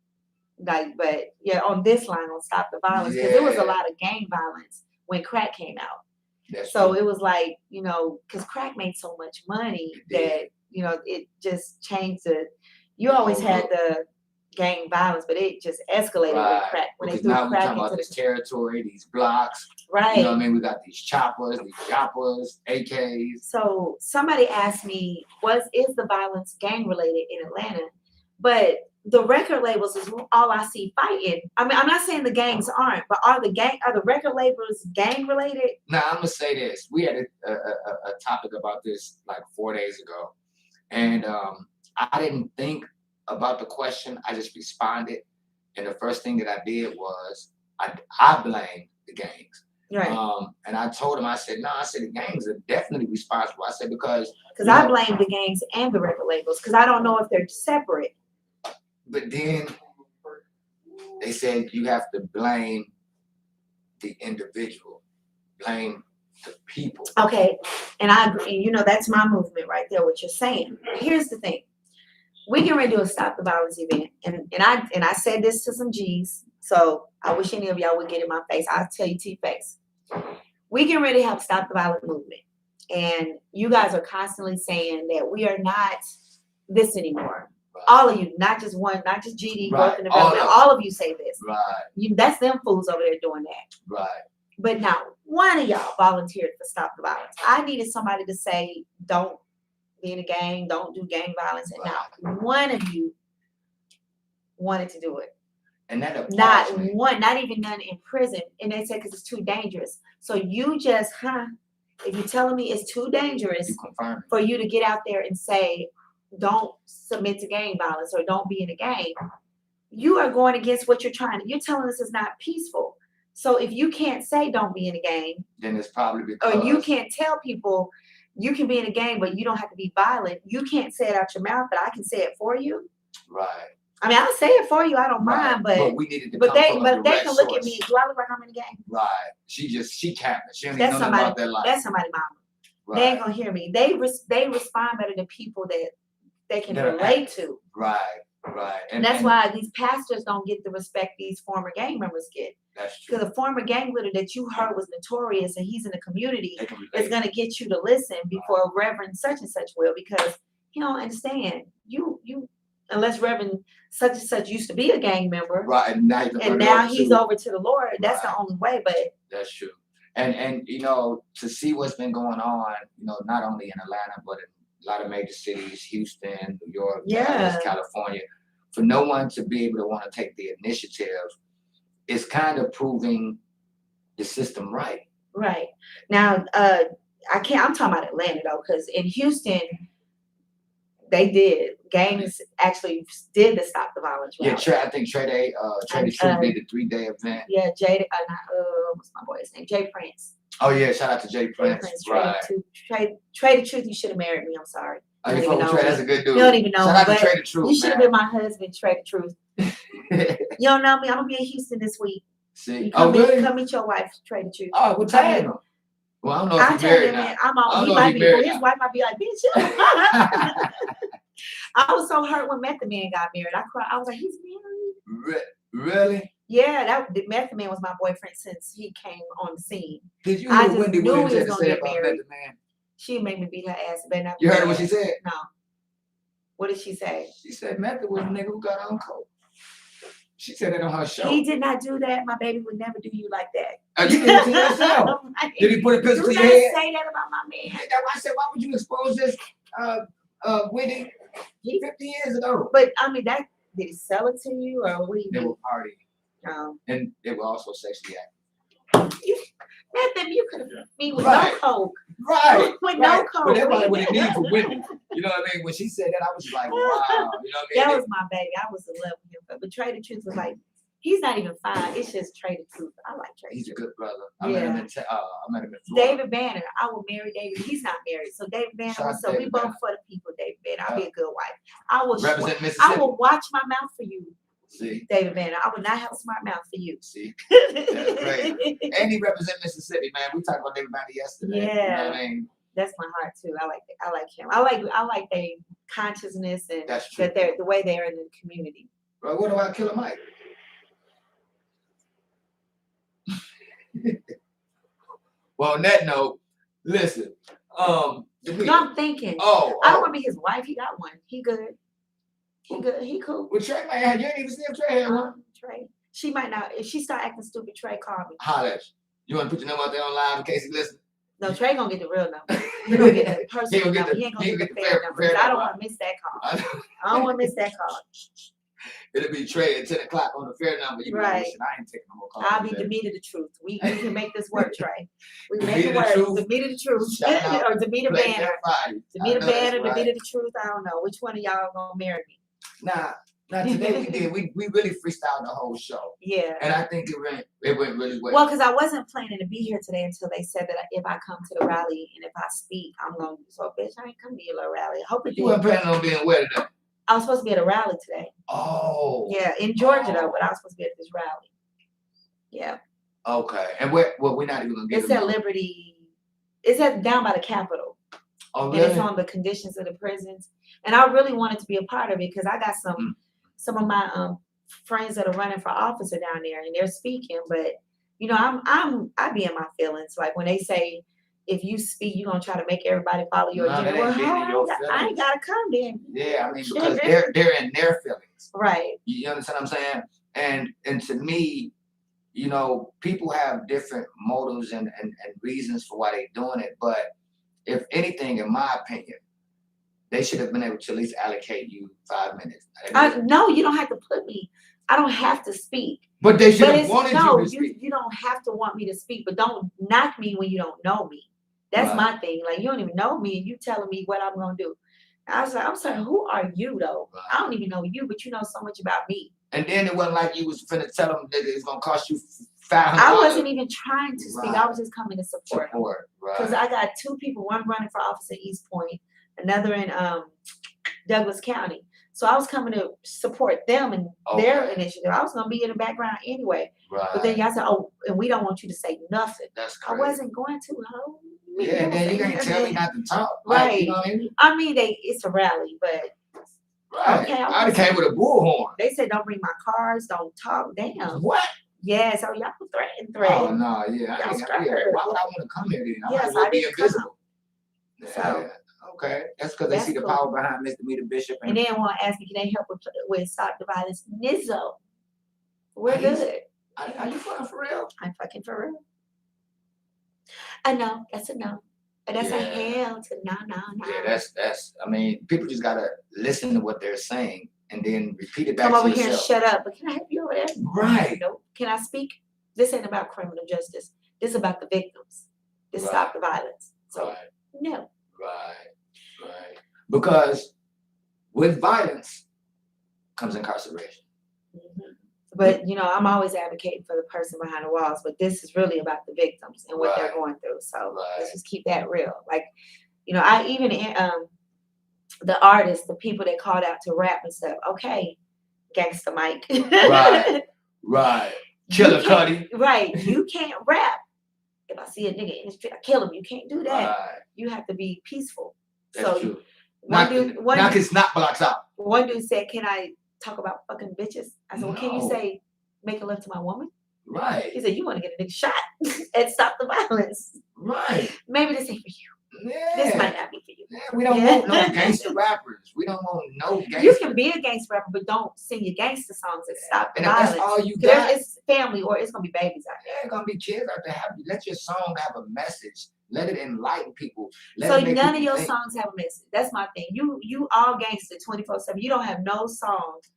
But on this line, on Stop the Violence, because there was a lot of gang violence when crack came out. That's so true. It was like, because crack made so much money that, it just changed you always had the gang violence, but it just escalated with crack. When they threw now crack we're talking about this territory, these blocks. Right. You know what I mean? We got these choppers, these choppers, AKs. So somebody asked me, is the violence gang related in Atlanta? But the record labels is all I see fighting. I mean, I'm not saying the gangs aren't, but are the record labels gang related? Now I'm gonna say this. We had a topic about this like 4 days ago, and I didn't think about the question. I just responded, and the first thing that I did was I blamed the gangs. Right. And I told him, I said, no, I said the gangs are definitely responsible. I said because I blame the gangs and the record labels because I don't know if they're separate. But then they said you have to blame the individual, blame the people. Okay, and I agree. That's my movement right there. What you're saying. Here's the thing: we can ready to do a Stop the Violence event, and I said this to some G's. So I wish any of y'all would get in my face. I'll tell you to your face. We can ready to have Stop the Violence movement, and you guys are constantly saying that we are not this anymore. Right. All of you, not just one, not just GD, growth and development. All of you say this. Right. That's them fools over there doing that. Right. But not one of y'all volunteered for Stop the Violence. I needed somebody to say, don't be in a gang, don't do gang violence. And not one of you wanted to do it. And that not one, not even none in prison. And they said, because it's too dangerous. So you just, if you're telling me it's too dangerous for you to get out there and say, don't submit to gang violence or don't be in a gang, you are going against what you're telling us is not peaceful. So if you can't say don't be in a gang, then it's probably because, or you can't tell people you can be in a gang, but you don't have to be violent. You can't say it out your mouth, but I can say it for you. Right. I mean, I'll say it for you. I don't mind, but we needed to but come they from a but they direct can look source. at me. Do I look like I'm in the game? Right. She capping. She don't even That's know nothing about their life. That's somebody's mama. Right. They ain't gonna hear me. They respond better to people that they can relate to. Right. Right. And that's why these pastors don't get the respect these former gang members get. That's true. Because a former gang leader that you heard was notorious and he's in the community is going to get you to listen before Reverend such and such will, because he don't understand you unless Reverend such and such used to be a gang member, right? And now he's over to the Lord. That's the only way. But that's true. And you know, to see what's been going on, you know, not only in Atlanta but in a lot of major cities, Houston, New York, Dallas, California, for no one to be able to want to take the initiative is kind of proving the system right. Right. Now, I'm talking about Atlanta though, because in Houston, gangs actually did the Stop the Violence rally. Yeah, I think Trey the Truth did the 3-day event. Yeah, what's my boy's name? Jay Prince. Oh yeah, shout out to Jay Prince. Right. Trey the Truth, you should have married me. I'm sorry. Oh, you fuck with Trey, that's a good dude. You don't even know. Shout out to Trey the Truth. You should have been my husband, Trey the Truth. You don't know me. I'm gonna be in Houston this week. See, really? Come meet your wife, Trey the Truth. Oh, well, tag him. Well, I don't know if he's married now. His wife might be like, bitch. I was so hurt when Method Man got married. I cried. I was like, he's married. Really? Yeah, Method Man was my boyfriend since he came on the scene. Did you hear Wendy Williams had to say about married. Method Man? She made me beat her ass. You heard what she said? No. What did she say? She said Method was a nigga who got on coke. She said it on her show. He did not do that. My baby would never do you like that. You did it to yourself. Did he put a pistol to your head? You say that about my man. That's why I said, why would you expose this wedding 50 years ago? But I mean, did he sell it to you or what? They were partying. And they were also sexually active. Method, you could have me with no coke. Right. With no coke. But that's what it needs for women. You know what I mean? When she said that, I was like, wow. You know what I mean? That was my baby. I was in love with him. But Trey the Truth was like, he's not even fine. It's just Trey the Truth. I like Trey. He's a good brother. I met him in Florida. David Banner. I will marry David. He's not married. So David Banner. So we both for the people, David Banner. I'll be a good wife. I will represent Mississippi. I will watch my mouth for you. See? David Banner. I would not have a smart mouth for you. See? That's great. And he represents Mississippi, man. We talked about David Banner yesterday. Yeah. You know what I mean? That's my heart too. I like him. I like their consciousness and that's true. That they're the way they are in the community. Bro, what about Killer Mike? Well, on that note, listen. No, I'm thinking. I don't want to be his wife. He got one. He good. He good. He cool. Well, Trey, man, you ain't even see if Trey had one. Trey. She might not. If she start acting stupid, Trey call me. Holla at you. You want to put your number out there on live in case he listens? No, Trey gonna get the real number. He gonna get the personal number. He ain't gonna get the fair number. I don't want to miss that call. I don't want to miss that call. It'll be Trey at 10 o'clock on the fair number. You right. I ain't taking no more calls. I'll be Demeter the Truth. We can make this work, Trey. We can make it work. Demeter the Truth. Or Demeter Banner. Demeter Banner, Demeter the Truth. I don't know. Which one of y'all gonna marry me? Now today we really freestyled the whole show. Yeah. And I think it went really well. Well, because I wasn't planning to be here today until they said that if I come to the rally and if I speak, I'm going to. So, bitch, I ain't come to your little rally. I hope it. You weren't planning on being where today? I was supposed to be at a rally today. Oh. Yeah, in Georgia though, but I was supposed to be at this rally. Yeah. Okay. And we're not even gonna get. It's at Liberty. It's down by the Capitol. Oh, really? And it's on the conditions of the prisons. And I really wanted to be a part of it because I got some of my friends that are running for office are down there and they're speaking. But you know, I be in my feelings. Like when they say, if you speak, you're gonna try to make everybody follow your agenda. Well, I ain't gotta come then. Yeah, I mean, because they're in their feelings. Right. You understand what I'm saying? And to me, you know, people have different motives and reasons for why they're doing it. But if anything, in my opinion, they should have been able to at least allocate you 5 minutes. No, you don't have to put me. I don't have to speak. But they should have wanted you to speak. You don't have to want me to speak, but don't knock me when you don't know me. That's my thing. Like, you don't even know me and you telling me what I'm going to do. I was like, I'm sorry, who are you though? Right. I don't even know you, but you know so much about me. And then it wasn't like you was finna tell them that it's going to cost you $500. I wasn't even trying to speak. I was just coming to support them. Because I got two people, one running for office in East Point, another in Douglas County. So I was coming to support them and their initiative. I was gonna be in the background anyway. Right. But then y'all said, "Oh, and we don't want you to say nothing." That's crazy. I wasn't going to. Ho. Yeah, then you can't tell me not to talk. Right. Like, you know what I mean? I mean, it's a rally, but right. Okay. I came with a bullhorn. They said, "Don't bring my cars. Don't talk." Damn. What? Yeah. So y'all threaten. Oh no, yeah. Why would I want to come here then? I might as well be invisible. So. Okay, that's because they see the power behind Mr. Meter Bishop. And then want to ask me, can they help with Stop the Violence? Nizzo. We're good. Are you fucking for real? I'm fucking for real. I know. That's a no. But that's a hell to no. Yeah, that's. I mean, people just gotta listen to what they're saying and then repeat it back to yourself. Come over here and shut up. But can I help you over there? Right. Nope. Can I speak? This ain't about criminal justice. This is about the victims. This Stop the Violence. So no. Right. Because with violence comes incarceration. Mm-hmm. But I'm always advocating for the person behind the walls. But this is really about the victims and what they're going through. So let's just keep that real. Like, I even the artists, the people that called out to rap and stuff. Okay, Gangsta Mike. Right. Killer Cudi. Right. You can't rap. If I see a nigga in the street, I kill him. You can't do that. Right. You have to be peaceful. That's true. Knock his snot blocks out. One dude said, "Can I talk about fucking bitches?" I said, "Well, can you say make a love to my woman?" Right. He said, "You want to get a nigga shot and stop the violence." Right. Maybe this ain't for you. Yeah. This might not be for you. Yeah, we don't want no gangster rappers. We don't want no gangster. You can be a gangster rapper, but don't sing your gangster songs and stop the violence. That's all you got. It's family or it's gonna be babies out there. Yeah, it's gonna be kids out there. Let your song have a message. Let it enlighten people. So none of your songs have a message. That's my thing. You all gangster 24/7. You don't have no songs.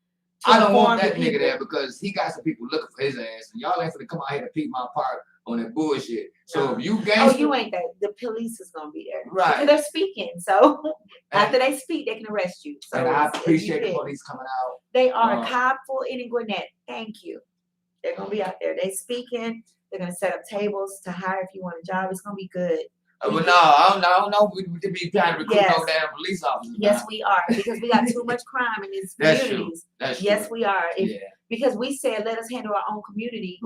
I don't want that nigga there because he got some people looking for his ass, and y'all ain't gonna come out here to peep my part on that bullshit. So if you gangster, you ain't that. The police is gonna be there, right? Because they're speaking. So after they speak, they can arrest you. So and I appreciate the police coming out. They are Cobb, Fulton, and Gwinnett. Thank you. They're gonna be out there. They speaking. They're gonna set up tables to hire if you want a job. It's gonna be good. But no, I don't know. We to be trying to recruit no damn police officers. Yes, we are because we got too much crime in these communities. That's yes, true. We are. Because we said let us handle our own community.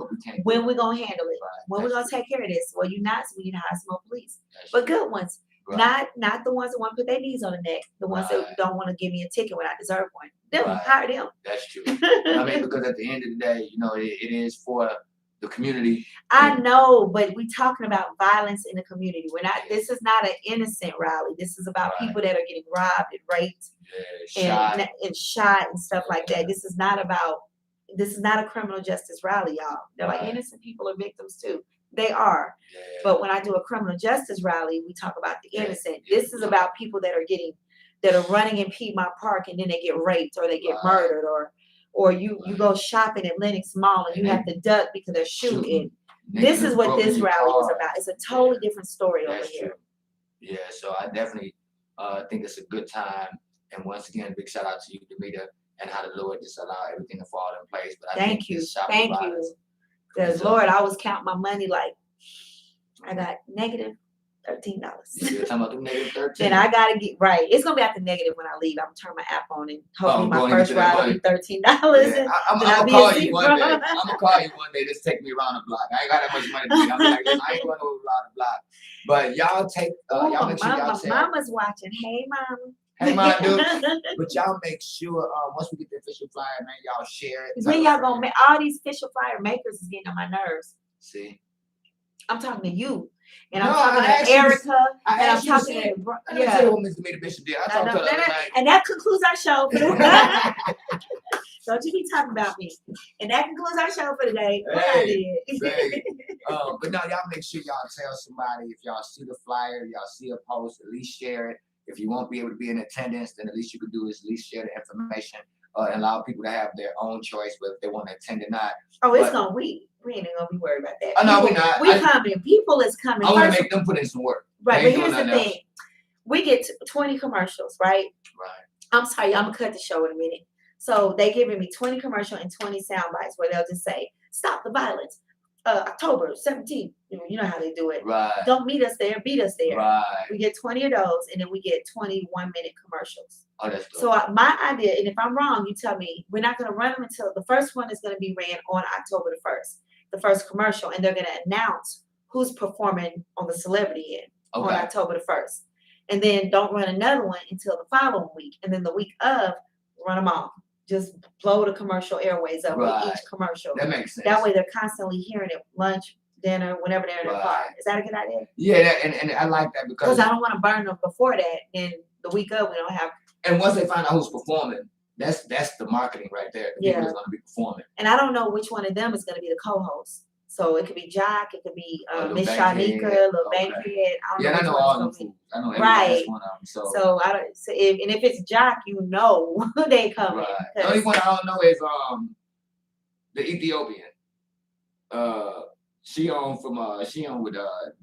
When we're gonna handle it? When we're gonna take care of this? Well, you not. So we need to hire some more police, but good ones. Right. Not the ones that want to put their knees on the neck. The ones that don't want to give me a ticket when I deserve one. Them, hire them. That's true. I mean, because at the end of the day, it is for the community. I know, but we're talking about violence in the community. We're not. This is not an innocent rally. This is about people that are getting robbed and raped and shot and stuff like that. This is not a criminal justice rally, y'all. They're like innocent people are victims too. They are. Yeah. But when I do a criminal justice rally, we talk about the innocent. This is about people that are running in Piedmont Park and then they get raped or they get murdered or you go shopping at Lenox Mall and you have to duck because they're shooting. This is what this rally is about. It's a totally different story over here. Yeah, so I definitely think it's a good time. And once again, big shout out to you, Demeter, and how the Lord just allowed everything to fall in place. But thank you. Because Lord, I was counting my money like I got negative $13. You're talking about the negative 13. Then I gotta get right. It's gonna be at the negative when I leave. I'm gonna turn my app on and hopefully my first ride will be $13. Yeah, I'm gonna call you one day. I'm gonna call you one day. Just take me around the block. I ain't got that much money to be. I'm like, listen, I ain't going around the block. But y'all take. Y'all make sure y'all take. Mama's watching. Hey, mama. Hey, mom, dude. But y'all make sure once we get the official flyer, man, y'all share it. When y'all gonna make all these official flyer makers is getting on my nerves. See, I'm talking to you, and I'm talking to Erica, and I'm talking to I didn't say what Mr. Meter Bishop did. I talked to her tonight. And that concludes our show. Don't you be talking about me. And that concludes our show for today. But no, y'all make sure y'all tell somebody if y'all see the flyer, y'all see a post, at least share it. If you won't be able to be in attendance, then at least you could do is at least share the information and allow people to have their own choice, whether they want to attend or not. Oh, it's gonna we ain't gonna be worried about that. Oh no, we're not. We coming. People is coming. I want to make them put in some work. Right, but here's the thing: we get 20 commercials, right? Right. I'm sorry, I'm gonna cut the show in a minute. So they giving me 20 commercial and 20 sound bites where they'll just say, "Stop the violence." October 17th. You know how they do it. Right. Don't meet us there, beat us there. Right. We get 20 of those, and then we get 21-minute commercials. Oh, that's dope. So my idea, and if I'm wrong, you tell me, we're not going to run them until the first one is going to be ran on October the 1st, the first commercial, and they're going to announce who's performing on the celebrity end on October the 1st. And then don't run another one until the following week. And then the week of, run them all. Just blow the commercial airways up with each commercial. That makes sense. That way they're constantly hearing it, lunch, dinner, whenever they're in their car. Is that a good idea? Yeah, and I like that because I don't want to burn them before that. And the week of, we don't have. And once they find out who's performing, that's the marketing right there. The people that's going to be performing. And I don't know which one of them is going to be the co-host. So it could be Jock, it could be Miss Shanika, Lil Bankhead. I know all them fools. I know every last one of them. So if it's Jock, you know they coming. Right. The only one I don't know is the Ethiopian. She on with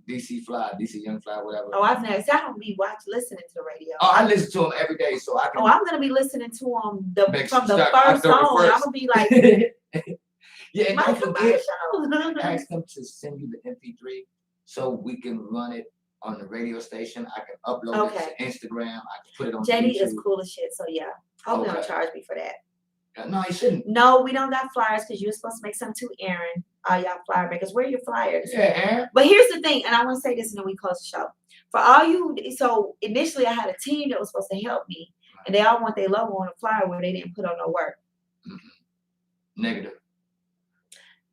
DC Young Fly, whatever. Oh, I've never. I don't be listening to the radio. Oh, I listen to them every day, so I can. Oh, I'm gonna be listening to them from the first song. I'm gonna be like. Yeah, and don't forget, ask them to send you the MP3 so we can run it on the radio station. I can upload it to Instagram. I can put it on JD YouTube. is cool as shit, so yeah. Hope they don't charge me for that. No, you shouldn't. No, we don't got flyers because you're supposed to make some too, Aaron. All y'all flyer makers. Where are your flyers? Yeah, Aaron. But here's the thing, and I want to say this and then we close the show. For all you, so initially I had a team that was supposed to help me, and they all want their logo on a flyer where they didn't put on no work. Negative.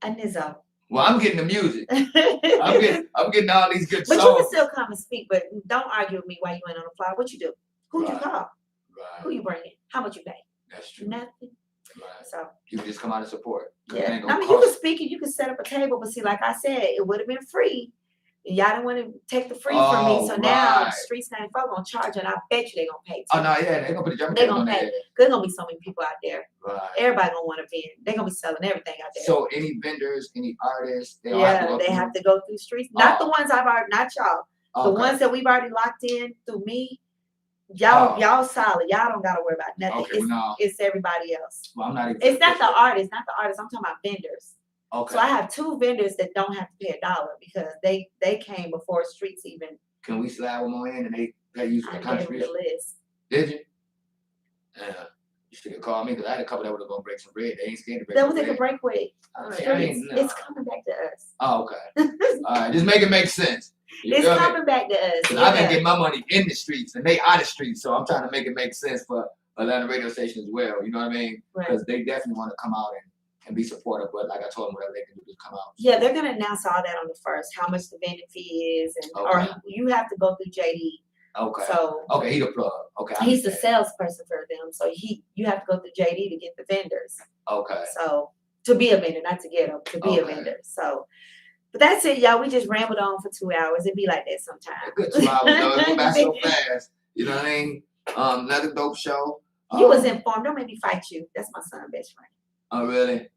Nizzo. Well, I'm getting the music. I'm getting all these good songs. But you can still come and speak, but don't argue with me why you ain't on the flyer. What you do? Who you call? Right. Who you bringing? How much you pay? That's true. Nothing. Right. So you can just come out and support. Yeah. I mean, you can speak and you can set up a table, but see, like I said, it would have been free. Y'all didn't want to take the free from me, so now Streets 94 gonna charge, and I bet you they gonna pay too. Oh no, yeah, they gonna put the jumping. They gonna pay. There's gonna be so many people out there. Right. Everybody gonna want to vend. They gonna be selling everything out there. So any vendors, any artists, they have to go through Streets. Not the ones I've already, not y'all. The ones that we've already locked in through me. Y'all solid. Y'all don't gotta worry about nothing. Okay, it's everybody else. Well, I'm not even. It's not the artists. I'm talking about vendors. Okay. So I have 2 vendors that don't have to pay $1 because they came before Streets even. Can we slide one more in and they use the contribution? The list. Did you? Yeah. You should have called me because I had a couple that would have gonna break some bread. They ain't scared to break. That was like a break with Streets. No. It's coming back to us. Oh, okay. All right, just make it make sense. It's coming back to us. Yeah. I've been getting my money in the streets and they out of streets, so I'm trying to make it make sense for Atlanta radio station as well. You know what I mean? Because they definitely want to come out and be supportive, but like I told them, whatever they can do is come out. Yeah, they're gonna announce all that on the 1st, how much the vending fee is, and or you have to go through JD. Okay. So he the plug. Okay. He's the salesperson for them, so you have to go through JD to get the vendors. Okay. So to be a vendor, not to get them, to be a vendor. So, but that's it, y'all. We just rambled on for 2 hours. It be like that sometimes. Good 2 hours though. It went by so fast. You know what I mean? Another dope show. You was informed. Don't make me fight you. That's my son's best friend. Oh really?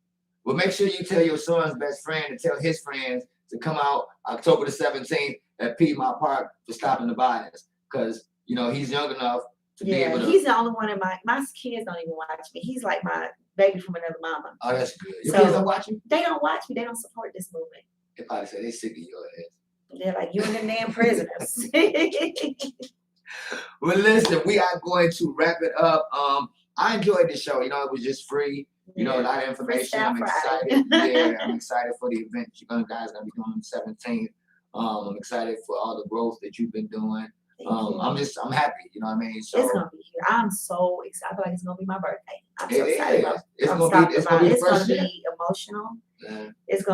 Well, make sure you tell your son's best friend to tell his friends to come out October the 17th at Piedmont Park for stopping the violence. Because, you know, he's young enough to be able to. He's the only one in my kids don't even watch me. He's like my baby from another mama. Oh, that's good. Your kids don't watch you? They don't watch me. They don't support this movement. They probably say they sick of your ass. They're like, you and them damn prisoners. Well, listen, we are going to wrap it up. I enjoyed the show. You know, it was just free. You know, a lot of information. I'm excited. I'm excited for the event you guys are going to be doing on the 17th. I'm excited for all the growth that you've been doing. I'm happy. You know what I mean? So it's gonna be here. I'm so excited. I feel like it's gonna be my birthday. I'm so excited about it. It's gonna be emotional. Yeah. It's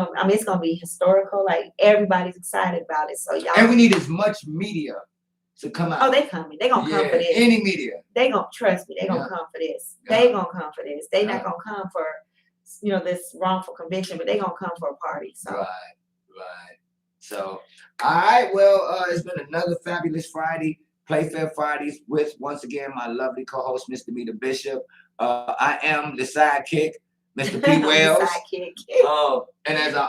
gonna be historical. Like everybody's excited about it. So y'all. And we need as much media to come out. Oh, they coming. They gonna come for this. Any media. They gonna trust me. They gonna come for this. They gonna come for this. They not gonna come for, this wrongful conviction, but they gonna come for a party. So. Right. So, all right. Well, it's been another fabulous Friday, Playfair Fridays with once again my lovely co-host, Mr. Mita Bishop. I am the sidekick, Mr. P. Wells. Sidekick. And as I